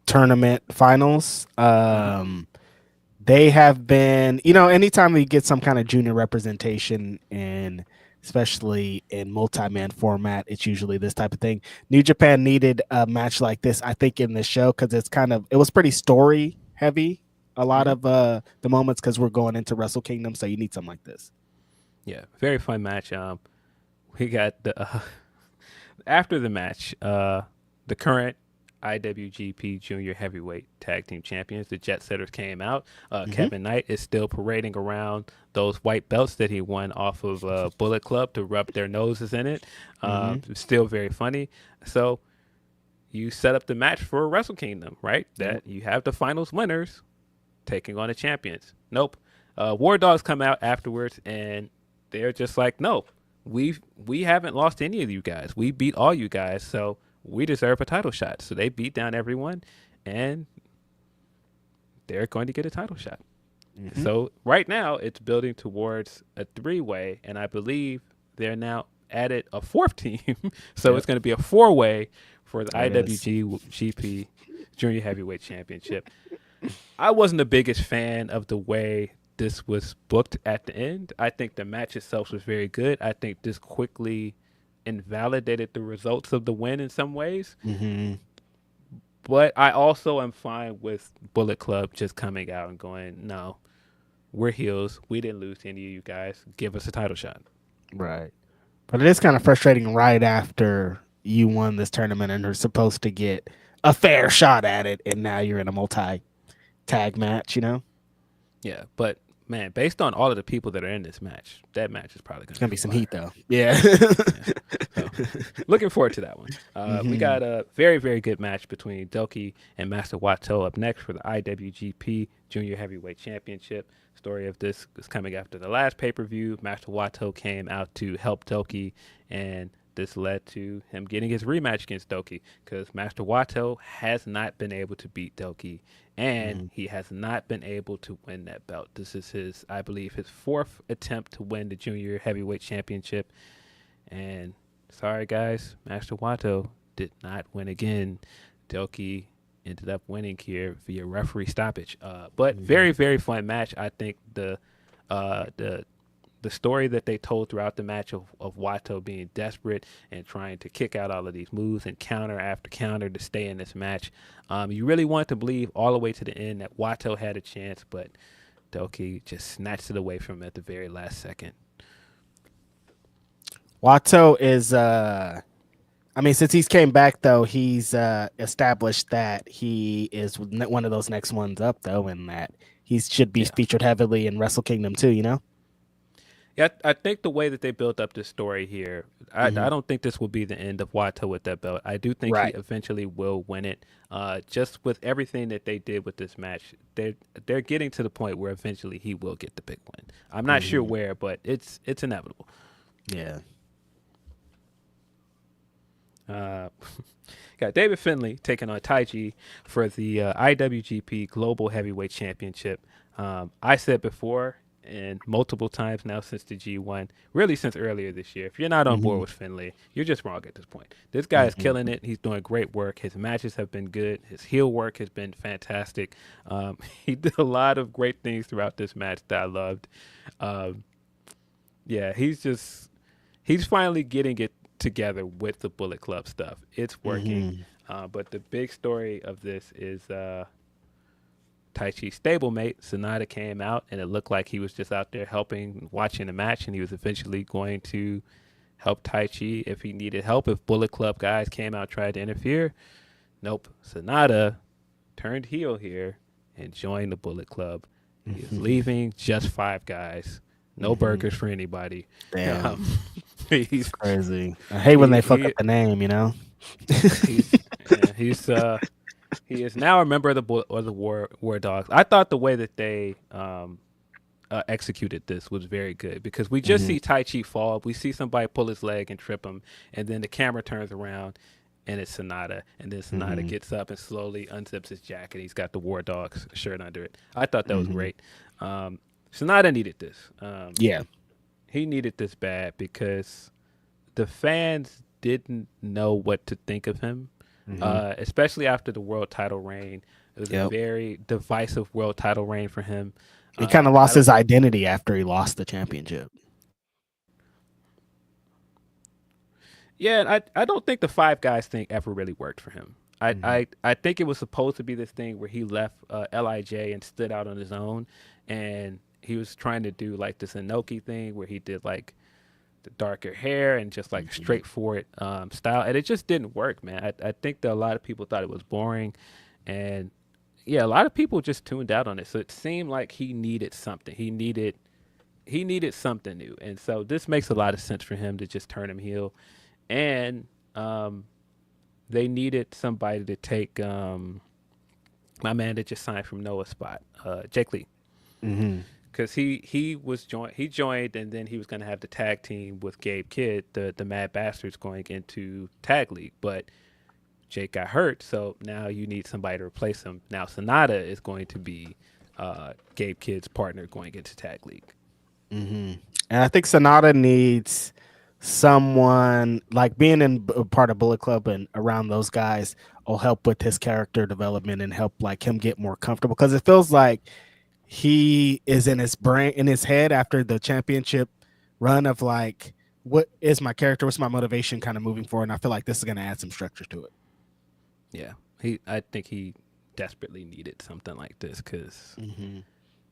tournament finals, they have been, anytime we get some kind of junior representation in, especially in multi-man format, it's usually this type of thing. New Japan needed a match like this, I think, in this show because it was pretty story heavy. A lot of the moments because we're going into Wrestle Kingdom, so you need something like this. Yeah, very fun match. We got the after the match, the current IWGP Junior Heavyweight Tag Team Champions, the Jet Setters, came out. Kevin Knight is still parading around those white belts that he won off of Bullet Club to rub their noses in it. Still very funny. So you set up the match for Wrestle Kingdom, right? That you have the finals winners taking on the champions. Nope. War Dogs come out afterwards and they're just like, no, we haven't lost any of you guys. We beat all you guys, so we deserve a title shot. So they beat down everyone, and they're going to get a title shot. So right now, it's building towards a 3-way, and I believe they're now added a 4th team. So it's going to be a 4-way for the IWGP Junior Heavyweight Championship. I wasn't the biggest fan of the way this was booked at the end. I think the match itself was very good. I think this quickly invalidated the results of the win in some ways. But I also am fine with Bullet Club just coming out and going, no, we're heels. We didn't lose to any of you guys. Give us a title shot. Right. But it is kind of frustrating right after you won this tournament and are supposed to get a fair shot at it, and now you're in a multi-tag match, Yeah, but man, based on all of the people that are in this match, that match is probably going to be some heat, though. Yeah. So, looking forward to that one. We got a very, very good match between Doki and Master Wato up next for the IWGP Junior Heavyweight Championship. Story of this is coming after the last pay-per-view. Master Wato came out to help Doki, and this led to him getting his rematch against Doki because Master Wato has not been able to beat Doki, and he has not been able to win that belt. This is I believe, his 4th attempt to win the Junior Heavyweight Championship. And sorry, guys, Master Wato did not win again. Doki ended up winning here via referee stoppage. But very, very fun match. I think the story that they told throughout the match of Wato being desperate and trying to kick out all of these moves and counter after counter to stay in this match. You really want to believe all the way to the end that Wato had a chance, but Doki just snatched it away from him at the very last second. Watto is I mean, since he's came back though, he's established that he is one of those next ones up though, and that he should be Yeah. featured heavily in Wrestle Kingdom too. You know. Yeah, I think the way that they built up this story here, I don't think this will be the end of Watto with that belt. I do think he Right. eventually will win it. Just with everything that they did with this match, they're getting to the point where eventually he will get the big win. I'm not sure where, but it's inevitable. Yeah. Got David Finlay taking on Taichi for the IWGP Global Heavyweight Championship. I said before, and multiple times now since the G1, really since earlier this year, if you're not on board with Finlay, you're just wrong at this point. This guy is killing it. He's doing great work. His matches have been good. His heel work has been fantastic. He did a lot of great things throughout this match that I loved. Yeah, he's finally getting it together with the Bullet Club stuff. It's working. But the big story of this is Taichi's stablemate, Sonata, came out, and it looked like he was just out there helping, watching the match, and he was eventually going to help Taichi if he needed help. If Bullet Club guys came out, tried to interfere. Nope. Sonata turned heel here and joined the Bullet Club. He is leaving just 5 guys. No burgers for anybody. Damn. He's Crazy. I hate when they fuck up the name, you know. He is now a member of the War Dogs. I thought the way that they executed this was very good because we just see Taichi fall. We see somebody pull his leg and trip him, and then the camera turns around and it's Sonata, and then Sonata gets up and slowly unzips his jacket. He's got the War Dogs shirt under it. I thought that was great. Sonata needed this. Yeah. He needed this bad because the fans didn't know what to think of him, especially after the world title reign. It was a very divisive world title reign for him. He kind of lost his identity after he lost the championship. Yeah, and I don't think the 5 guys thing ever really worked for him. I think it was supposed to be this thing where he left LIJ and stood out on his own, and he was trying to do like this Inoki thing where he did like the darker hair and just like straightforward style, and it just didn't work, man. I think that a lot of people thought it was boring, and yeah, a lot of people just tuned out on it. So it seemed like he needed something. He needed something new, and so this makes a lot of sense for him to just turn him heel, and they needed somebody to take my man that just signed from Noah's spot, Jake Lee. Because he joined, and then he was going to have the tag team with Gabe Kidd, the Mad Bastards, going into Tag League. But Jake got hurt, so now you need somebody to replace him. Now Sonata is going to be Gabe Kidd's partner going into Tag League. And I think Sonata needs someone like being in part of Bullet Club and around those guys will help with his character development and help like him get more comfortable, because it feels like he is in his brain, in his head after the championship run of like, what is my character? What's my motivation kind of moving forward? And I feel like this is going to add some structure to it. Yeah. I think he desperately needed something like this because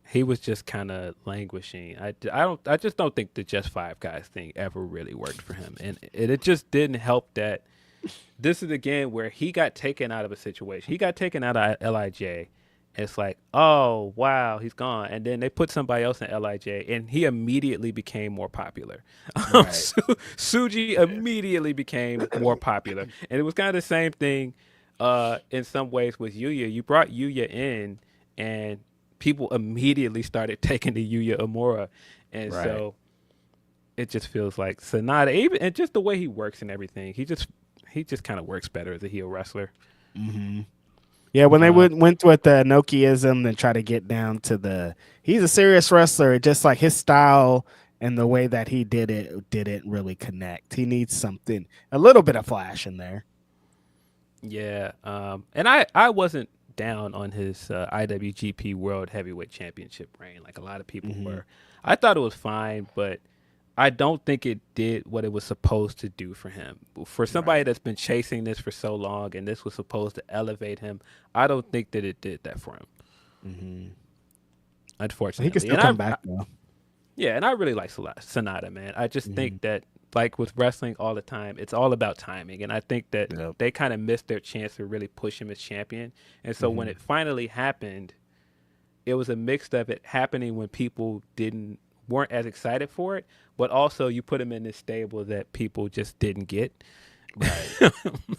he was just kind of languishing. I just don't think the Just 5 Guys thing ever really worked for him. And it just didn't help that this is again where he got taken out of a situation. He got taken out of LIJ. It's like, oh, wow, he's gone. And then they put somebody else in LIJ, and he immediately became more popular. Right. Suji immediately became more popular. And it was kind of the same thing in some ways with Yuya. You brought Yuya in, and people immediately started taking to Yuya Uemura. And so it just feels like Sonata, even and just the way he works and everything, he just kind of works better as a heel wrestler. Yeah, when they went with the Nokiism and try to get down to he's a serious wrestler, just like his style and the way that he did it didn't really connect. He needs something, a little bit of flash in there. Yeah, and I wasn't down on his IWGP World Heavyweight Championship reign like a lot of people were. I thought it was fine, but I don't think it did what it was supposed to do for him. For somebody that's been chasing this for so long and this was supposed to elevate him, I don't think that it did that for him. Unfortunately. He can still come back, though. Yeah, and I really like Sonata, man. I just think that like with wrestling all the time, it's all about timing. And I think that Yep. they kind of missed their chance to really push him as champion. And so when it finally happened, it was a mix of it happening when people weren't as excited for it, but also you put him in this stable that people just didn't get. Right.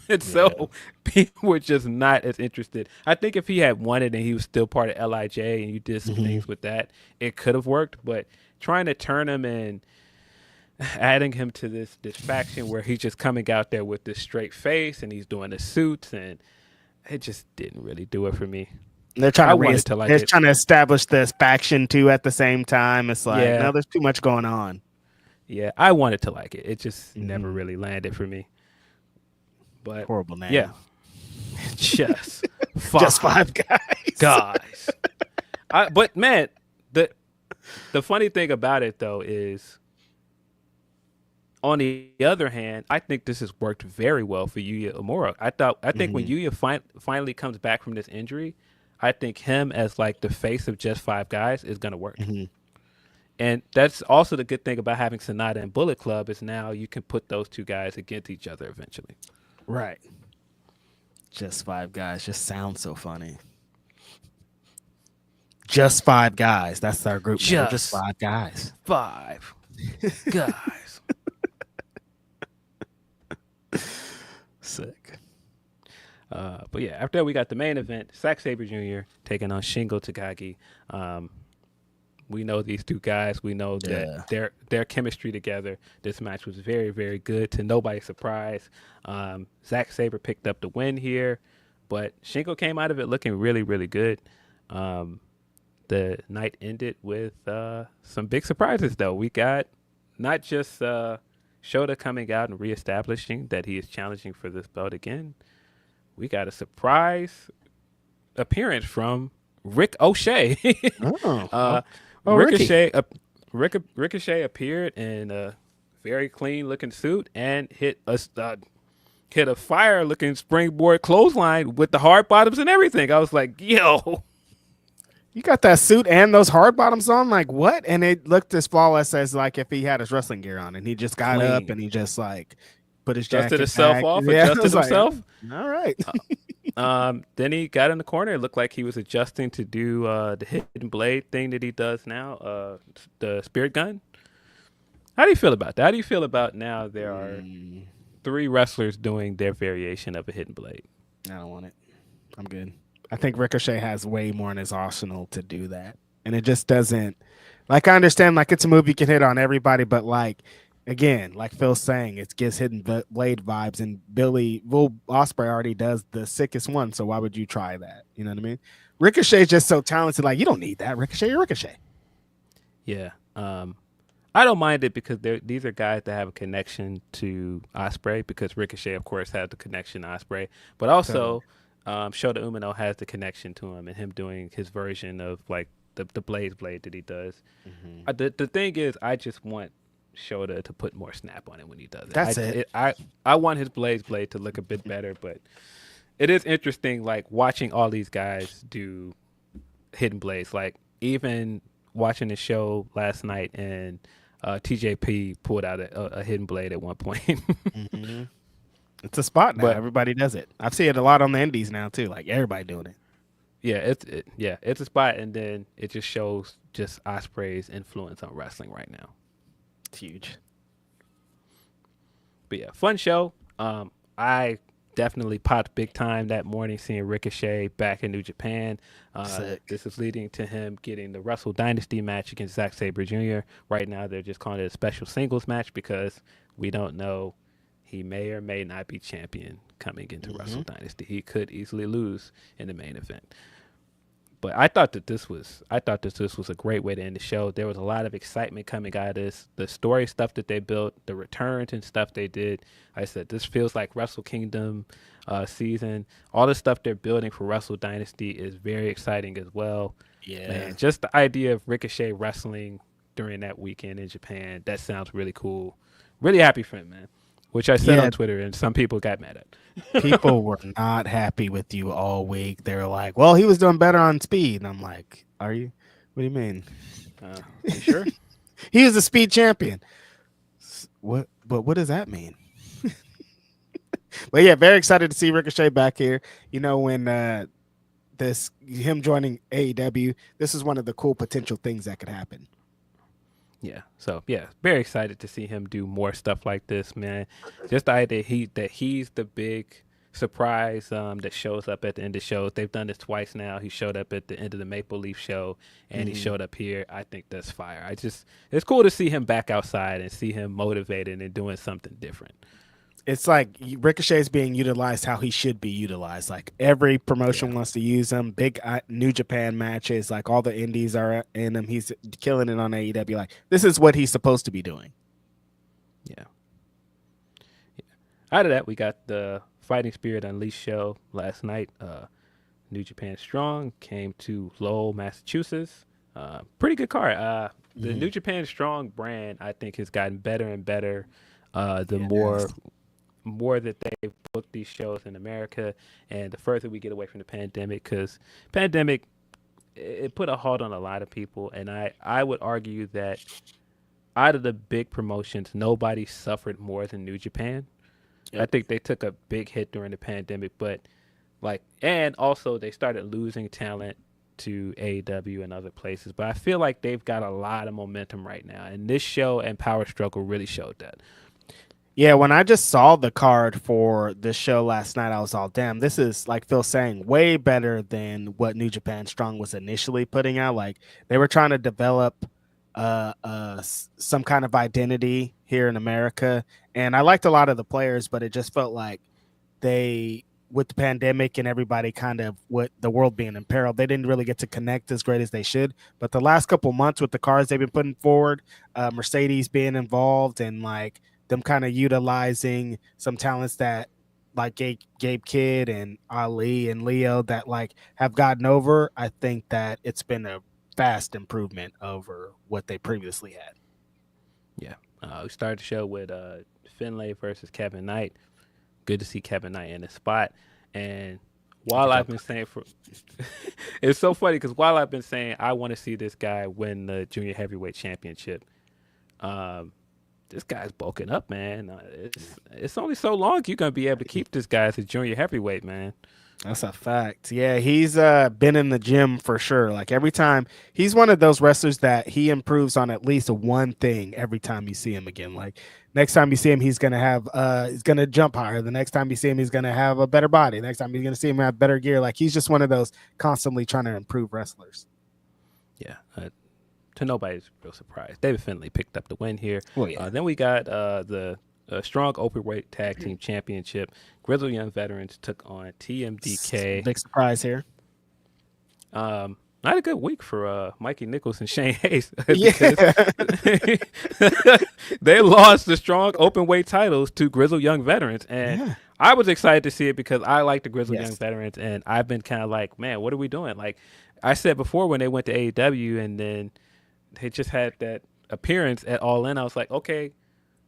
And so people were just not as interested. I think if he had won it and he was still part of LIJ and you did some things with that, it could have worked. But trying to turn him and adding him to this faction where he's just coming out there with this straight face and he's doing the suits, and it just didn't really do it for me. They're trying to establish this faction too at the same time. It's like, no, there's too much going on. Yeah, I wanted to like it. It just never really landed for me. But horrible name. Yeah. Just five guys. But man, the funny thing about it though is, on the other hand, I think this has worked very well for Yuya Uemura. I think when Yuya finally comes back from this injury, I think him as like the face of just five guys is gonna work. And that's also the good thing about having Sonata and Bullet Club, is now you can put those two guys against each other eventually. Right. Just five guys just sounds so funny. Just five guys. That's our group. Just five guys. Five guys. Sick. But yeah, after that we got the main event, Zack Sabre Jr. taking on Shingo Takagi. We know these two guys. We know that their chemistry together. This match was very, very good, to nobody's surprise. Zack Sabre picked up the win here, but Shingo came out of it looking really, really good. The night ended with some big surprises, though. We got not just Shota coming out and reestablishing that he is challenging for this belt again. We got a surprise appearance from Rick O'Shea. Ricochet appeared in a very clean looking suit and hit a fire looking springboard clothesline with the hard bottoms and everything. I was like, yo, you got that suit and those hard bottoms on? Like, what? And it looked as flawless as like if he had his wrestling gear on, and he just got up and he just like put his jacket dusted himself back. off, adjusted himself. Like, all right. Then he got in the corner. It looked like he was adjusting to do the hidden blade thing that he does now, the spirit gun. How do you feel about that? How do you feel about now there are 3 wrestlers doing their variation of a hidden blade? I don't want it. I'm good. I think Ricochet has way more in his arsenal to do that. And it just doesn't, like, I understand, like, it's a move you can hit on everybody, but like, again, like Phil's saying, it gives hidden blade vibes, and Will Ospreay already does the sickest one, so why would you try that? You know what I mean? Ricochet is just so talented, like, you don't need that. You're Ricochet. Yeah. I don't mind it because these are guys that have a connection to Ospreay, because Ricochet, of course, has the connection to Ospreay, but also Shota Umino has the connection to him, and him doing his version of like the blade that he does. The thing is, I just want Shota to put more snap on it when he does it. That's it. I want his blade to look a bit better, but it is interesting, like, watching all these guys do hidden blades. Like, even watching the show last night, and TJP pulled out a hidden blade at one point. It's a spot now. Everybody does it. I've seen it a lot on the indies now too. Like, everybody doing it. Yeah, it's a spot, and then it just shows just Ospreay's influence on wrestling right now. It's huge. But yeah, fun show. I definitely popped big time that morning seeing Ricochet back in New Japan. This is leading to him getting the Wrestle Dynasty match against Zack Sabre Jr. Right now, they're just calling it a special singles match because we don't know. He may or may not be champion coming into Wrestle Dynasty. He could easily lose in the main event. But I thought that this was a great way to end the show. There was a lot of excitement coming out of this. The story stuff that they built, the returns and stuff they did. I said, this feels like Wrestle Kingdom season. All the stuff they're building for Wrestle Dynasty is very exciting as well. Yeah. Man, just the idea of Ricochet wrestling during that weekend in Japan, that sounds really cool. Really happy for him, man. Which I said on Twitter, and some people got mad at. People were not happy with you all week. They were like, well, he was doing better on speed. And I'm like, are you? What do you mean? You sure? He was a speed champion. what does that mean? But yeah, very excited to see Ricochet back here. You know, when him joining AEW, this is one of the cool potential things that could happen. Yeah. So yeah, very excited to see him do more stuff like this, man. Just the idea that he's the big surprise that shows up at the end of shows. They've done this twice now. He showed up at the end of the Maple Leaf show, and he showed up here. I think that's fire. It's cool to see him back outside and see him motivated and doing something different. It's like Ricochet is being utilized how he should be utilized. Like every promotion wants to use him. Big New Japan matches, like all the indies are in him. He's killing it on AEW. Like this is what he's supposed to be doing. Yeah. Out of that, we got the Fighting Spirit Unleashed show last night. New Japan Strong came to Lowell, Massachusetts. Pretty good card. The New Japan Strong brand, I think, has gotten better and better more that they've booked these shows in America, and the further we get away from the pandemic, because pandemic it put a halt on a lot of people, and I would argue that out of the big promotions, nobody suffered more than New Japan. Yep. I think they took a big hit during the pandemic, but and also they started losing talent to AEW and other places, but I feel like they've got a lot of momentum right now, and this show and Power Struggle really showed that. Yeah, when I just saw the card for this show last night, I was all, damn, this is, like Phil saying, way better than what New Japan Strong was initially putting out. Like, they were trying to develop some kind of identity here in America. And I liked a lot of the players, but it just felt like with the pandemic and everybody kind of with the world being in peril, they didn't really get to connect as great as they should. But the last couple months with the cards they've been putting forward, Mercedes being involved and like them kind of utilizing some talents that like Gabe Kidd and Ali and Leo that like have gotten over, I think that it's been a vast improvement over what they previously had. Yeah. We started the show with Finlay versus Kevin Knight. Good to see Kevin Knight in the spot. And while I've been saying it's so funny because while I've been saying I want to see this guy win the junior heavyweight championship, this guy's bulking up, man. It's only so long you're going to be able to keep this guy as a junior heavyweight, man. That's a fact. Yeah, he's been in the gym for sure. Like every time, he's one of those wrestlers that he improves on at least one thing every time you see him again. Like next time you see him, he's gonna jump higher. The next time you see him, he's gonna have a better body. Next time you're gonna see him have better gear. Like he's just one of those constantly trying to improve wrestlers. Yeah. To nobody's real surprise, David Finlay picked up the win here. Well, yeah. Then we got the Strong Openweight Tag Team Championship. Grizzled Young Veterans took on TMDK. Big surprise here. Not a good week for Mikey Nichols and Shane Hayes. They lost the Strong Openweight titles to Grizzled Young Veterans, and I was excited to see it because I like the Grizzled Young Veterans, and I've been kind of like, man, what are we doing? Like I said before, when they went to AEW and then they just had that appearance at All In, I was like, okay,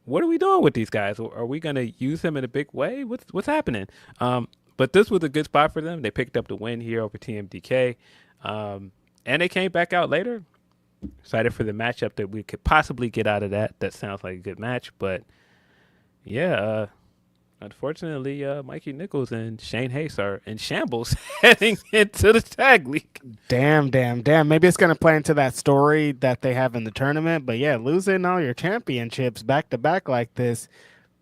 what are we doing with these guys? Are we going to use them in a big way? What's happening? But this was a good spot for them. They picked up the win here over TMDK, and they came back out later. Excited for the matchup that we could possibly get out of that. That sounds like a good match, but yeah, unfortunately, Mikey Nichols and Shane Hayes are in shambles heading into the tag league. Damn. Maybe it's going to play into that story that they have in the tournament. But yeah, losing all your championships back to back like this,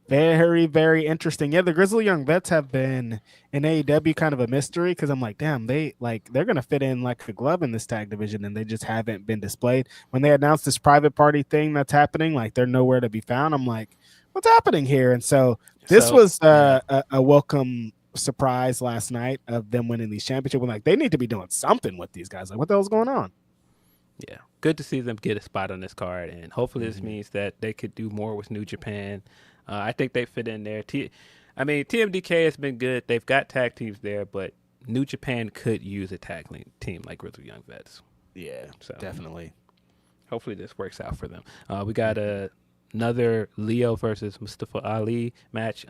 very, very interesting. Yeah, the Grizzly Young Vets have been in AEW kind of a mystery because I'm like, damn, they're going to fit in like a glove in this tag division, and they just haven't been displayed. When they announced this private party thing that's happening, like they're nowhere to be found. I'm like, what's happening here? And so this was a welcome surprise last night of them winning these championships. We're like, they need to be doing something with these guys. Like, what the hell's going on? Yeah, good to see them get a spot on this card, and hopefully this means that they could do more with New Japan. I think they fit in there. TMDK has been good. They've got tag teams there, but New Japan could use a tag team like Grizzled Young Vets. Yeah, so definitely. Hopefully this works out for them. We got another Leo versus Mustafa Ali match.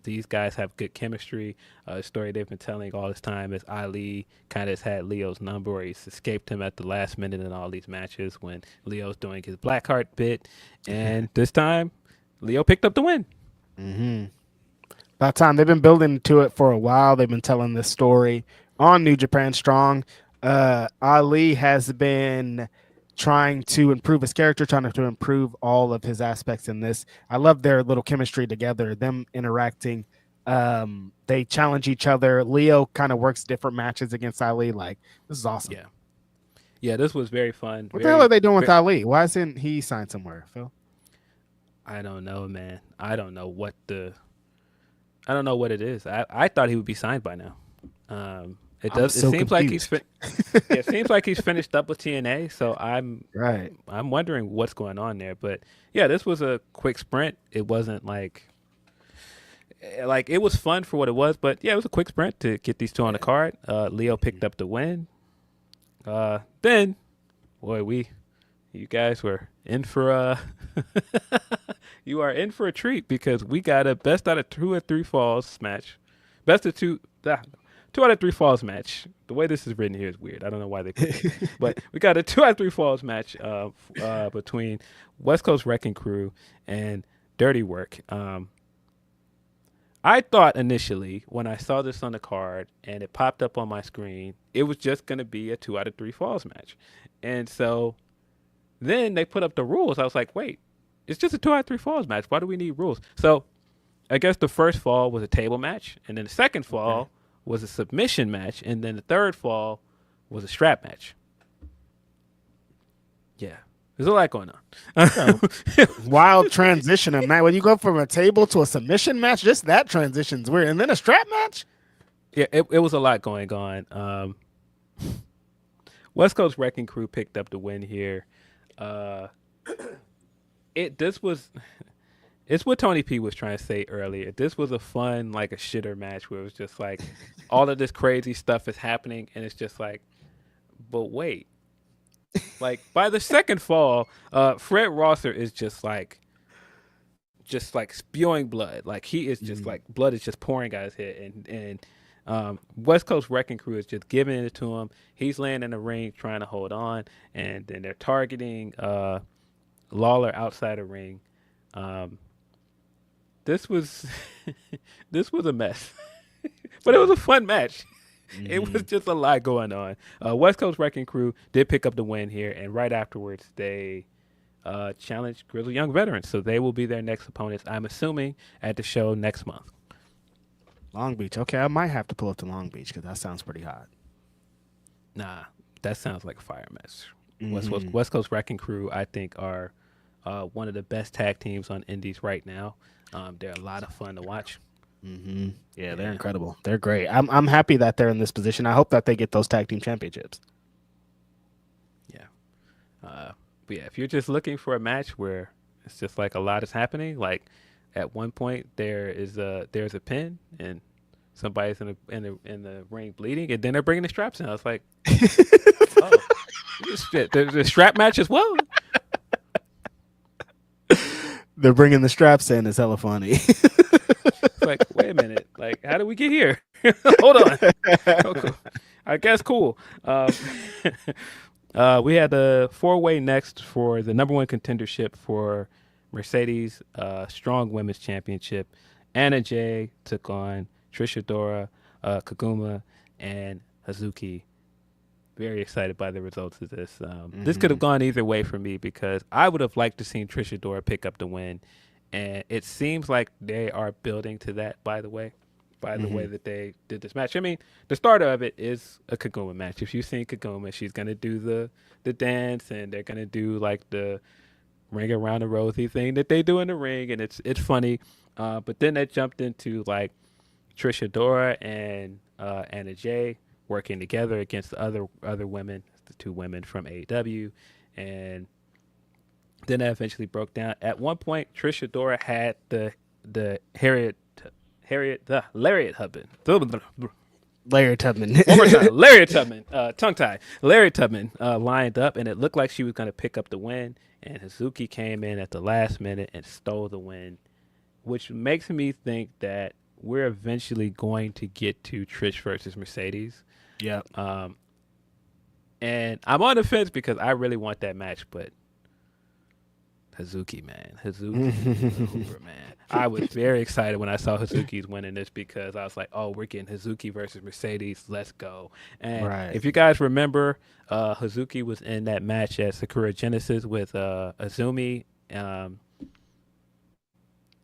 These guys have good chemistry. The story they've been telling all this time is Ali kind of has had Leo's number, or he's escaped him at the last minute in all these matches when Leo's doing his Blackheart bit. And this time, Leo picked up the win. Mm-hmm. About time. They've been building to it for a while. They've been telling this story on New Japan Strong. Ali has been trying to improve his character, trying to improve all of his aspects in this. I love their little chemistry together, them interacting. They challenge each other. Leo kind of works different matches against Ali. Like, this is awesome. Yeah, this was very fun. What the hell are they doing with Ali? Why isn't he signed somewhere, Phil? I don't know, man. I don't know what it is. I thought he would be signed by now. It seems like he's finished up with TNA. So I'm wondering what's going on there. But yeah, this was a quick sprint. It wasn't like it was fun for what it was. But yeah, it was a quick sprint to get these two on the card. Leo picked up the win. Then, boy, you guys were in for you are in for a treat because we got a best out of 2 or 3 falls match. Best of 2 out of 3 falls match. The way this is written here is weird. I don't know why they put it. But we got a 2 out of 3 falls match between West Coast Wrecking Crew and Dirty Work. I thought initially when I saw this on the card and it popped up on my screen, it was just going to be a 2 out of 3 falls match. And so then they put up the rules. I was like, wait, it's just a 2 out of 3 falls match. Why do we need rules? So I guess the first fall was a table match. And then the second fall was a submission match. And then the third fall was a strap match. Yeah. There's a lot going on. Wild transition, man. When you go from a table to a submission match, just that transition's weird. And then a strap match? Yeah, it was a lot going on. West Coast Wrecking Crew picked up the win here. It's what Tony P was trying to say earlier. This was a fun, like a shitter match where it was just like all of this crazy stuff is happening, and it's just like, but wait. Like by the second fall, Fred Rosser is just like spewing blood. Like he is just like blood is just pouring out his head, and West Coast Wrecking Crew is just giving it to him. He's laying in the ring trying to hold on, and then they're targeting Lawler outside the ring. This was a mess, but it was a fun match. It was just a lot going on. West Coast Wrecking Crew did pick up the win here, and right afterwards they challenged Grizzled Young Veterans. So they will be their next opponents, I'm assuming, at the show next month. Long Beach. Okay, I might have to pull up to Long Beach because that sounds pretty hot. Nah, that sounds like a fire match. West Coast Wrecking Crew, I think, are one of the best tag teams on Indies right now. They're a lot of fun to watch. Yeah, they're incredible. They're great. I'm happy that they're in this position. I hope that they get those tag team championships. Yeah. But yeah, if you're just looking for a match where it's just like a lot is happening, like at one point there's a pin and somebody's in the ring bleeding, and then they're bringing the straps in. I was like, oh, the strap match as well. They're bringing the straps in. It's hella funny. It's like, wait a minute. Like, how did we get here? Hold on. Okay. I guess cool. We had the 4-way next for the number 1 contendership for Mercedes Strong Women's Championship. Anna Jay took on Trish Adora, Kaguma, and Hazuki. Very excited by the results of this. This could have gone either way for me because I would have liked to see Trish Adora pick up the win. And it seems like they are building to that, by the way that they did this match. I mean, the starter of it is a Kaguma match. If you've seen Kaguma, she's going to do the dance, and they're going to do like the ring around the rosy thing that they do in the ring, and it's funny. But then they jumped into like Trish Adora and Anna Jay working together against the other women, the 2 women from AEW, and then that eventually broke down. At one point, Trish Adora had the Lariat Hubman. Lariat Tubman. One more time. Lariat Tubman. Tongue tie. Lariat Tubman lined up, and it looked like she was going to pick up the win. And Hazuki came in at the last minute and stole the win, which makes me think that we're eventually going to get to Trish versus Mercedes. Yeah. And I'm on the fence because I really want that match, but Hazuki, man. Hazuki is a hooper, man. I was very excited when I saw Hazuki's winning this because I was like, oh, we're getting Hazuki versus Mercedes. Let's go. And Right. if you guys remember, Hazuki was in that match at Sakura Genesis with Azumi.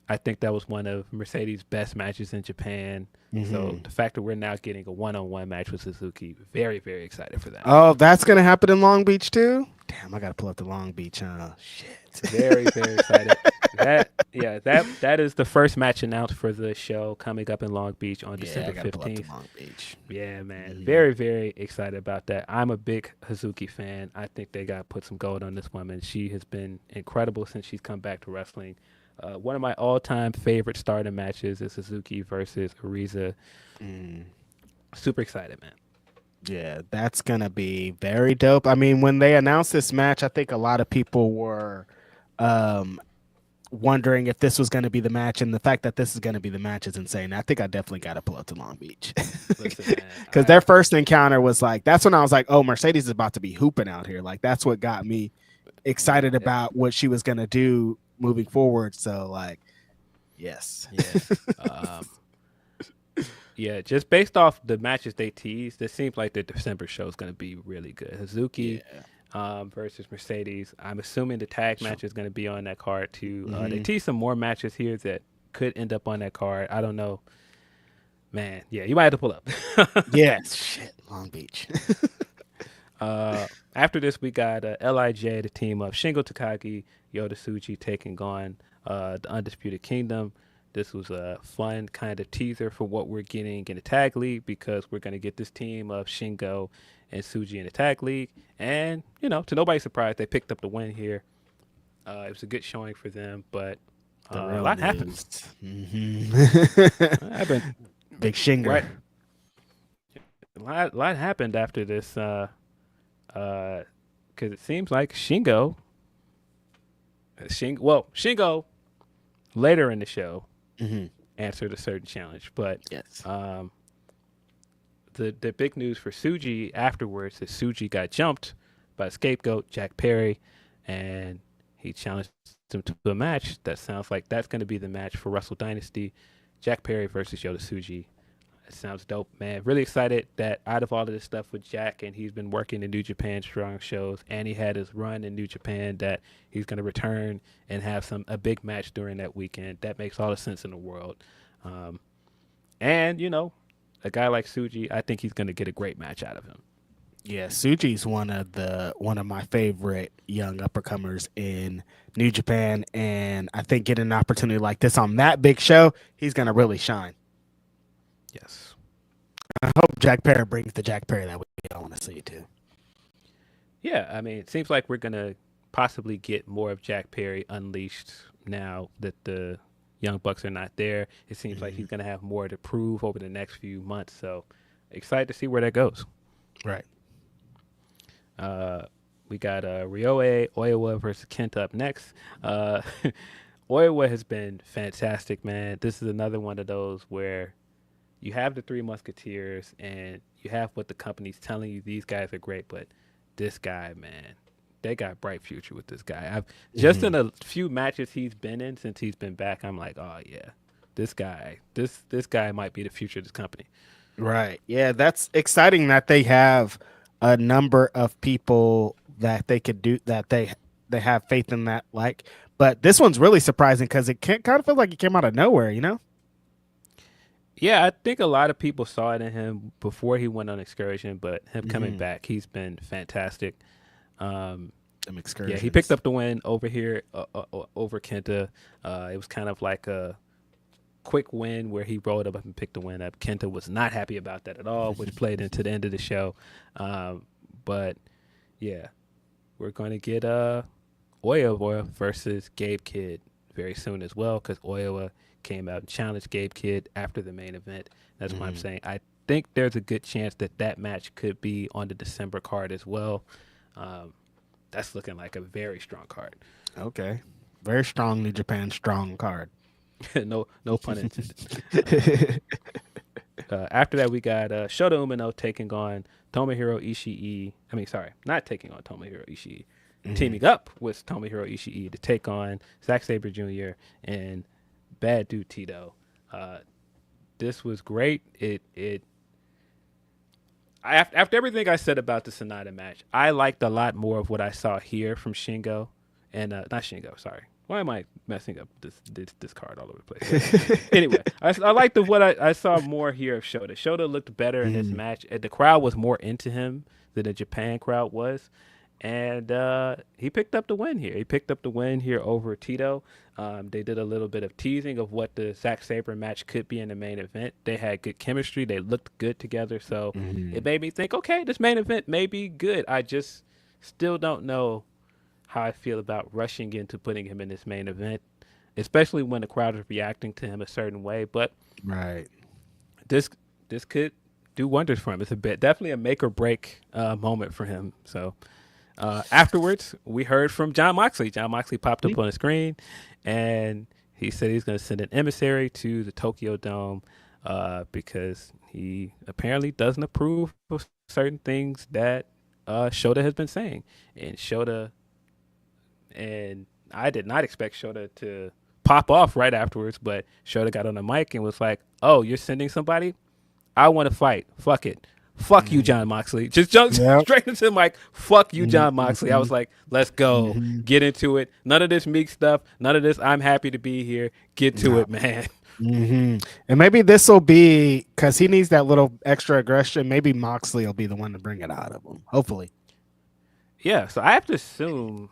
I think that was one of Mercedes' best matches in Japan. So the fact that we're now getting a one-on-one match with Suzuki, very, very excited for that. Oh, that's gonna happen in Long Beach too. Damn, I gotta pull up the Long Beach. Shit. Very, very excited. That is the first match announced for the show coming up in Long Beach on December 15th. Long Beach. Yeah, man. Very, very excited about that. I'm a big Hazuki fan. I think they got to put some gold on this woman. She has been incredible since she's come back to wrestling. One of my all-time favorite starting matches is Suzuki versus Ariza. Super excited, man. Yeah, that's going to be very dope. I mean, when they announced this match, I think a lot of people were wondering if this was going to be the match, and the fact that this is going to be the match is insane. I think I definitely got to pull up to Long Beach. Because their first encounter was like, that's when I was like, oh, Mercedes is about to be hooping out here. Like, that's what got me excited about what she was going to do moving forward. So, like, yes. Yeah, just based off the matches they teased, it seems like the December show is going to be really good. Hazuki versus Mercedes. I'm assuming the tag match is going to be on that card too. They teased some more matches here that could end up on that card. I don't know. Man, yeah, you might have to pull up. Yes, shit, Long Beach. After this, we got LIJ, the team of Shingo Takagi, Yota Tsuji taking on the Undisputed Kingdom. This was a fun kind of teaser for what we're getting in the tag league because we're going to get this team of Shingo and Tsuji in the tag league. And, you know, to nobody's surprise, they picked up the win here. It was a good showing for them, but a lot happened. Happened. Big Shingo. Right. A lot happened after this because it seems like Shingo later in the show answered a certain challenge, but yes. The big news for Tsuji afterwards is Tsuji got jumped by a scapegoat, Jack Perry, and he challenged him to a match. That sounds like that's going to be the match for Wrestle Dynasty, Jack Perry versus Yota Tsuji. It sounds dope, man. Really excited that out of all of this stuff with Jack, and he's been working in New Japan Strong shows, and he had his run in New Japan, that he's going to return and have a big match during that weekend. That makes all the sense in the world. And, you know, a guy like Tsuji, I think he's going to get a great match out of him. Yeah, Tsuji's one of my favorite young uppercomers in New Japan, and I think getting an opportunity like this on that big show, he's going to really shine. Yes. I hope Jack Perry brings the Jack Perry that we all want to see too. Yeah, I mean, it seems like we're going to possibly get more of Jack Perry unleashed now that the Young Bucks are not there. It seems like he's going to have more to prove over the next few months. So excited to see where that goes. Right. We got Ryohei Oiwa versus Kenta up next. Oiwa has been fantastic, man. This is another one of those where you have the Three Musketeers and you have what the company's telling you. These guys are great, but this guy, man, they got a bright future with this guy. I've just in a few matches he's been in since he's been back, I'm like, oh yeah, this guy might be the future of this company. Right. Yeah, that's exciting that they have a number of people that they could do that they have faith in that. Like, but this one's really surprising because it kind of feels like it came out of nowhere, you know? Yeah, I think a lot of people saw it in him before he went on excursion, but him coming back, he's been fantastic. Yeah, he picked up the win over here over Kenta. It was kind of like a quick win where he rolled up and picked the win up. Kenta was not happy about that at all, which played into the end of the show. But yeah, we're going to get Oiwa versus Gabe Kidd very soon as well, because Oiwa came out and challenged Gabe Kidd after the main event. That's why I'm saying I think there's a good chance that match could be on the December card as well. That's looking like a very strong card. Okay. Very strong New Japan strong card. no pun intended. After that, we got Shota Umino taking on Tomohiro Ishii. Not taking on Tomohiro Ishii. teaming up with Tomohiro Ishii to take on Zack Sabre Jr. and Bad Dude Tito. This was great. After everything I said about the Sonata match, I liked a lot more of what I saw here from Shingo, and not Shingo. Sorry, why am I messing up this card all over the place? Anyway, I liked what I saw more here of Shota. Shota looked better in this match. The crowd was more into him than the Japan crowd was, and he picked up the win here. He picked up the win here over Tito. They did a little bit of teasing of what the Zack Sabre match could be in the main event. They had good chemistry. They looked good together. So it made me think, okay, this main event may be good. I just still don't know how I feel about rushing into putting him in this main event, especially when the crowd is reacting to him a certain way. But this could do wonders for him. It's definitely a make or break moment for him. So afterwards, we heard from Jon Moxley. Jon Moxley popped up on the screen, and he said he's going to send an emissary to the Tokyo Dome because he apparently doesn't approve of certain things that Shota has been saying. And I did not expect Shota to pop off right afterwards, but Shota got on the mic and was like, "Oh, you're sending somebody? I want to fight. Fuck it. Fuck you, Jon Moxley." Just jumped straight into the mic. Fuck you, Jon Moxley. I was like, let's go. Get into it. None of this meek stuff. None of this I'm happy to be here. Get to it, man. And maybe this will be, because he needs that little extra aggression, maybe Moxley will be the one to bring it out of him. Hopefully. Yeah, so I have to assume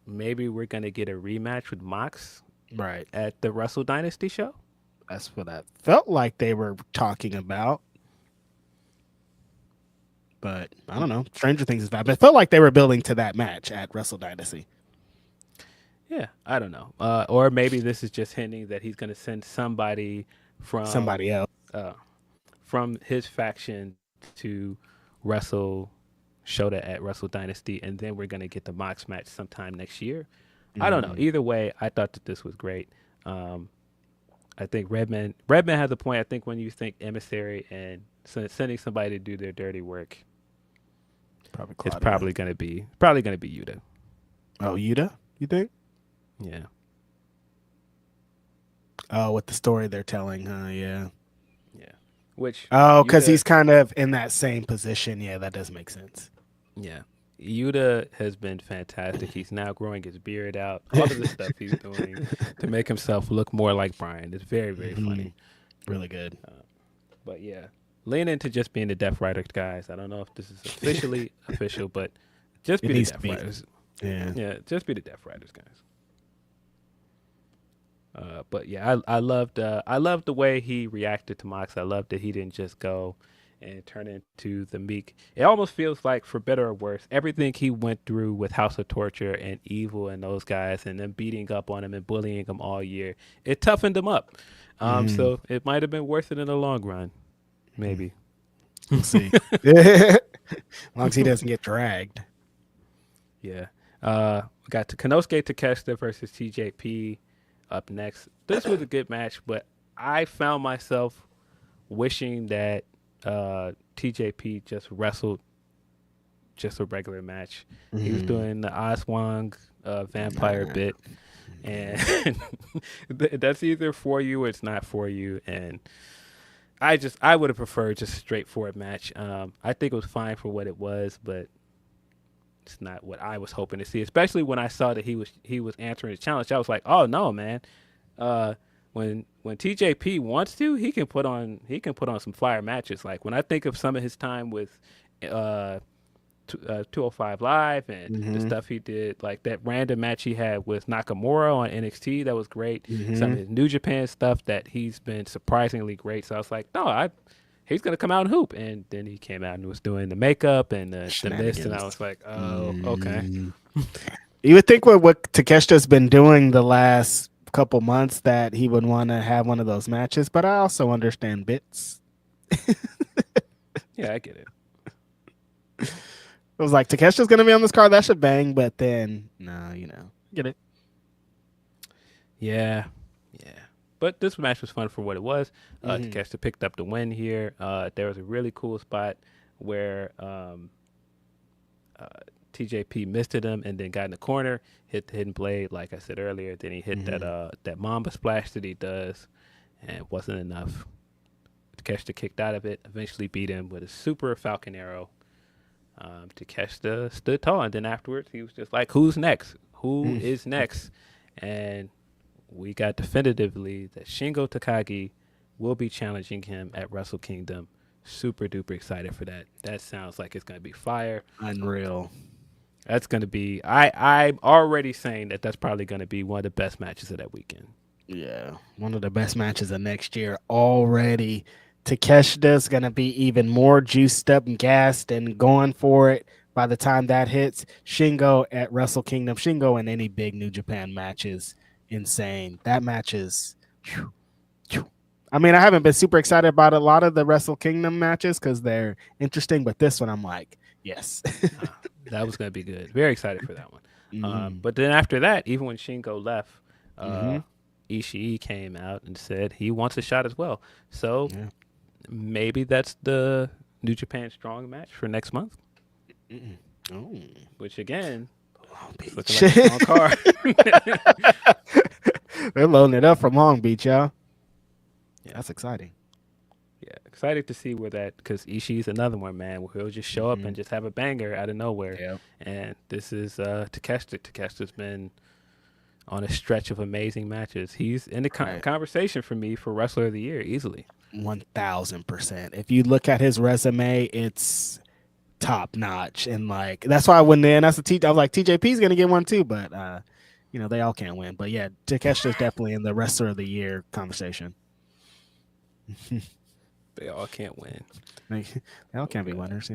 maybe we're going to get a rematch with Mox at the Wrestle Dynasty show. That's what I felt like they were talking about. But I don't know. Stranger Things is bad. But it felt like they were building to that match at Wrestle Dynasty. Yeah, I don't know. Or maybe this is just hinting that he's going to send somebody else from his faction to wrestle Shota at Wrestle Dynasty, and then we're going to get the Mox match sometime next year. I don't know. Either way, I thought that this was great. I think Redman has a point. I think when you think emissary and sending somebody to do their dirty work, it's probably going to be Yuta. Oh, Yuta? You think? Yeah. Oh, with the story they're telling, huh? Yeah. Yeah. Which? Oh, because he's kind of in that same position. Yeah, that does make sense. Yeah. Yuta has been fantastic. He's now growing his beard out. All of the stuff he's doing to make himself look more like Brian. It's very, very funny. Really good. But yeah, lean into just being the Death Riders, guys. I don't know if this is officially official, but just be the Death Riders. Yeah, just be the Death Riders, guys. But yeah, I loved the way he reacted to Mox. I loved that he didn't just go and turn into the meek. It almost feels like, for better or worse, everything he went through with House of Torture and Evil and those guys, and them beating up on him and bullying him all year, it toughened him up. So it might have been worth it in the long run. Maybe. We'll see. As long as he doesn't get dragged. Yeah. We got Konosuke Takeshita versus TJP up next. This was a good match, but I found myself wishing that TJP just wrestled just a regular match. He was doing the Aswang vampire bit, and that's either for you or it's not for you. And I would have preferred just a straightforward match. I think it was fine for what it was, but it's not what I was hoping to see. Especially when I saw that he was answering the challenge, I was like, oh no, man. When TJP wants to, he can put on some flyer matches. Like when I think of some of his time with 205 Live and the stuff he did, like that random match he had with Nakamura on NXT, that was great. Some of his New Japan stuff that he's been surprisingly great. So I was like, no, he's gonna come out and hoop. And then he came out and was doing the makeup and the mist, and I was like, oh, okay. You would think what Takeshita's been doing the last couple months that he would want to have one of those matches, but I also understand bits. Yeah, I get it. It was like, Takeshita's gonna be on this card, that should bang, but then no, get it. Yeah. But this match was fun for what it was. Takeshita picked up the win here. There was a really cool spot where TJP missed him and then got in the corner, hit the hidden blade, like I said earlier. Then he hit that Mamba splash that he does, and it wasn't enough. Takeshita kicked out of it, eventually beat him with a super Falcon Arrow. Takeshita stood tall, and then afterwards he was just like, who's next? Who is next? And we got definitively that Shingo Takagi will be challenging him at Wrestle Kingdom. Super duper excited for that. That sounds like it's going to be fire. Unreal. That's going to be, I'm already saying that that's probably going to be one of the best matches of that weekend. Yeah, one of the best matches of next year already. Takeshita's going to be even more juiced up and gassed and going for it by the time that hits. Shingo at Wrestle Kingdom. Shingo in any big New Japan match is insane. That match is... I mean, I haven't been super excited about a lot of the Wrestle Kingdom matches because they're interesting, but this one I'm like, yes. That was going to be good. Very excited for that one. But then after that, even when Shingo left, Ishii came out and said he wants a shot as well. So maybe that's the New Japan Strong match for next month. Oh. Which, again, Long Beach. looking like a strong card. They're loading it up from Long Beach, y'all. Yeah, that's exciting. Yeah, excited to see where that, because Ishii's another one, man, where he'll just show up and just have a banger out of nowhere. Yep. And this is Takeshita. Takeshita's been on a stretch of amazing matches. He's in the conversation for me for Wrestler of the Year, easily. 1,000%. If you look at his resume, it's top notch. And like, that's why when then I was like, TJP's going to get one too, but they all can't win. But yeah, Takeshita's definitely in the Wrestler of the Year conversation. They all can't win. They all can't be winners,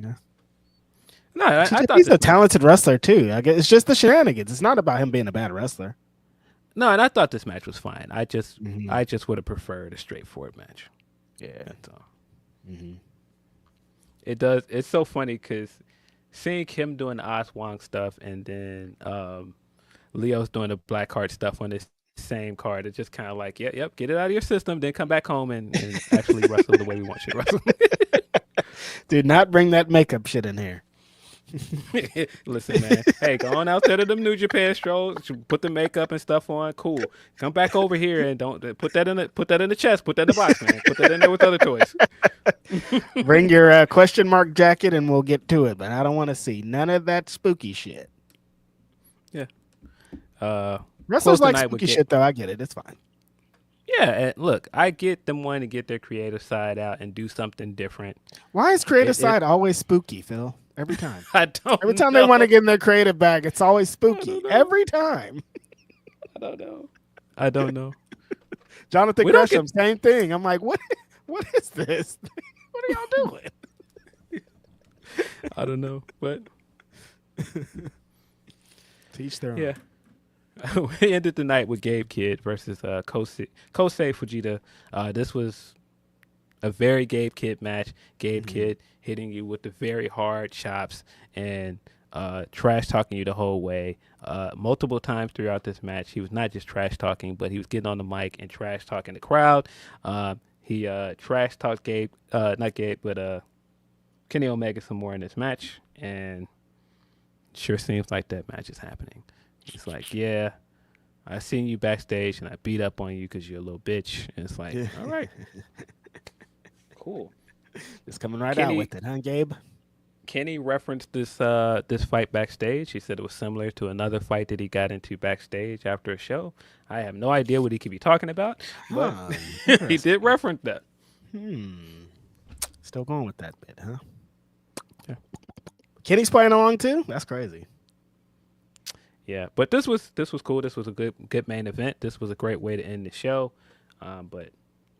No, I thought he's a talented wrestler too. I guess it's just the shenanigans. It's not about him being a bad wrestler. No, and I thought this match was fine. I just would have preferred a straightforward match. Yeah, that's all. It does. It's so funny because seeing him doing the Oswong stuff and then Leo's doing the Blackheart stuff on this same card. It's just kind of like, yep, get it out of your system, then come back home and actually wrestle the way we want you to wrestle. Do not bring that makeup shit in here. Listen, man. Hey, go on out there to them New Japan shows. Put the makeup and stuff on. Cool. Come back over here and don't put that in the chest. Put that in the box, man. Put that in there with other toys. Bring your question mark jacket and we'll get to it. But I don't want to see none of that spooky shit. Yeah. Wrestlers like spooky shit, though. I get it. It's fine. Yeah, and look, I get them wanting to get their creative side out and do something different. Why is creative side always spooky, Phil? Every time. Every time know. they want to get in their creative bag, it's always spooky. Every time. I don't know. Jonathan Gresham, same thing. I'm like, what is this? What are y'all doing? I don't know, but teach their own. Yeah. We ended the night with Gabe Kidd versus Kosei Fujita. This was a very Gabe Kidd match. Gabe Kidd hitting you with the very hard chops and trash talking you the whole way. Multiple times throughout this match, he was not just trash talking, but he was getting on the mic and trash talking the crowd. He trash talked Gabe, not Gabe, but Kenny Omega some more in this match, and sure seems like that match is happening. It's like, yeah, I seen you backstage and I beat up on you because you're a little bitch. And it's like, all right, cool. Just coming right out with it, huh, Gabe? Kenny referenced this fight backstage. He said it was similar to another fight that he got into backstage after a show. I have no idea what he could be talking about, but he did reference that. Still going with that bit, huh? Yeah. Kenny's playing along too? That's crazy. Yeah, but this was cool. This was a good main event. This was a great way to end the show. But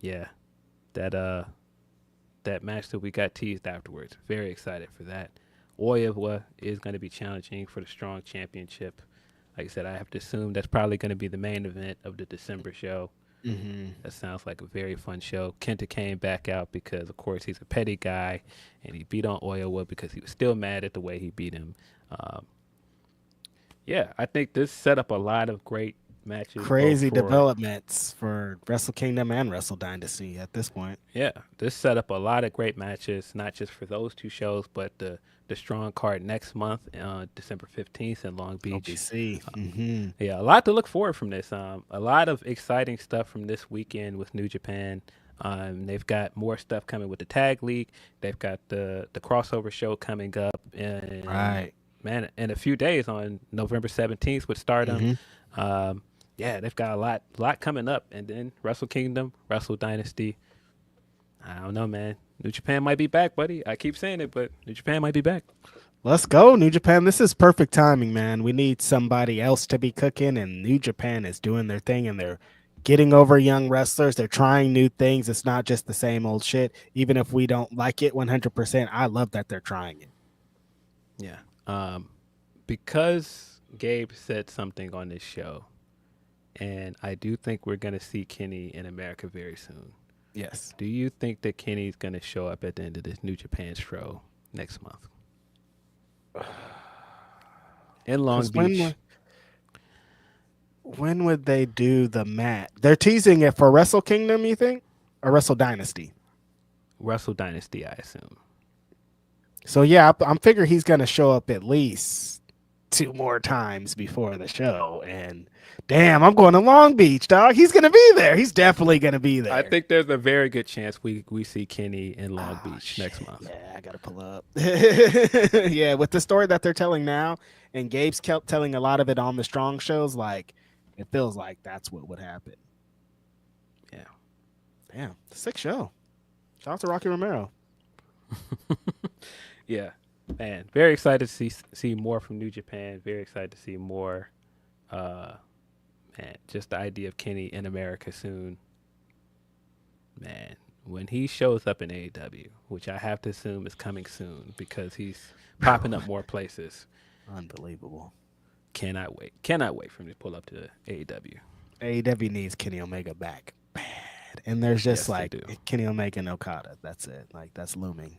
yeah, that match that we got teased afterwards. Very excited for that. Oyawa is going to be challenging for the Strong Championship. Like I said, I have to assume that's probably going to be the main event of the December show. That sounds like a very fun show. Kenta came back out because, of course, he's a petty guy, and he beat on Oyawa because he was still mad at the way he beat him. Yeah, I think this set up a lot of great matches. Crazy developments for Wrestle Kingdom and Wrestle Dynasty at this point. Yeah, this set up a lot of great matches, not just for those two shows, but the the Strong card next month, December 15th in Long Beach. OBC. Mm-hmm. Yeah, a lot to look forward from this. A lot of exciting stuff from this weekend with New Japan. They've got more stuff coming with the Tag League. They've got the crossover show coming up in in a few days on November 17th with Stardom. Mm-hmm. Yeah, they've got a lot coming up, and then Wrestle Kingdom, Wrestle Dynasty. I don't know, man. New Japan might be back, buddy. I keep saying it, but New Japan might be back. Let's go, New Japan. This is perfect timing, man. We need somebody else to be cooking, and New Japan is doing their thing, and they're getting over young wrestlers. They're trying new things. It's not just the same old shit. Even if we don't like it 100%, I love that they're trying it. Yeah. Because Gabe said something on this show, and I do think we're going to see Kenny in America very soon. Yes. Do you think that Kenny's going to show up at the end of this New Japan show next month? In Long Beach. When would they do the mat? They're teasing it for Wrestle Kingdom, you think? Or Wrestle Dynasty? Wrestle Dynasty, I assume. So, yeah, I'm figuring he's going to show up at least 2 more times before the show. And, damn, I'm going to Long Beach, dog. He's going to be there. He's definitely going to be there. I think there's a very good chance we see Kenny in Long Beach next month. Yeah, I got to pull up. Yeah, with the story that they're telling now, and Gabe's kept telling a lot of it on the Strong shows, like, it feels like that's what would happen. Yeah. Damn, sick show. Shout out to Rocky Romero. Yeah, man. Very excited to see more from New Japan. Very excited to see more. Man, just the idea of Kenny in America soon. Man, when he shows up in AEW, which I have to assume is coming soon because he's popping up more places. Unbelievable. Cannot wait. Cannot wait for him to pull up to AEW. AEW needs Kenny Omega back bad. And there's just Kenny Omega and Okada. That's it. Like, that's looming.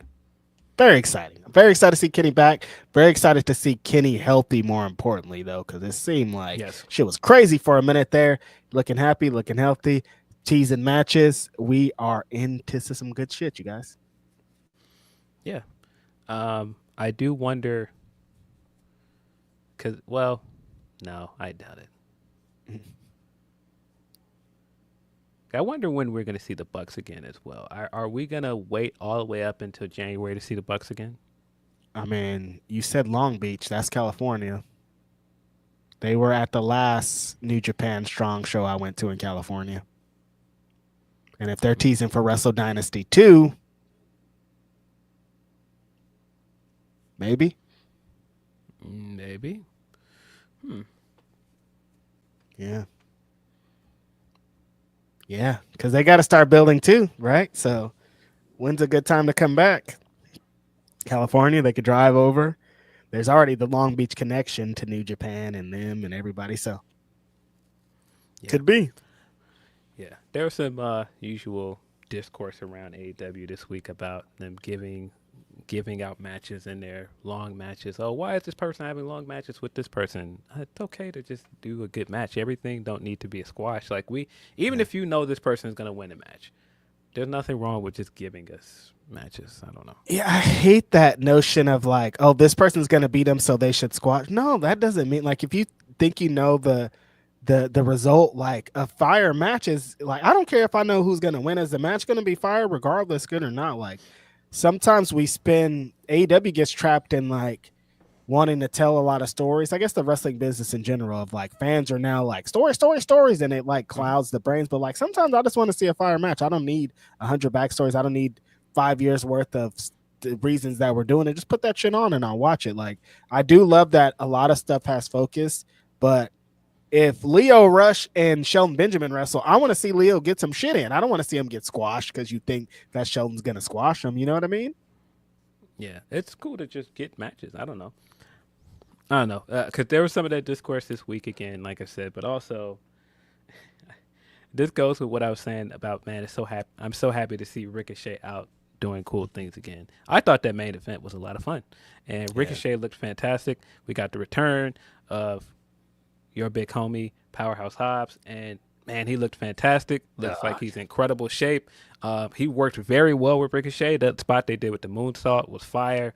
Very exciting. I'm very excited to see Kenny back. Very excited to see Kenny healthy, more importantly, though, because it seemed like shit was crazy for a minute there. Looking happy, looking healthy, teasing matches. We are into some good shit, you guys. Yeah. I do wonder, because, well, no, I doubt it. I wonder when we're going to see the Bucks again as well. Are we going to wait all the way up until January to see the Bucks again? I mean, you said Long Beach. That's California. They were at the last New Japan Strong show I went to in California. And if they're teasing for Wrestle Dynasty 2, maybe. Maybe. Yeah. Yeah, because they got to start building too, right? So when's a good time to come back? California, they could drive over. There's already the Long Beach connection to New Japan and them and everybody, so could be. Yeah, there was some usual discourse around AEW this week about them giving out matches in their long matches. Oh, why is this person having long matches with this person? It's okay to just do a good match. Everything don't need to be a squash. Like even if you know this person is going to win a match, there's nothing wrong with just giving us matches. I don't know. Yeah, I hate that notion of like, oh, this person's going to beat them, so they should squash. No, that doesn't mean, like, if you think you know the result, like a fire match is like, I don't care if I know who's going to win. Is the match going to be fire regardless, good or not? Like, sometimes AEW gets trapped in like wanting to tell a lot of stories. I guess the wrestling business in general of like fans are now like stories, and it like clouds the brains. But like sometimes I just want to see a fire match. I don't need 100 backstories. I don't need 5 years worth of the reasons that we're doing it. Just put that shit on and I'll watch it. Like, I do love that a lot of stuff has focus, but if Leo Rush and Shelton Benjamin wrestle, I want to see Leo get some shit in. I don't want to see him get squashed because you think that Shelton's going to squash him. You know what I mean? Yeah, it's cool to just get matches. I don't know. Because there was some of that discourse this week again, like I said, but also this goes with what I was saying about, man, I'm so happy to see Ricochet out doing cool things again. I thought that main event was a lot of fun, and Ricochet looked fantastic. We got the return of your big homie, Powerhouse Hobbs, and man, he looked fantastic. Looks like he's in incredible shape. He worked very well with Ricochet. That spot they did with the moonsault was fire.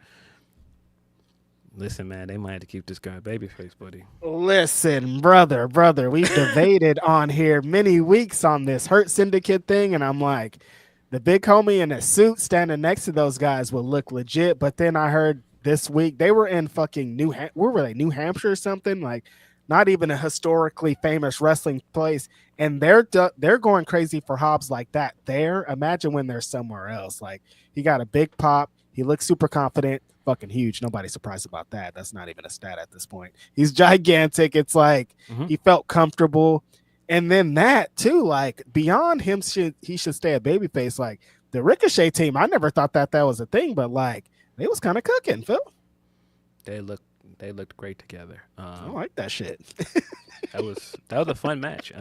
Listen, man, they might have to keep this guy babyface, buddy. Listen, brother, we've debated on here many weeks on this Hurt Syndicate thing, and I'm like, the big homie in a suit standing next to those guys will look legit. But then I heard this week they were in fucking New Hampshire or something, like not even a historically famous wrestling place, and they're going crazy for Hobbs like that there. Imagine when they're somewhere else. Like, he got a big pop, he looks super confident, fucking huge. Nobody's surprised about that. That's not even a stat at this point. He's gigantic. It's like he felt comfortable. And then that too, like, beyond him, he should stay a babyface. Like, the Ricochet team, I never thought that was a thing, but like, they was kind of cooking, Phil. They looked great together. I like that shit. that was a fun match.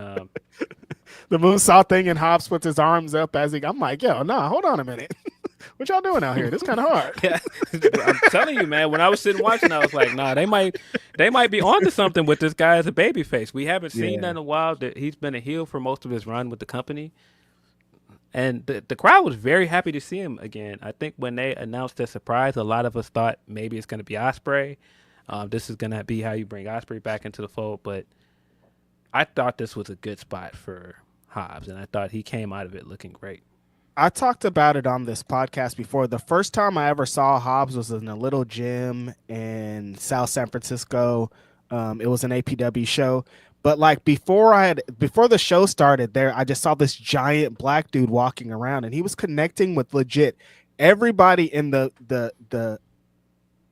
The moonsault thing, and Hobbs puts his arms up as I'm like, yo, nah, hold on a minute. What y'all doing out here? This kind of hard. Yeah. I'm telling you, man, when I was sitting watching, I was like, nah, they might be onto something with this guy as a babyface. We haven't seen that in a while. He's been a heel for most of his run with the company. And the crowd was very happy to see him again. I think when they announced their surprise, a lot of us thought maybe it's going to be Ospreay. This is going to be how you bring Ospreay back into the fold. But I thought this was a good spot for Hobbs, and I thought he came out of it looking great. I talked about it on this podcast before. The first time I ever saw Hobbs was in a little gym in South San Francisco. It was an APW show. But like before the show started there, I just saw this giant black dude walking around, and he was connecting with legit everybody in the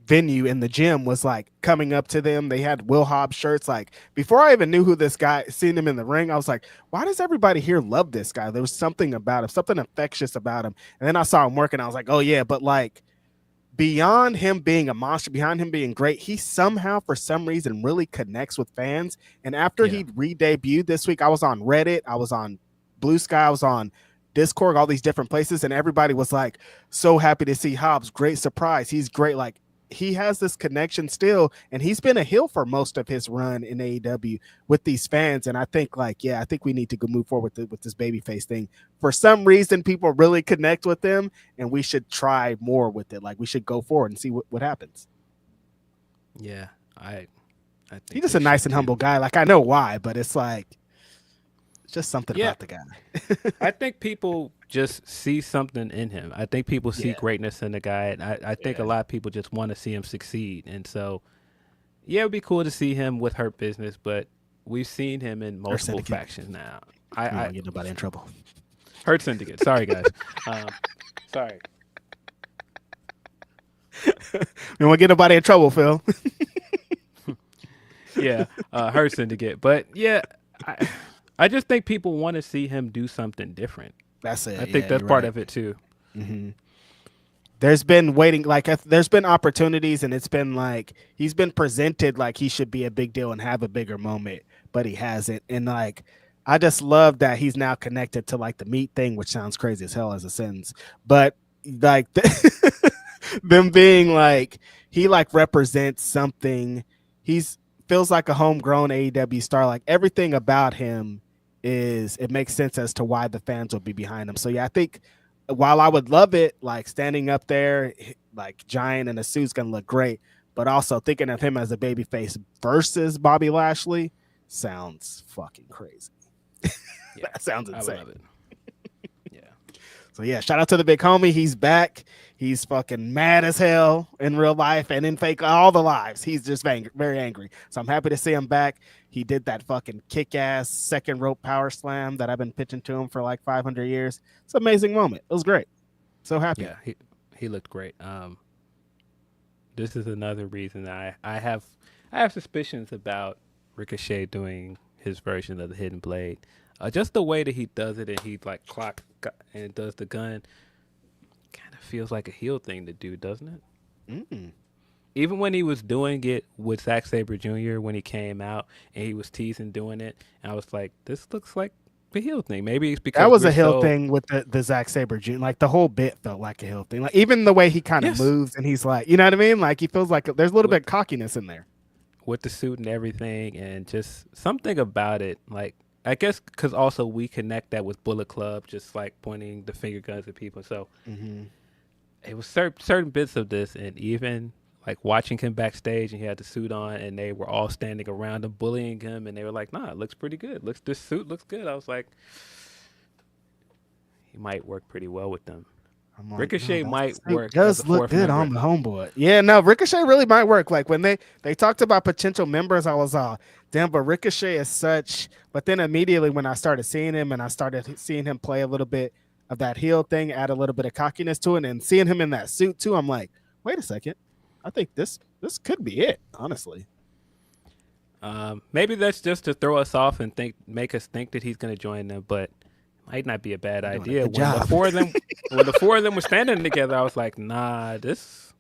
venue in the gym was like coming up to them. They had Will Hobbs shirts. Like, before I even knew who this guy, seen him in the ring, I was like, why does everybody here love this guy? There was something about him, something infectious about him. And then I saw him working. I was like, oh yeah, but like, beyond him being a monster, behind him being great, he somehow, for some reason, really connects with fans. And after he re-debuted this week, I was on Reddit, I was on Blue Sky, I was on Discord, all these different places, and everybody was like, so happy to see Hobbs. Great surprise. He's great. Like, he has this connection still, and he's been a heel for most of his run in AEW with these fans. And I think, like, I think we need to go move forward with this babyface thing. For some reason, people really connect with him, and we should try more with it. Like, we should go forward and see what happens. Yeah, I think he's just a nice and humble guy. Like, I know why, but it's like, it's just something about the guy. I think people just see something in him. I think people see greatness in the guy, and I think a lot of people just want to see him succeed. And so, it would be cool to see him with Hurt Business, but we've seen him in multiple factions now. I don't get nobody in trouble. Hurt Syndicate. Sorry, guys. Sorry. You don't want to get nobody in trouble, Phil. Hurt Syndicate. But I just think people want to see him do something different. That's it. I think that's part of it too. Mm-hmm. There's been there's been opportunities, and it's been like he's been presented like he should be a big deal and have a bigger moment, but he hasn't. And like, I just love that he's now connected to like the meat thing, which sounds crazy as hell as a sentence, but like them being like, he like represents something. Feels like a homegrown AEW star. Like, everything about him it makes sense as to why the fans will be behind him. So I think while I would love it, like standing up there, like giant in a suit's gonna look great, but also thinking of him as a babyface versus Bobby Lashley sounds fucking crazy. That sounds insane. I love it. So shout out to the big homie. He's back. He's fucking mad as hell in real life and in fake, all the lives. He's just very angry. So I'm happy to see him back. He did that fucking kick-ass second rope power slam that I've been pitching to him for like 500 years. It's an amazing moment. It was great. So happy. Yeah, he looked great. This is another reason I have suspicions about Ricochet doing his version of the Hidden Blade. Just the way that he does it, and he like clock and does the gun, kind of feels like a heel thing to do, doesn't it? Mm-mm. Even when he was doing it with Zack Sabre Jr. when he came out and he was teasing doing it, and I was like, this looks like a heel thing. Maybe it's because that was a heel thing with the Zack Sabre Jr. Like, the whole bit felt like a heel thing. Like, even the way he kind of moves, and he's like, you know what I mean? Like, he feels like there's a little bit of cockiness in there with the suit and everything, and just something about it. Like, I guess because also we connect that with Bullet Club, just like pointing the finger guns at people. So it was certain bits of this, and even like watching him backstage, and he had the suit on, and they were all standing around him, bullying him, and they were like, "Nah, it looks pretty good. This suit looks good." I was like, he might work pretty well with them. I'm like, Ricochet no, might suit work. does as a look fourth good member. on the homeboy. Yeah, no, Ricochet really might work. Like when they talked about potential members, I was damn, but Ricochet is such. But then immediately when I started seeing him and I started seeing him play a little bit of that heel thing, add a little bit of cockiness to it, and seeing him in that suit too, I'm like, wait a second, I think this could be it, honestly. Maybe that's just to throw us off and make us think that he's going to join them, but might not be a bad idea. When the four of them were standing together, I was like, nah, this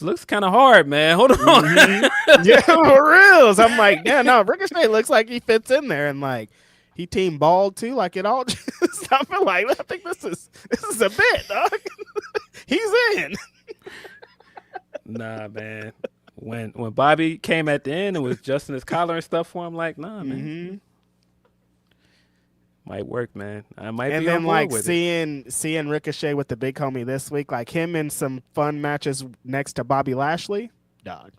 looks kind of hard, man. Hold on. Mm-hmm. Yeah, for reals. I'm like, yeah, no, Ricochet looks like he fits in there, and like he team balled too. Like it all just I feel like I think this is a bit, dog. He's in. Nah, man. When Bobby came at the end and was adjusting his collar and stuff for him, like, nah, man. Mm-hmm. Might work, man. I might And be then on board like with it. seeing Ricochet with the big homie this week, like him in some fun matches next to Bobby Lashley, dog.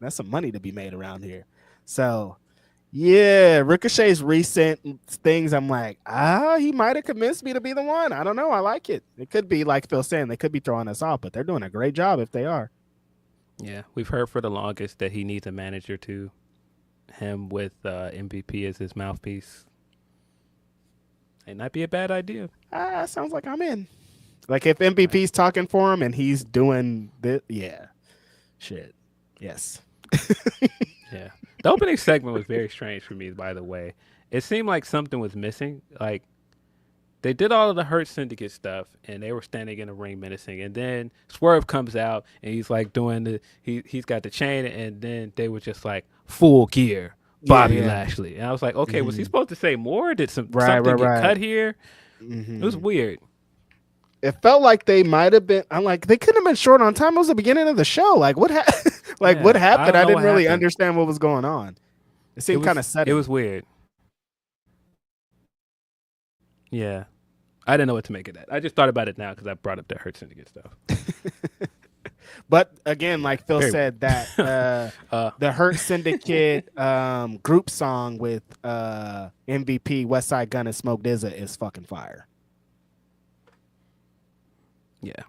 That's some money to be made around here. So yeah, Ricochet's recent things, I'm like, he might have convinced me to be the one. I don't know. I like it. It could be like Phil saying, they could be throwing us off, but they're doing a great job if they are. Yeah, we've heard for the longest that he needs a manager too. Him with MVP as his mouthpiece. It might be a bad idea. Sounds like I'm in. Like if MVP's talking for him and he's doing this, yeah. Shit. Yes. Yeah. The opening segment was very strange for me, by the way. It seemed like something was missing. Like they did all of the Hurt Syndicate stuff and they were standing in the ring menacing. And then Swerve comes out and he's like doing he's got the chain, and then they were just like full gear. Bobby Lashley. And I was like, okay, was he supposed to say more? Did something get cut here? It was weird. It felt like they might have been. I'm like, they couldn't have been short on time. It was the beginning of the show. Like what happened? What happened? I didn't really understand what was going on. It seemed kind of sudden. It was weird. Yeah. I didn't know what to make of that. I just thought about it now because I brought up the Hurt Syndicate stuff. But again, like Phil said, that the Hurt Syndicate group song with MVP, Westside Gunn, and Smoke DZA is fucking fire. Yeah,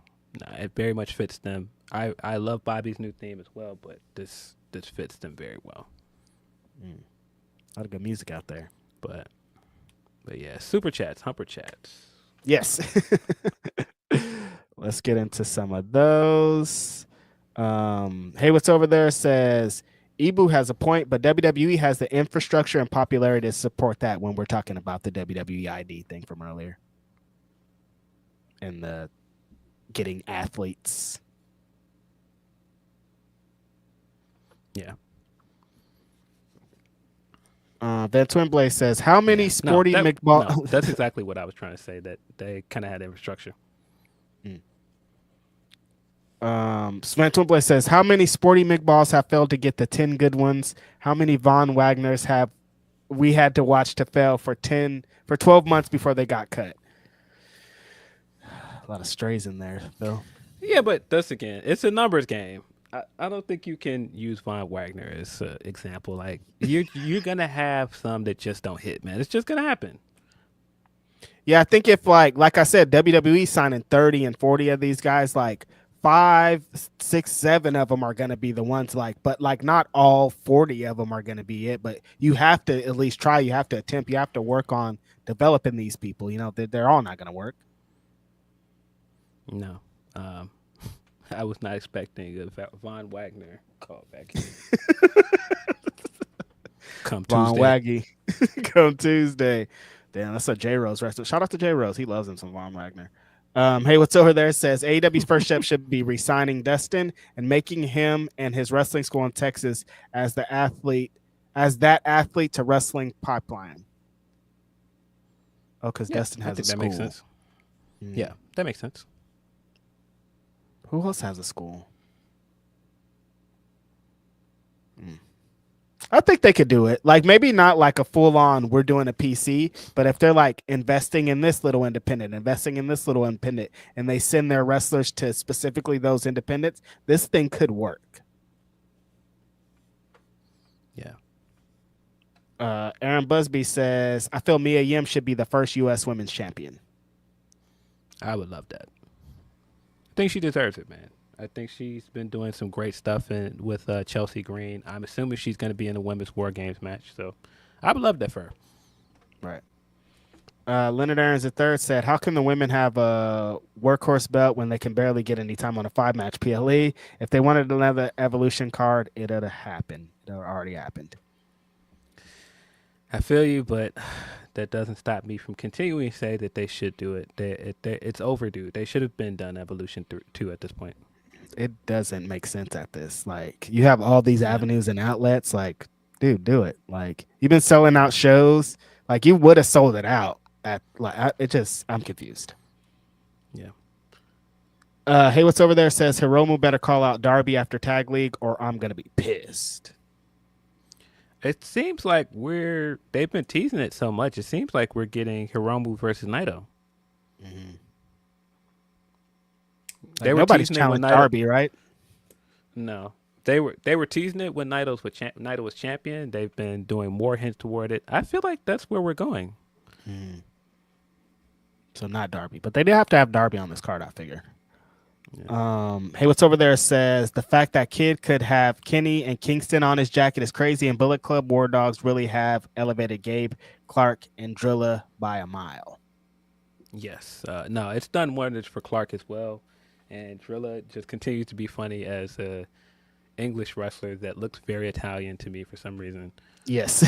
it very much fits them. I love Bobby's new theme as well, but this fits them very well. A lot of good music out there. But yeah, super chats, humper chats. Yes. Let's get into some of those. Hey, what's over there says Ibu has a point, but WWE has the infrastructure and popularity to support that when we're talking about the WWE ID thing from earlier. And the getting athletes. Yeah. Van Twinblade says, how many sporty McBall... No, that's exactly what I was trying to say, that they kind of had infrastructure. Van Twinblade says, how many sporty McBalls have failed to get the 10 good ones? How many Von Wagners have we had to watch to fail for 12 months before they got cut? A lot of strays in there, Phil. Yeah, but that's again, it's a numbers game. I don't think you can use Von Wagner as an example. Like you're gonna have some that just don't hit, man. It's just gonna happen. Yeah, I think if like I said, WWE signing 30 and 40 of these guys, like 5, 6, 7 of them are gonna be the ones. But not all 40 of them are gonna be it. But you have to at least try. You have to attempt. You have to work on developing these people. You know, they're all not gonna work. No. I was not expecting a Von Wagner call back here. Come Von Tuesday. Waggy. Come Tuesday. Damn, that's a J Rose wrestler. Shout out to J Rose. He loves him some Von Wagner. Hey, what's over there? Says AEW's first step should be re-signing Dustin and making him and his wrestling school in Texas as that athlete to wrestling pipeline. Oh, because Dustin has a school. That makes sense. Yeah, that makes sense. Who else has a school? I think they could do it. Like maybe not like a full on we're doing a PC, but if they're like investing in this little independent, investing in this little independent, and they send their wrestlers to specifically those independents, this thing could work. Yeah. Aaron Busby says, I feel Mia Yim should be the first U.S. women's champion. I would love that. I think she deserves it, man. I think she's been doing some great stuff with Chelsea Green. I'm assuming she's going to be in the women's War Games match, so I would love that for her. Right. Leonard Aarons III said, how can the women have a workhorse belt when they can barely get any time on a 5-match PLE? If they wanted another Evolution card, it would have happened. It already happened. I feel you, but that doesn't stop me from continuing to say that they should do it. It's overdue. They should have been done Evolution 2 at this point. It doesn't make sense at this. Like, you have all these avenues and outlets. Like, dude, do it. Like, you've been selling out shows. Like, you would have sold it out at like. I'm confused. Yeah. Hey, what's over there says Hiromu better call out Darby after Tag League, or I'm gonna be pissed. It seems like they've been teasing it so much. It seems like we're getting Hiromu versus Naito. Mm-hmm. They were nobody's teasing it when challenged Darby, right? No, they were teasing it when Naito was champion. They've been doing more hints toward it. I feel like that's where we're going. Mm. So not Darby, but they did have to have Darby on this card, I figure. Yeah. Hey, what's over there says the fact that Kid could have Kenny and Kingston on his jacket is crazy, and Bullet Club War Dogs really have elevated Gabe, Clark, and Drilla by a mile. Yes. No, it's done wonders for Clark as well. And Drilla just continues to be funny as a English wrestler that looks very Italian to me for some reason. Yes.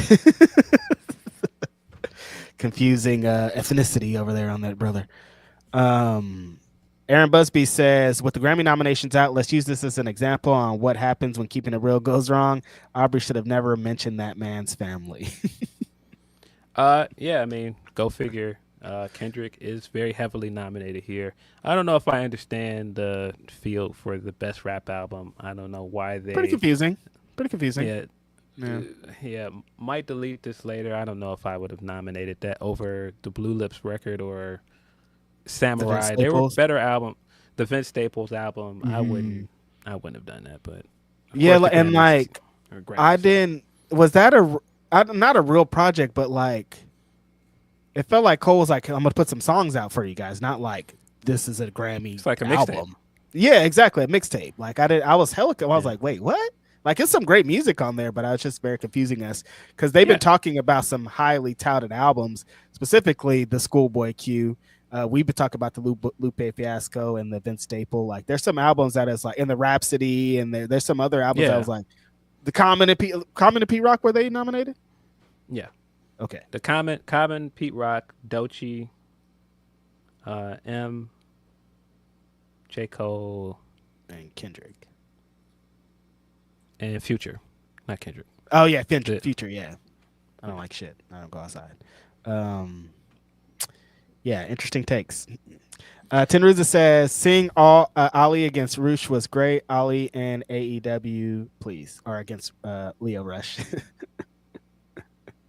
Confusing ethnicity over there on that brother. Aaron Busby says, with the Grammy nominations out, let's use this as an example on what happens when keeping it real goes wrong. Aubrey should have never mentioned that man's family. Yeah, I mean, go figure. Kendrick is very heavily nominated here. I don't know if I understand the field for the best rap album. I don't know why they... Pretty confusing. Yeah, might delete this later. I don't know if I would have nominated that over the Blue Lips record or Samurai. They were better album. The Vince Staples album, I wouldn't have done that, but... Yeah, and like, I didn't... Was that not a real project, but like... It felt like Cole was like, I'm going to put some songs out for you guys, not like this is a Grammy it's like a album. Mixtape. Yeah, exactly, a mixtape. Like I was like, wait, what? Like it's some great music on there, but I was just very confusing us because they've been talking about some highly touted albums, specifically the Schoolboy Q. We've been talking about the Lupe Fiasco and the Vince Staple. Like there's some albums that is like in the Rhapsody, and there's some other albums that was like the Common and Pete Rock. Were they nominated? Yeah. Okay. The Common, Pete Rock, Doechii, M, J. Cole, and Kendrick, and Future, not Kendrick. Oh yeah, Future. Yeah, I don't like shit. I don't go outside. Yeah, interesting takes. Tenruza says, seeing Ali against Rush was great. Ali and AEW, please, or against Leo Rush.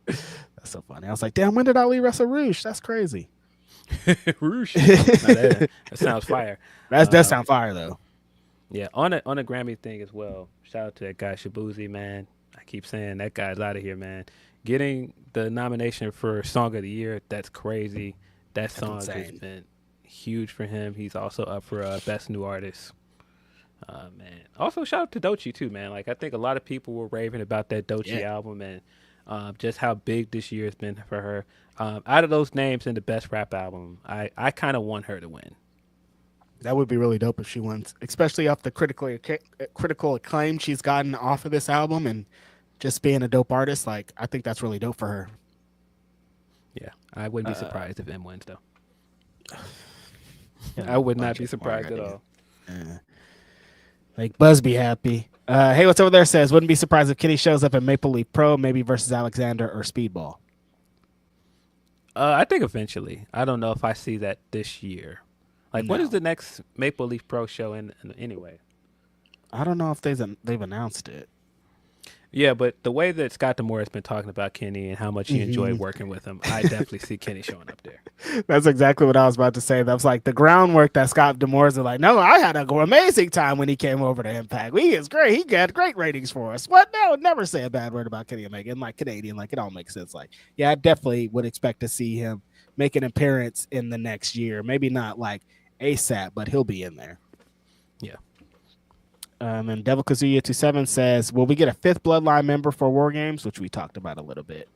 That's so funny. I was like, damn, when did Ali wrestle Rush? That's crazy. Rush. That sounds fire. That does sound fire though. Yeah, on a Grammy thing as well. Shout out to that guy Shabuzi, man. I keep saying that guy's out of here, man. Getting the nomination for Song of the Year, that's crazy. That song has been huge for him. He's also up for Best New Artist. Man. Also, shout out to Doechii too, man. Like I think a lot of people were raving about that Doechii album and just how big this year has been for her. Out of those names in the best rap album, I kind of want her to win. That would be really dope if she wins, especially off the critical acclaim she's gotten off of this album and just being a dope artist. Like I think that's really dope for her. Yeah, I wouldn't be surprised if M wins though. I would not be surprised at all. Make Buzz be happy. Hey, what's over there says, wouldn't be surprised if Kenny shows up at Maple Leaf Pro, maybe versus Alexander or Speedball. I think eventually. I don't know if I see that this year. Like, when is the next Maple Leaf Pro show in anyway? I don't know if they've announced it. Yeah, but the way that Scott D'Amore has been talking about Kenny and how much he enjoyed working with him, I definitely see Kenny showing up there. That's exactly what I was about to say. That was like the groundwork that Scott D'Amore's like, no, I had an amazing time when he came over to Impact. He is great. He got great ratings for us. What? No, never say a bad word about Kenny Omega. And like Canadian, like it all makes sense. Like, yeah, I definitely would expect to see him make an appearance in the next year. Maybe not like ASAP, but he'll be in there. Yeah. And Devil Kazuya 27 says, will we get a fifth Bloodline member for War Games? Which we talked about a little bit.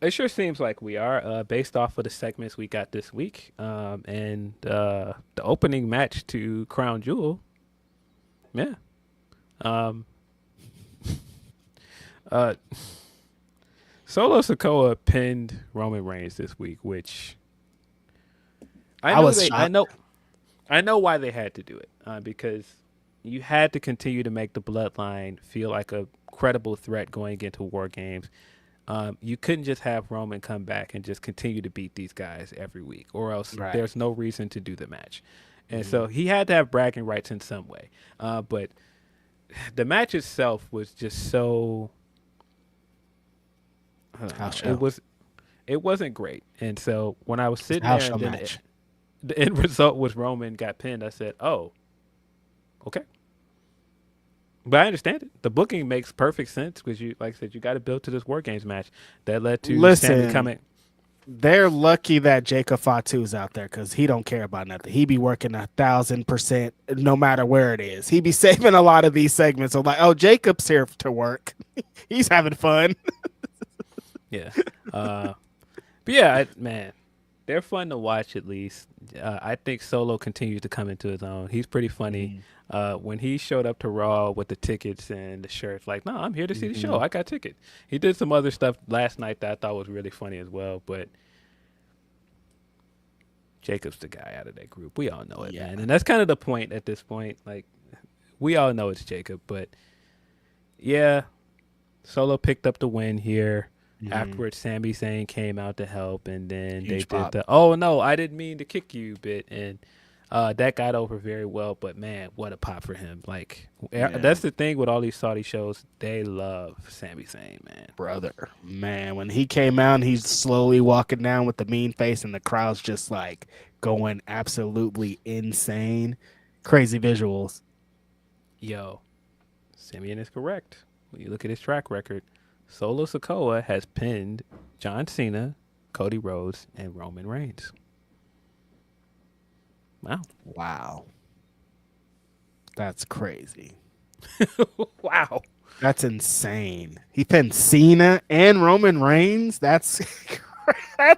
It sure seems like we are, based off of the segments we got this week, and the opening match to Crown Jewel. Yeah. Solo Sikoa pinned Roman Reigns this week, which I know why they had to do it, because you had to continue to make the Bloodline feel like a credible threat going into War Games. You couldn't just have Roman come back and just continue to beat these guys every week, or else there's no reason to do the match. And so he had to have bragging rights in some way. But the match itself was just so it wasn't great. And so when I was sitting there and then the end result was Roman got pinned, I said, oh, okay. But I understand it. The booking makes perfect sense because you, like I said, you got to build to this War Games match that led to Sammy coming. They're lucky that Jacob Fatu's out there because he don't care about nothing. He be working 1,000% no matter where it is. He be saving a lot of these segments. So like, oh, Jacob's here to work. He's having fun. Yeah. But yeah, man, they're fun to watch at least. I think Solo continues to come into his own. He's pretty funny. When he showed up to Raw with the tickets and the shirts, like, no, I'm here to see the show. I got tickets. He did some other stuff last night that I thought was really funny as well. But Jacob's the guy out of that group. We all know it, man. And that's kind of the point at this point. Like, we all know it's Jacob. But, yeah, Solo picked up the win here. Afterwards, Sami Zayn came out to help, and then they did the "oh no, I didn't mean to kick you" bit, and that got over very well. But man, what a pop for him! Like that's the thing with all these Saudi shows, they love Sami Zayn, man. Brother, man, when he came out, and he's slowly walking down with the mean face, and the crowd's just like going absolutely insane, crazy visuals. Yo, Simeon is correct. When you look at his track record, Solo Sikoa has pinned John Cena, Cody Rhodes, and Roman Reigns. Wow. That's crazy. Wow. That's insane. He pinned Cena and Roman Reigns. That's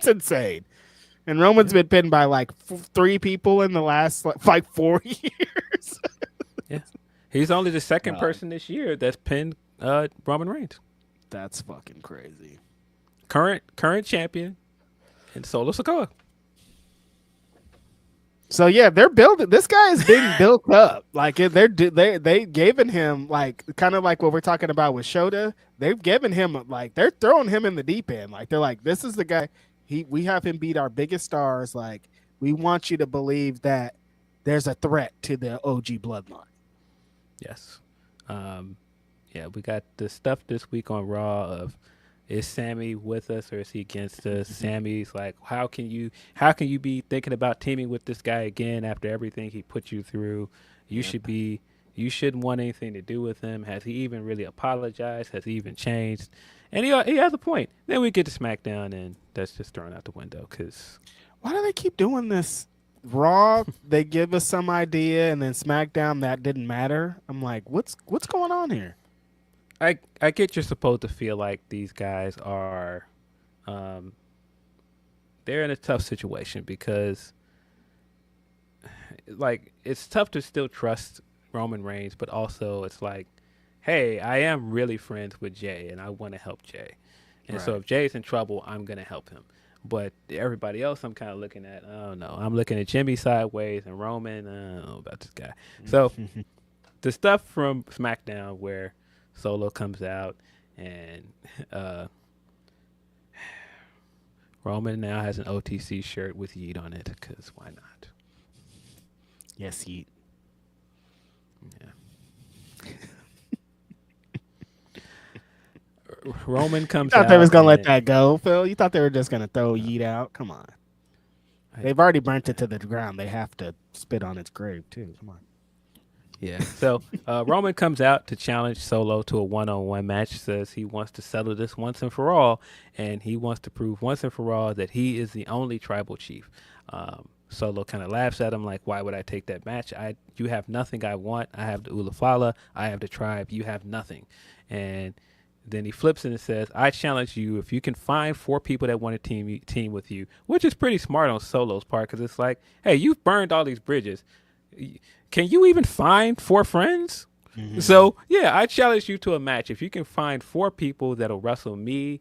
insane. And Roman's been pinned by like 3 people in the last like 4 years. Yeah. He's only the second person this year that's pinned Roman Reigns. That's fucking crazy. Current champion and Solo Sikoa. So yeah, they're building. This guy is being built up. Like they given him like kind of like what we're talking about with Shota. They've given him like they're throwing him in the deep end. Like they're like, this is the guy. We have him beat our biggest stars. Like we want you to believe that there's a threat to the OG bloodline. Yes. Yeah, we got the stuff this week on Raw of, is Sammy with us or is he against us? Sammy's like, how can you be thinking about teaming with this guy again after everything he put you through? You shouldn't want anything to do with him. Has he even really apologized? Has he even changed? And he has a point. Then we get to SmackDown and that's just thrown out the window because why do they keep doing this? Raw, they give us some idea, and then SmackDown that didn't matter. I'm like, what's going on here? I get you're supposed to feel like these guys are they're in a tough situation because like it's tough to still trust Roman Reigns, but also it's like, hey, I am really friends with Jay and I want to help Jay. And so if Jay's in trouble, I'm going to help him. But everybody else I'm kind of looking at, oh no, I'm looking at Jimmy sideways and Roman, I don't know about this guy. So the stuff from SmackDown where Solo comes out and Roman now has an OTC shirt with Yeet on it because why not? Yes, Yeet. Yeah. Roman comes thought out. they was gonna let and- that go, Phil? You thought they were just gonna throw Yeet out? Come on. They've already burnt it to the ground. They have to spit on its grave too. Come on. Yeah. So Roman comes out to challenge Solo to a one-on-one match. Says he wants to settle this once and for all, and he wants to prove once and for all that he is the only tribal chief. Solo kind of laughs at him like, "Why would I take that match? You have nothing I want. I have the Ulafala. I have the tribe. You have nothing." And then he flips it and says, "I challenge you if you can find 4 people that want to team with you," which is pretty smart on Solo's part because it's like, hey, you've burned all these bridges. Can you even find 4 friends? Mm-hmm. So, yeah, I challenge you to a match. If you can find 4 people that'll wrestle me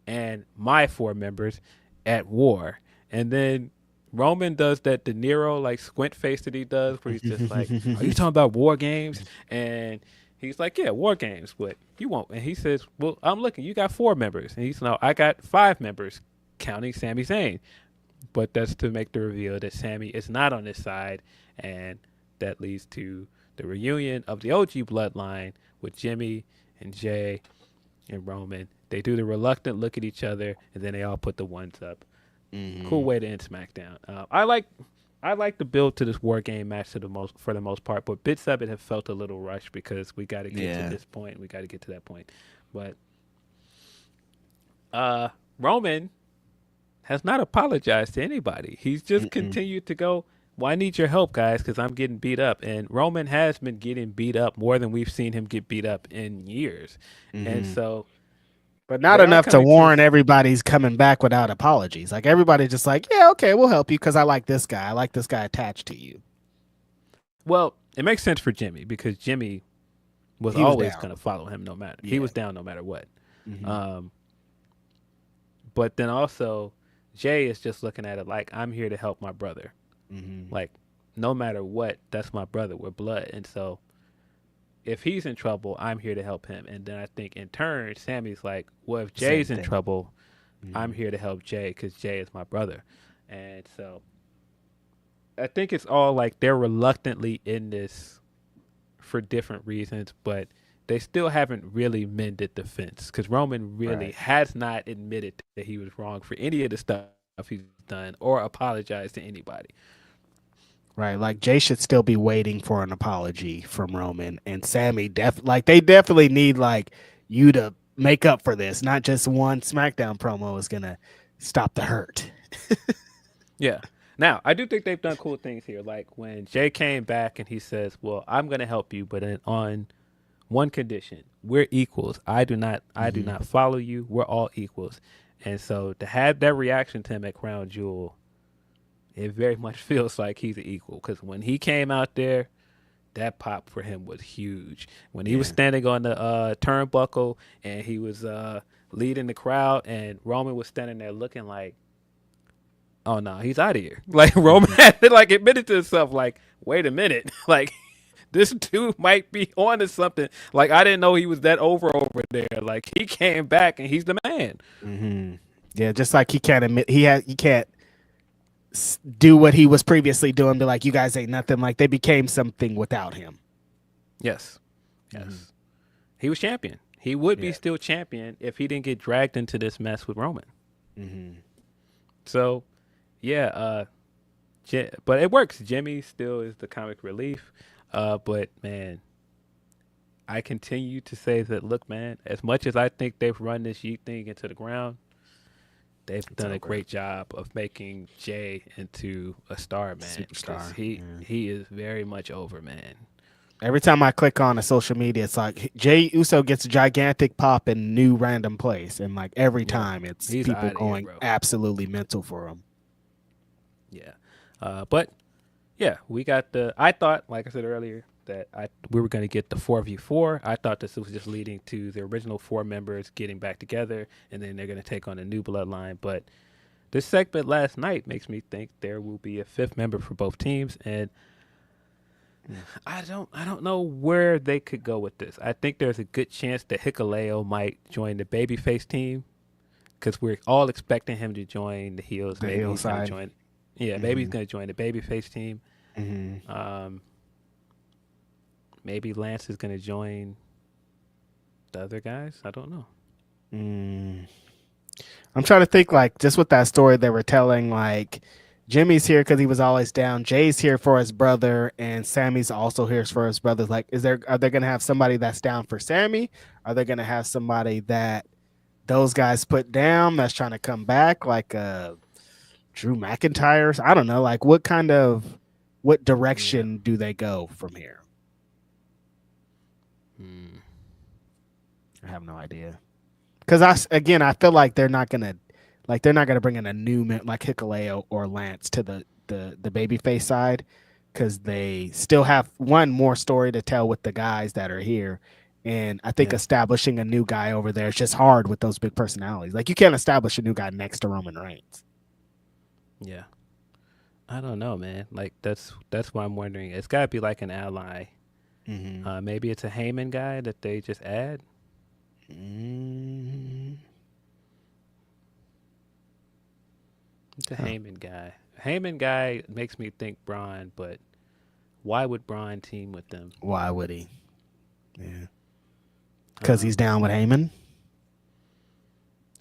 and my 4 members at war. And then Roman does that De Niro, like, squint face that he does where he's just like, "Are you talking about war games?" And he's like, "Yeah, war games, but you won't." And he says, "Well, I'm looking. You got 4 members." And he's, "No, I got 5 members, counting Sami Zayn." But that's to make the reveal that Sami is not on his side, and that leads to the reunion of the OG bloodline with Jimmy and Jay and Roman. They do the reluctant look at each other, and then they all put the ones up. Mm-hmm. Cool way to end SmackDown. I like the build to this War Game match for the most part, but bits of it have felt a little rushed because we got to get to this point. We got to get to that point. But Roman has not apologized to anybody. He's just continued to go, "Well, I need your help, guys, because I'm getting beat up." And Roman has been getting beat up more than we've seen him get beat up in years. And so... But not enough to warrant everybody's coming back without apologies. Like, everybody just like, "Yeah, okay, we'll help you because I like this guy. I like this guy attached to you." Well, it makes sense for Jimmy because Jimmy was always going to follow him no matter. Yeah. He was down no matter what. Mm-hmm. But then also, Jay is just looking at it like, "I'm here to help my brother." Mm-hmm. Like, no matter what, that's my brother. We're blood. And so if he's in trouble, I'm here to help him. And then I think in turn, Sammy's like, well, if Jay's in trouble, I'm here to help Jay because Jay is my brother. And so I think it's all like they're reluctantly in this for different reasons, but they still haven't really mended the fence because Roman really has not admitted that he was wrong for any of the stuff he's done or apologized to anybody. Right, like Jay should still be waiting for an apology from Roman, and Sammy they definitely need like you to make up for this. Not just one SmackDown promo is gonna stop the hurt. Yeah. Now I do think they've done cool things here, like when Jay came back and he says, "Well, I'm gonna help you, but on one condition: we're equals. I do not follow you. We're all equals." And so to have that reaction to him at Crown Jewel, it very much feels like he's an equal because when he came out there, that pop for him was huge. When he was standing on the turnbuckle and he was leading the crowd and Roman was standing there looking like, "Oh no, he's out of here." Like Roman had to like admitted to himself like, "Wait a minute, like this dude might be on to something. Like I didn't know he was that over there. Like he came back and he's the man." Mm-hmm. Yeah, just like he can't admit he can't do what he was previously doing, be like, "You guys ain't nothing." Like they became something without him. Yes. He was champion. He would be still champion if he didn't get dragged into this mess with Roman. So but it works. Jimmy still is the comic relief, but man, I continue to say that, look, man, as much as I think they've run this Yeet thing into the ground, they've done a great job of making Jay into a star, man. Superstar. He is very much over, man. Every time I click on a social media, it's like Jay Uso gets a gigantic pop in new random place, and like every time it's people going absolutely mental for him. Yeah, but yeah, we got I thought, like I said earlier, that we were going to get the 4v4. I thought this was just leading to the original 4 members getting back together, and then they're going to take on a new bloodline. But this segment last night makes me think there will be a 5th member for both teams, and I don't know where they could go with this. I think there's a good chance that Hikuleo might join the babyface team because we're all expecting him to join the heels. The heel side. Maybe he's going to join the babyface team. Maybe Lance is going to join the other guys. I don't know. I'm trying to think, like, just with that story they were telling, like, Jimmy's here because he was always down. Jay's here for his brother, and Sammy's also here for his brother. Like, are they gonna have somebody that's down for Sammy? Are they gonna have somebody that those guys put down that's trying to come back, like Drew McIntyre? I don't know. Like, what direction do they go from here? I have no idea. Because I feel like they're not gonna bring in a new like Hikuleo or Lance to the babyface side, because they still have one more story to tell with the guys that are here. And I think establishing a new guy over there is just hard with those big personalities. Like, you can't establish a new guy next to Roman Reigns. Yeah. I don't know, man. Like, that's why I'm wondering. It's got to be like an ally. Maybe it's a Heyman guy that they just add. It's a Heyman guy. Heyman guy makes me think Braun, but why would Braun team with them? Why would he? Yeah. Because he's down with Heyman?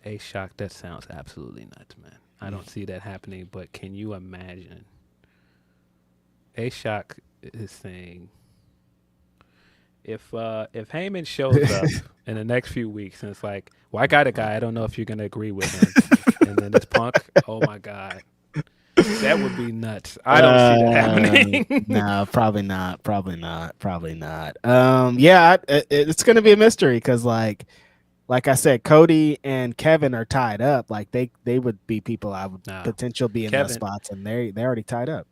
A-Shock, that sounds absolutely nuts, man. I don't see that happening, but can you imagine? A-Shock is saying, if Heyman shows up in the next few weeks and it's like, well, I got a guy, I don't know if you're going to agree with him. And then it's Punk. Oh, my God. That would be nuts. I don't see that happening. No, probably not. Yeah, it's going to be a mystery because, like I said, Cody and Kevin are tied up. Like, they would be people I would potentially be in those spots, and they're already tied up.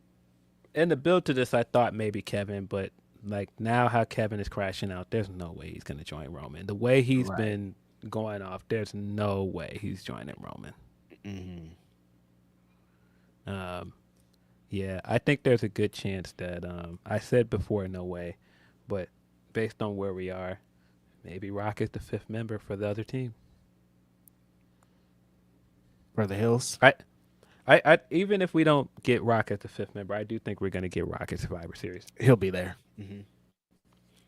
In the build to this, I thought maybe Kevin, but like now how Kevin is crashing out, there's no way he's going to join Roman. The way he's been going off, there's no way he's joining Roman. Yeah, I think there's a good chance that I said before, no way, but based on where we are, maybe Rock is the fifth member for the other team. For the Hills? I even if we don't get Rock as the fifth member, I do think we're going to get Rock at Survivor Series. He'll be there.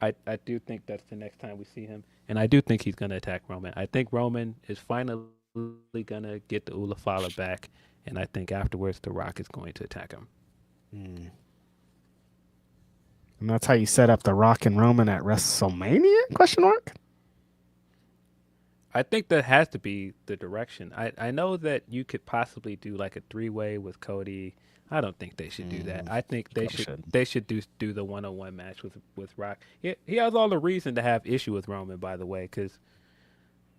I do think that's the next time we see him, and I do think he's going to attack Roman. I think Roman is finally going to get the Ula Fala back, and I think afterwards The Rock is going to attack him. And that's how you set up The Rock and Roman at WrestleMania? Question mark. I think that has to be the direction. I know that you could possibly do like a three-way with Cody. I don't think they should do that. I think they should do the one-on-one match with Rock. He has all the reason to have issue with Roman, by the way, because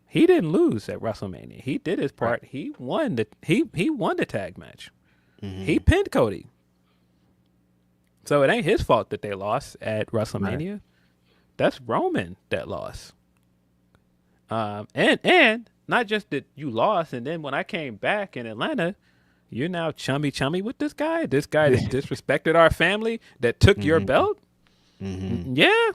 he didn't lose at WrestleMania. He did his part. Right. He won the tag match. He pinned Cody. So it ain't his fault that they lost at WrestleMania. Right. That's Roman that lost. And not just that you lost, and then when I came back in Atlanta, you're now chummy with this guy that disrespected our family, that took your belt. Yeah.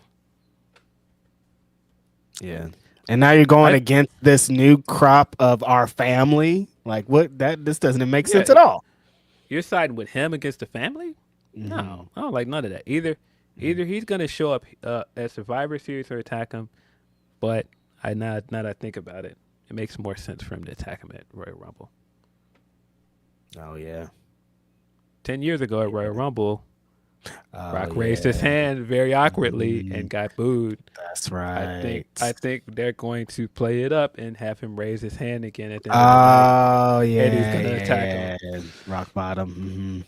And now you're going against this new crop of our family. Like, what? This doesn't make sense at all. You're siding with him against the family? No, I don't like none of that. Either he's gonna show up at Survivor Series or attack him, but now that I think about it, it makes more sense for him to attack him at Royal Rumble. Oh, yeah. 10 years ago at Royal Rumble, Rock raised his hand very awkwardly and got booed. That's right. I think they're going to play it up and have him raise his hand again at the end of the night. And he's going to attack him. Rock bottom.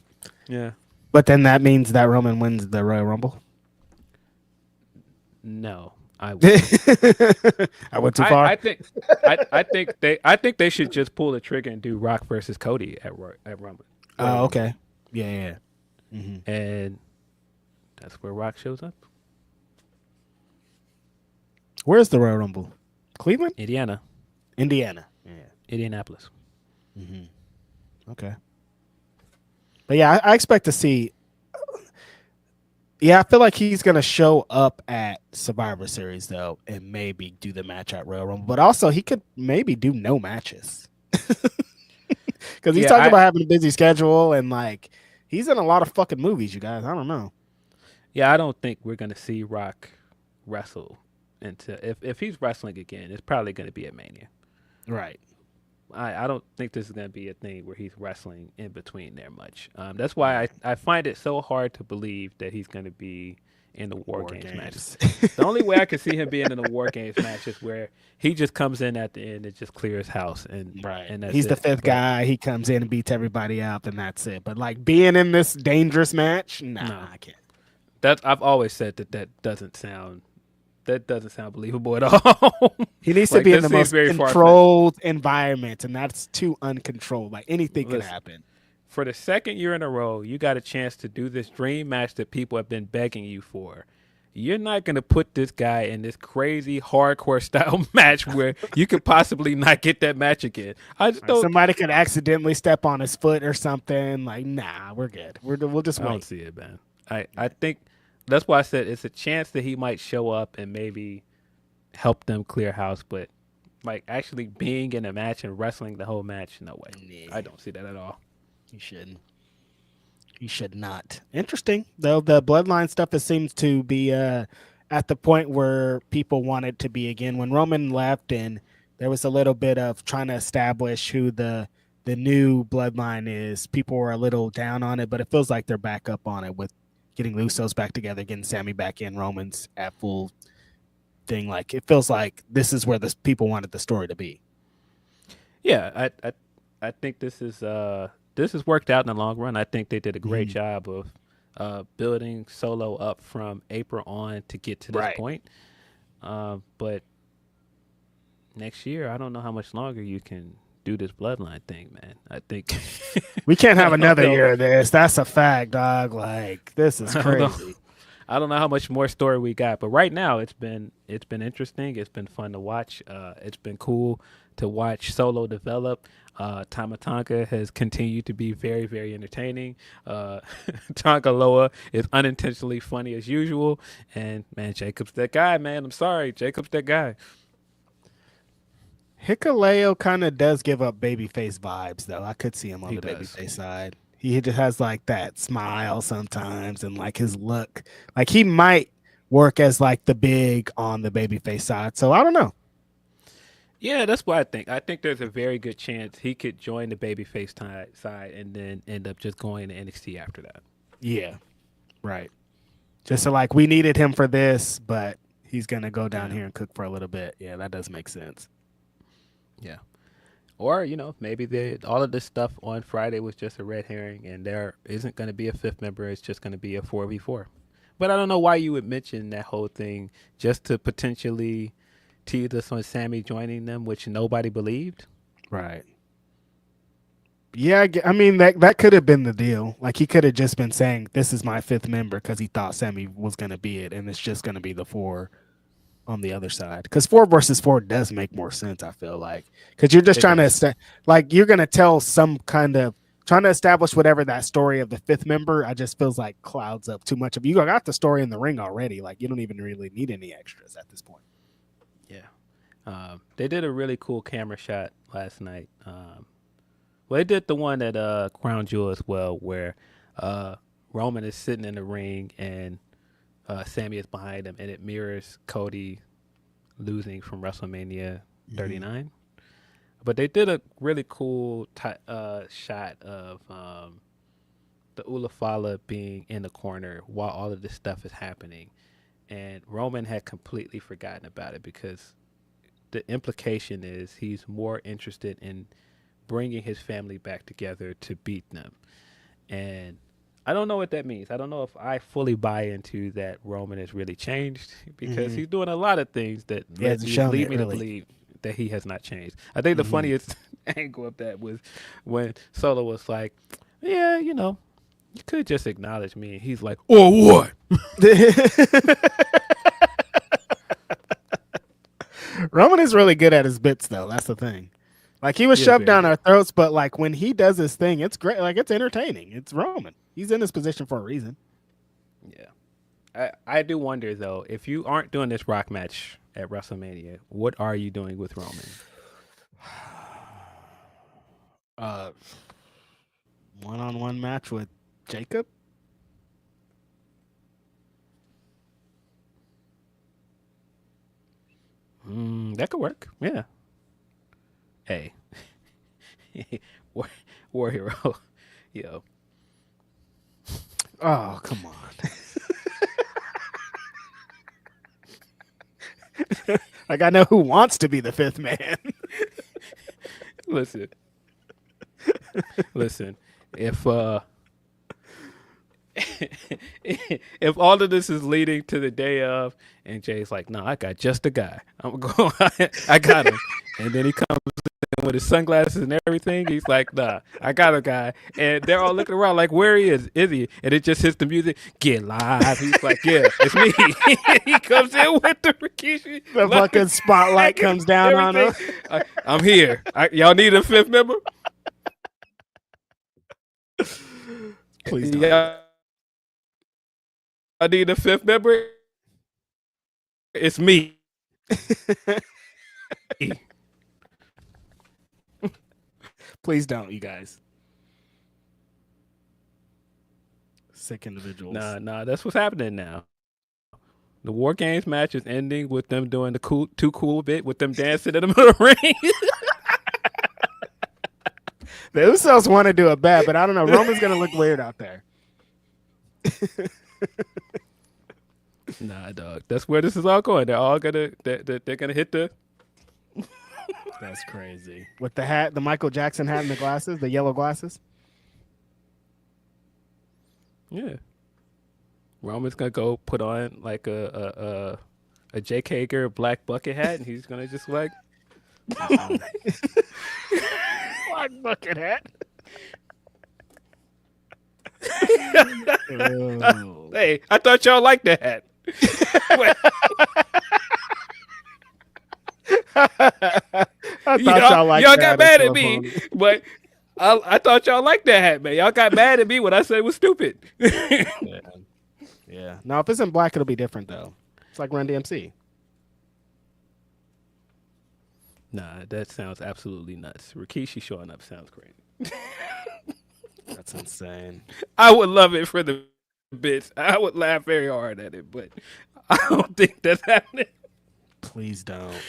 Yeah. But then that means that Roman wins the Royal Rumble? No. I went too far. I think they should just pull the trigger and do Rock versus Cody at Rumble. Oh, okay. Yeah. And that's where Rock shows up. Where's the Royal Rumble? Cleveland? Indiana. Yeah. Indianapolis. Okay. But yeah, I expect to see. Yeah, I feel like he's going to show up at Survivor Series, though, and maybe do the match at Royal Rumble. But also, he could maybe do no matches. Because he's talking about having a busy schedule, and, like, he's in a lot of fucking movies, you guys. I don't know. Yeah, I don't think we're going to see Rock wrestle until if he's wrestling again, it's probably going to be at Mania. Right. I don't think this is going to be a thing where he's wrestling in between there much. That's why I find it so hard to believe that he's going to be in the War Games matches. The only way I could see him being in the War Games match is where he just comes in at the end and just clears house, and that's He's the fifth guy. He comes in and beats everybody up, and that's it. But like being in this dangerous match, nah, I can't. I've always said that doesn't sound believable at all. He needs to be in the most controlled environment, and that's too uncontrolled. Like anything can happen. For the second year in a row, you got a chance to do this dream match that people have been begging you for. You're not going to put this guy in this crazy hardcore style match where you could possibly not get that match again. Somebody could accidentally step on his foot or something. Like, nah, we're good. We'll just wait. I don't see it, man. I think that's why I said it's a chance that he might show up and maybe help them clear house, but like actually being in a match and wrestling the whole match, no way. Nah. I don't see that at all. He shouldn't. He should not. Interesting, though. The bloodline stuff seems to be at the point where people want it to be again. When Roman left, and there was a little bit of trying to establish who the new bloodline is, people were a little down on it, but it feels like they're back up on it with getting Lusos back together, getting Sammy back in, Roman's at full thing. Like it feels like this is where the people wanted the story to be. Yeah, I think this has worked out in the long run. I think they did a great job of building Solo up from April on to get to this point. But next year, I don't know how much longer you can do this bloodline thing, man. I think we can't have another year of this. That's a fact, dog. Like this is crazy. I don't know how much more story we got, but right now it's been interesting. It's been fun to watch. It's been cool to watch Solo develop. Tama Tonga has continued to be very, very entertaining. Tonga Loa is unintentionally funny as usual. And, man, Jacob's that guy, man. I'm sorry. Jacob's that guy. Hikuleo kind of does give up babyface vibes, though. I could see him on the babyface side. He just has, like, that smile sometimes and, like, his look. Like, he might work as, like, the big on the babyface side. So, I don't know. Yeah, that's what I think. I think there's a very good chance he could join the babyface side and then end up just going to NXT after that. Yeah, right. Just so like we needed him for this, but he's going to go down here and cook for a little bit. Yeah, that does make sense. Yeah. Or, maybe all of this stuff on Friday was just a red herring and there isn't going to be a fifth member. It's just going to be a 4v4. But I don't know why you would mention that whole thing just to potentially tease us on Sammy joining them, which nobody believed. Right. Yeah, I mean, that could have been the deal. Like, he could have just been saying, this is my fifth member because he thought Sammy was going to be it, and it's just going to be the 4 on the other side. Because 4 versus 4 does make more sense, I feel like. Because you're just trying to, you're going to tell some kind of, trying to establish whatever that story of the fifth member, I just feels like clouds up too much of you. Got the story in the ring already. Like, you don't even really need any extras at this point. Yeah. They did a really cool camera shot last night. Well, they did the one at Crown Jewel as well, where Roman is sitting in the ring and Sammy is behind him, and it mirrors Cody losing from WrestleMania 39. But they did a really cool shot of the Ulafala being in the corner while all of this stuff is happening. And Roman had completely forgotten about it because the implication is he's more interested in bringing his family back together to beat them. And I don't know what that means. I don't know if I fully buy into that Roman has really changed because he's doing a lot of things that lead me to believe that he has not changed. I think the funniest angle of that was when Solo was like, yeah, you could just acknowledge me. And he's like, or what? Roman is really good at his bits, though. That's the thing. Like, he was shoved down our throats, but, like, when he does his thing, it's great. Like, it's entertaining. It's Roman. He's in this position for a reason. Yeah. I do wonder, though, if you aren't doing this Rock match at WrestleMania, what are you doing with Roman? One-on-one match with Jacob? That could work. Yeah. Hey, war hero, yo. Oh, come on. Like, I know who wants to be the fifth man. Listen, if if all of this is leading to the day of, and Jay's like, no, I got just a guy. I'm going. I got him, and then he comes in with his sunglasses and everything. He's like, nah, I got a guy, and they're all looking around like, where is he? And it just hits the music. Get live. He's like, yeah, it's me. He comes in with the Rikishi. The fucking spotlight comes down on him. I'm here. Y'all need a fifth member? Please don't. Yeah. I need a fifth member. It's me. Please don't, you guys. Sick individuals. Nah, that's what's happening now. The War Games match is ending with them doing the too cool bit with them dancing in the middle of the ring. The Usos want to do it bad, but I don't know. Roman's going to look weird out there. Nah, dog. That's where this is all going. They're all gonna they're gonna hit the. That's crazy. With the hat, the Michael Jackson hat and the glasses, the yellow glasses. Yeah. Roman's gonna go put on like a Jake Hager black bucket hat, and he's gonna just like Black bucket hat. Oh. Hey, I thought y'all liked that hat. Y'all got mad at me, but I thought y'all liked that hat, man. Y'all got mad at me when I said it was stupid. Yeah. No, if it's in black, it'll be different though. It's like Run DMC. Nah, that sounds absolutely nuts. Rikishi showing up sounds great. That's insane. I would love it for the bits. I would laugh very hard at it, but I don't think that's happening. Please don't.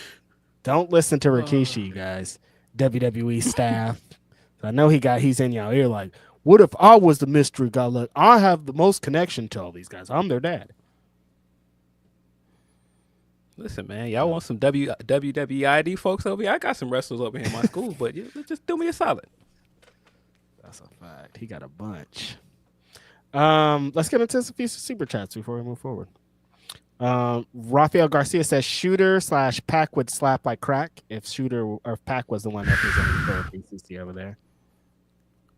Don't listen to Rikishi, you guys. WWE staff. I know he's in y'all ear like, what if I was the mystery guy? Like, I have the most connection to all these guys. I'm their dad. Listen, man, y'all want some WWID folks over here? I got some wrestlers over here in my school, but just do me a solid. That's a fact. He got a bunch. Let's get into some super chats before we move forward. Rafael Garcia says Shooter / Pac would slap like crack if Shooter or if Pac was the one representing therapy CC over there.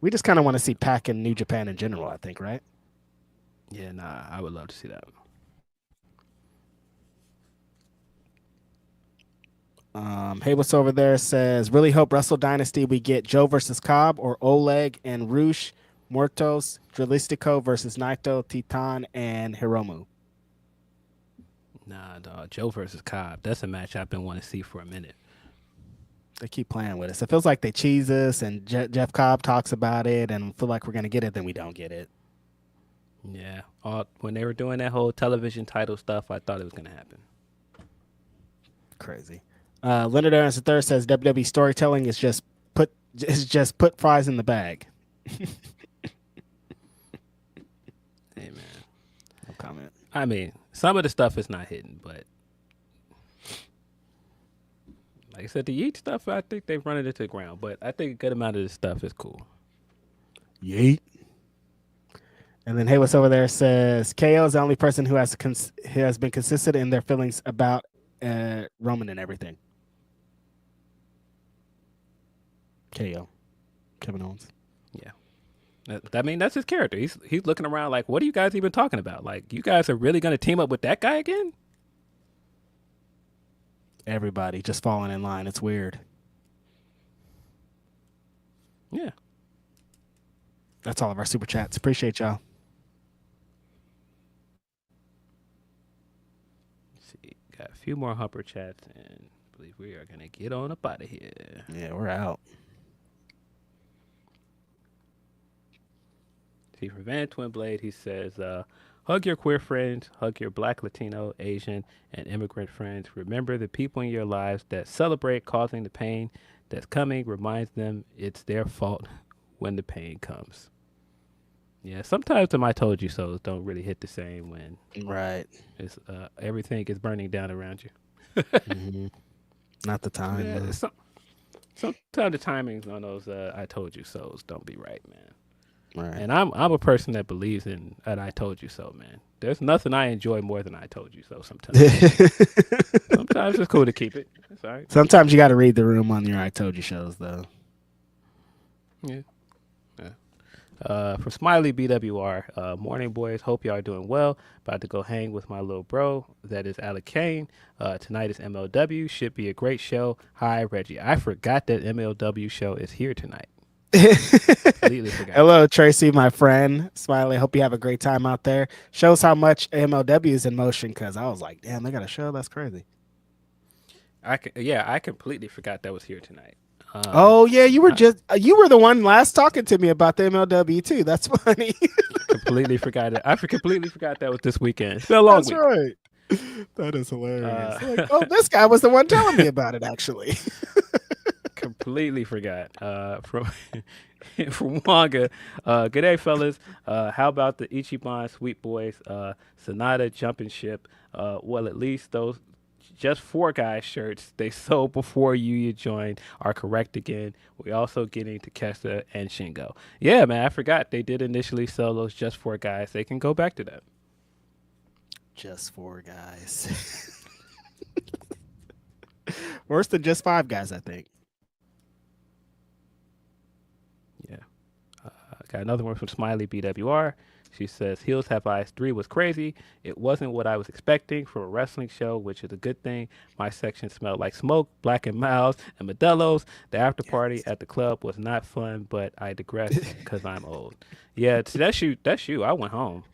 We just kind of want to see Pac in New Japan in general, I think, right? Yeah, nah, I would love to see that. Hey, what's over there says, really hope Wrestle Dynasty we get Joe versus Cobb or Oleg and Rush, Muertos, Drilistico versus Naito, Titan, and Hiromu. Nah, dog. Joe versus Cobb. That's a match I've been wanting to see for a minute. They keep playing with us. It feels like they cheese us, and Jeff Cobb talks about it, and feel like we're going to get it, then we don't get it. Yeah. When they were doing that whole television title stuff, I thought it was going to happen. Crazy. Leonard Aaronson III says WWE storytelling is just put fries in the bag. Hey, man. No comment. I mean, some of the stuff is not hidden, but like I said, the Yeet stuff, I think they've run it into the ground, but I think a good amount of this stuff is cool. Yeet. And then hey, what's over there says KO is the only person who has been consistent in their feelings about Roman and everything. KO, Kevin Owens. Yeah. I mean, that's his character. He's looking around like, what are you guys even talking about? Like, you guys are really going to team up with that guy again? Everybody just falling in line. It's weird. Yeah. That's all of our super chats. Appreciate y'all. Let's see. Got a few more Humper chats, and I believe we are going to get on up out of here. Yeah, we're out. See, from Van Twin Blade, he says, hug your queer friends, hug your Black, Latino, Asian, and immigrant friends. Remember the people in your lives that celebrate causing the pain that's coming reminds them it's their fault when the pain comes. Yeah, sometimes the "I told you so" don't really hit the same when Right. it's everything is burning down around you. Not the time. Yeah, though. sometimes the timings on those "I told you so's" don't be right, man. Right. And I'm a person that believes in an "I told you so," man. There's nothing I enjoy more than "I told you so." Sometimes, sometimes it's cool to keep it. It's all right. Sometimes you got to read the room on your "I told you" shows, though. Yeah. From Smiley BWR, morning boys. Hope y'all are doing well. About to go hang with my little bro. That is Alec Kane. Tonight is MLW. Should be a great show. Hi, Reggie. I forgot that MLW show is here tonight. Completely forgot. Hello, Tracy, my friend. Smiley. Hope you have a great time out there. Shows how much MLW is in motion because I was like, damn, they got a show. That's crazy. I completely forgot that was here tonight. Oh yeah, you were the one last talking to me about the MLW too. That's funny. Completely forgot it. Completely forgot that was this weekend. It's been a long That's week. right. That is hilarious. Like, oh, this guy was the one telling me about it actually. Completely forgot. From Wanga. Good day, fellas. How about the Ichiban Sweet Boys, Sonata jumping ship? Well, at least those just 4 guys shirts they sold before you joined are correct again. We also getting Takeshita and Shingo. Yeah, man, I forgot they did initially sell those just 4 guys. They can go back to that. Just 4 guys. Worse than just 5 guys, I think. Yeah. Got another one from Smiley BWR. She says, Heels Have Eyes 3 was crazy. It wasn't what I was expecting from a wrestling show, which is a good thing. My section smelled like smoke, Black and Miles, and Modelo's. The after party at the club was not fun, but I digress because I'm old. Yeah, that's you. I went home.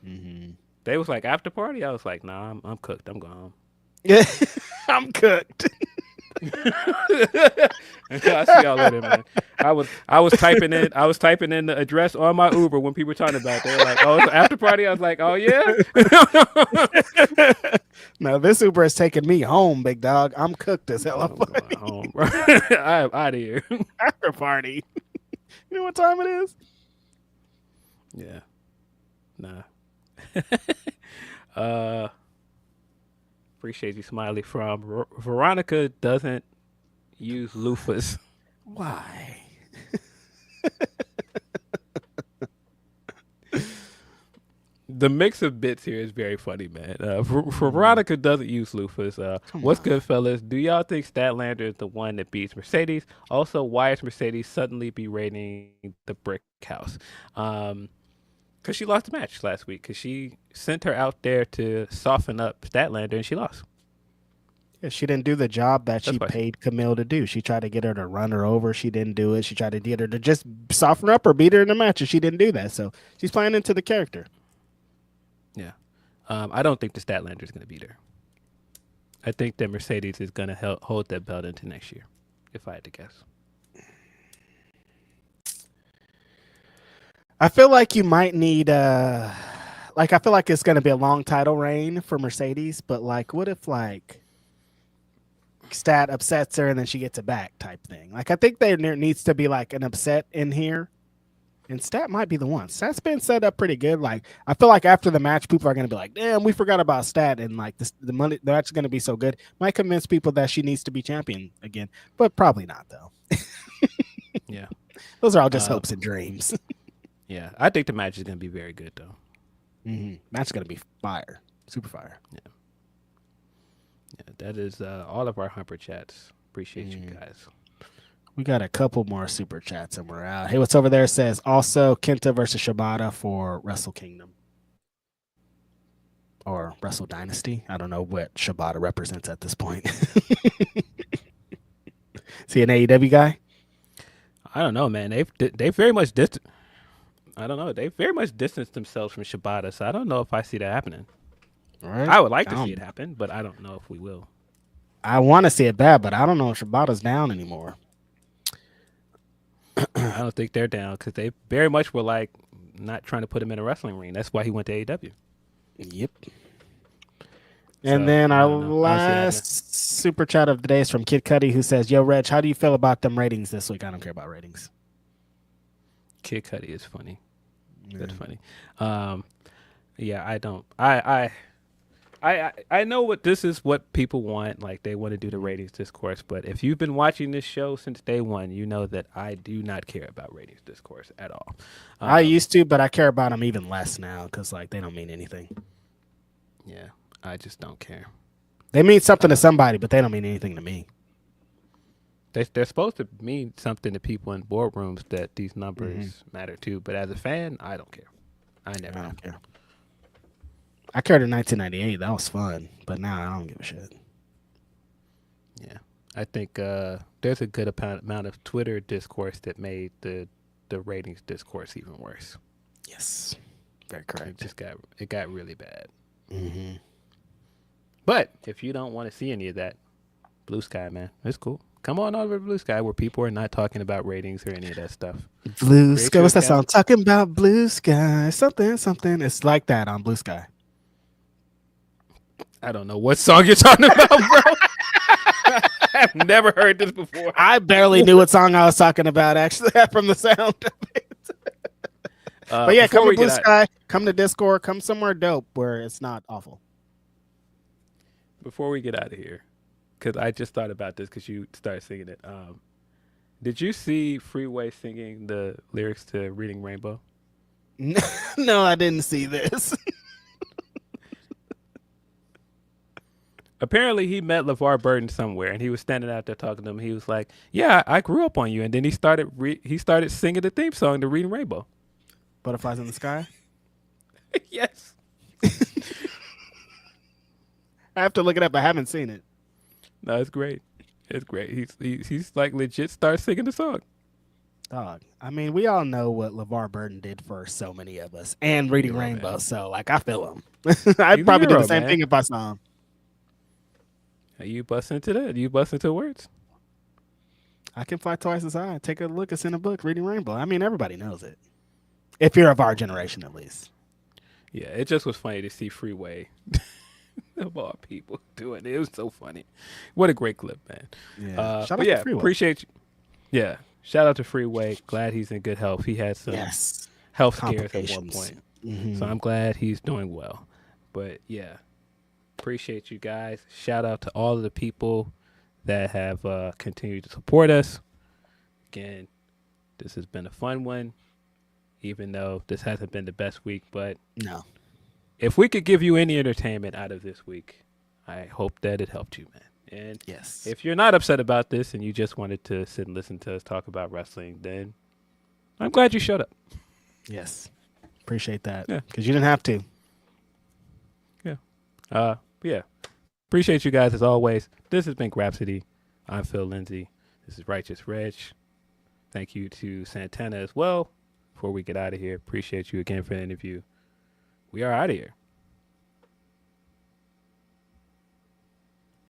Mm-hmm. They was like, after party? I was like, nah, I'm cooked. I'm going home. Yeah, I'm cooked. I see y'all later, man. I was typing in the address on my Uber when people were talking about it. They were like, oh, it's an after party. I was like, oh yeah. No, this Uber has taken me home, big dog. I'm cooked as hell. I'm going home, bro. I'm out of here. After party. You know what time it is? Yeah. Nah. Appreciate you, Smiley. From Veronica doesn't use loofahs. Why? The mix of bits here is very funny, man. Veronica doesn't use loofahs. What's good, fellas? Do y'all think Statlander is the one that beats Mercedes? Also, why is Mercedes suddenly berating the Brick House? Because she lost the match last week. Because she sent her out there to soften up Statlander, and she lost. Yeah, she didn't do the job that she That's why. paid Camille to do. She tried to get her to run her over. She didn't do it. She tried to get her to just soften her up or beat her in the match, and she didn't do that. So she's playing into the character. Yeah. I don't think the Statlander is going to beat her. I think that Mercedes is going to hold that belt into next year, if I had to guess. I feel like you might need I feel like it's going to be a long title reign for Mercedes, but like what if like Stat upsets her and then she gets it back type thing. Like I think there needs to be like an upset in here. And Stat might be the one. Stat's been set up pretty good. Like I feel like after the match, people are going to be like, "Damn, we forgot about Stat," and like the match is going to be so good. Might convince people that she needs to be champion again, but probably not though. Yeah, those are all just hopes and dreams. Yeah, I think the match is going to be very good though. Mm-hmm. Match is going to be fire, super fire. Yeah, that is all of our Humper chats. Appreciate you guys. We got a couple more super chats and we're out. Hey, what's over there says also Kenta versus Shibata for Wrestle Kingdom or Wrestle Dynasty. I don't know what Shibata represents at this point. Is he an AEW guy? I don't know, man. They very much I don't know. They very much distanced themselves from Shibata, so I don't know if I see that happening. All right. I would like to see it happen, but I don't know if we will. I want to see it bad, but I don't know if Shibata's down anymore. I don't think they're down because they very much were like not trying to put him in a wrestling ring. That's why he went to AEW. Yep. And So, then I our don't know. I don't see it happening. last super chat of the day is from Kid Cudi, who says, "Yo, Reg, how do you feel about them ratings this week?" I don't care about ratings. Kid Cudi is funny. That's Yeah. funny. Yeah, I don't. I know what this is. What people want. Like they want to do the ratings discourse. But if you've been watching this show since day one, you know that I do not care about ratings discourse at all. I used to, but I care about them even less now because like they don't mean anything. Yeah, I just don't care. They mean something to somebody, but they don't mean anything to me. They're supposed to mean something to people in boardrooms that these numbers matter to. But as a fan, I don't care. I never I have. don't care. I cared in 1998. That was fun, but now I don't give a shit. Yeah, I think there's a good amount of Twitter discourse that made the ratings discourse even worse. Yes, very correct. It got really bad. Mm-hmm. But if you don't want to see any of that, Blue Sky, man, it's cool. Come on over to Blue Sky where people are not talking about ratings or any of that stuff. Blue Create Sky. your What's that song? account. Talking about Blue Sky. Something, something. It's like that on Blue Sky. I don't know what song you're talking about, bro. I've never heard this before. I barely knew what song I was talking about, actually, from the sound of it. But yeah, before come to we Blue get out- Sky, come to Discord, come somewhere dope where it's not awful. Before we get out of here, because I just thought about this because you started singing it. Did you see Freeway singing the lyrics to Reading Rainbow? No, I didn't see this. Apparently, he met LeVar Burton somewhere, and he was standing out there talking to him. He was like, "Yeah, I grew up on you," and then he started singing the theme song to Reading Rainbow. Butterflies in the Sky. Yes. I have to look it up. I haven't seen it. No, it's great. It's great. He's like legit starts singing the song. Dog. I mean, we all know what LeVar Burton did for so many of us, and Reading Hero, Rainbow. man. So, like, I feel him. I'd He's a probably do hero, the same man. thing if I saw him. Are you bust into that? You bust into words? I can fly twice as high. Take a look. It's in a book, Reading Rainbow. I mean, everybody knows it. If you're of our generation, at least. Yeah, it just was funny to see Freeway of all people doing it. It was so funny. What a great clip, man. Yeah. Shout But out yeah, to Freeway. appreciate you. Yeah, shout out to Freeway. Glad he's in good health. He had some Yes. health scares at one Complications. point. Mhm. So I'm glad he's doing well. But yeah, appreciate you guys. Shout out to all of the people that have continued to support us. Again, this has been a fun one, even though this hasn't been the best week. But No. if we could give you any entertainment out of this week, I hope that it helped you, man. And Yes. if you're not upset about this and you just wanted to sit and listen to us talk about wrestling, then I'm glad you showed up. Yes. Appreciate that. Yeah. Because you didn't have to. Yeah. Appreciate you guys as always. This has been Grapsody. I'm Phil Lindsey. This is Righteous Reg. Thank you to Santana as well. Before we get out of here, appreciate you again for the interview. We are out of here.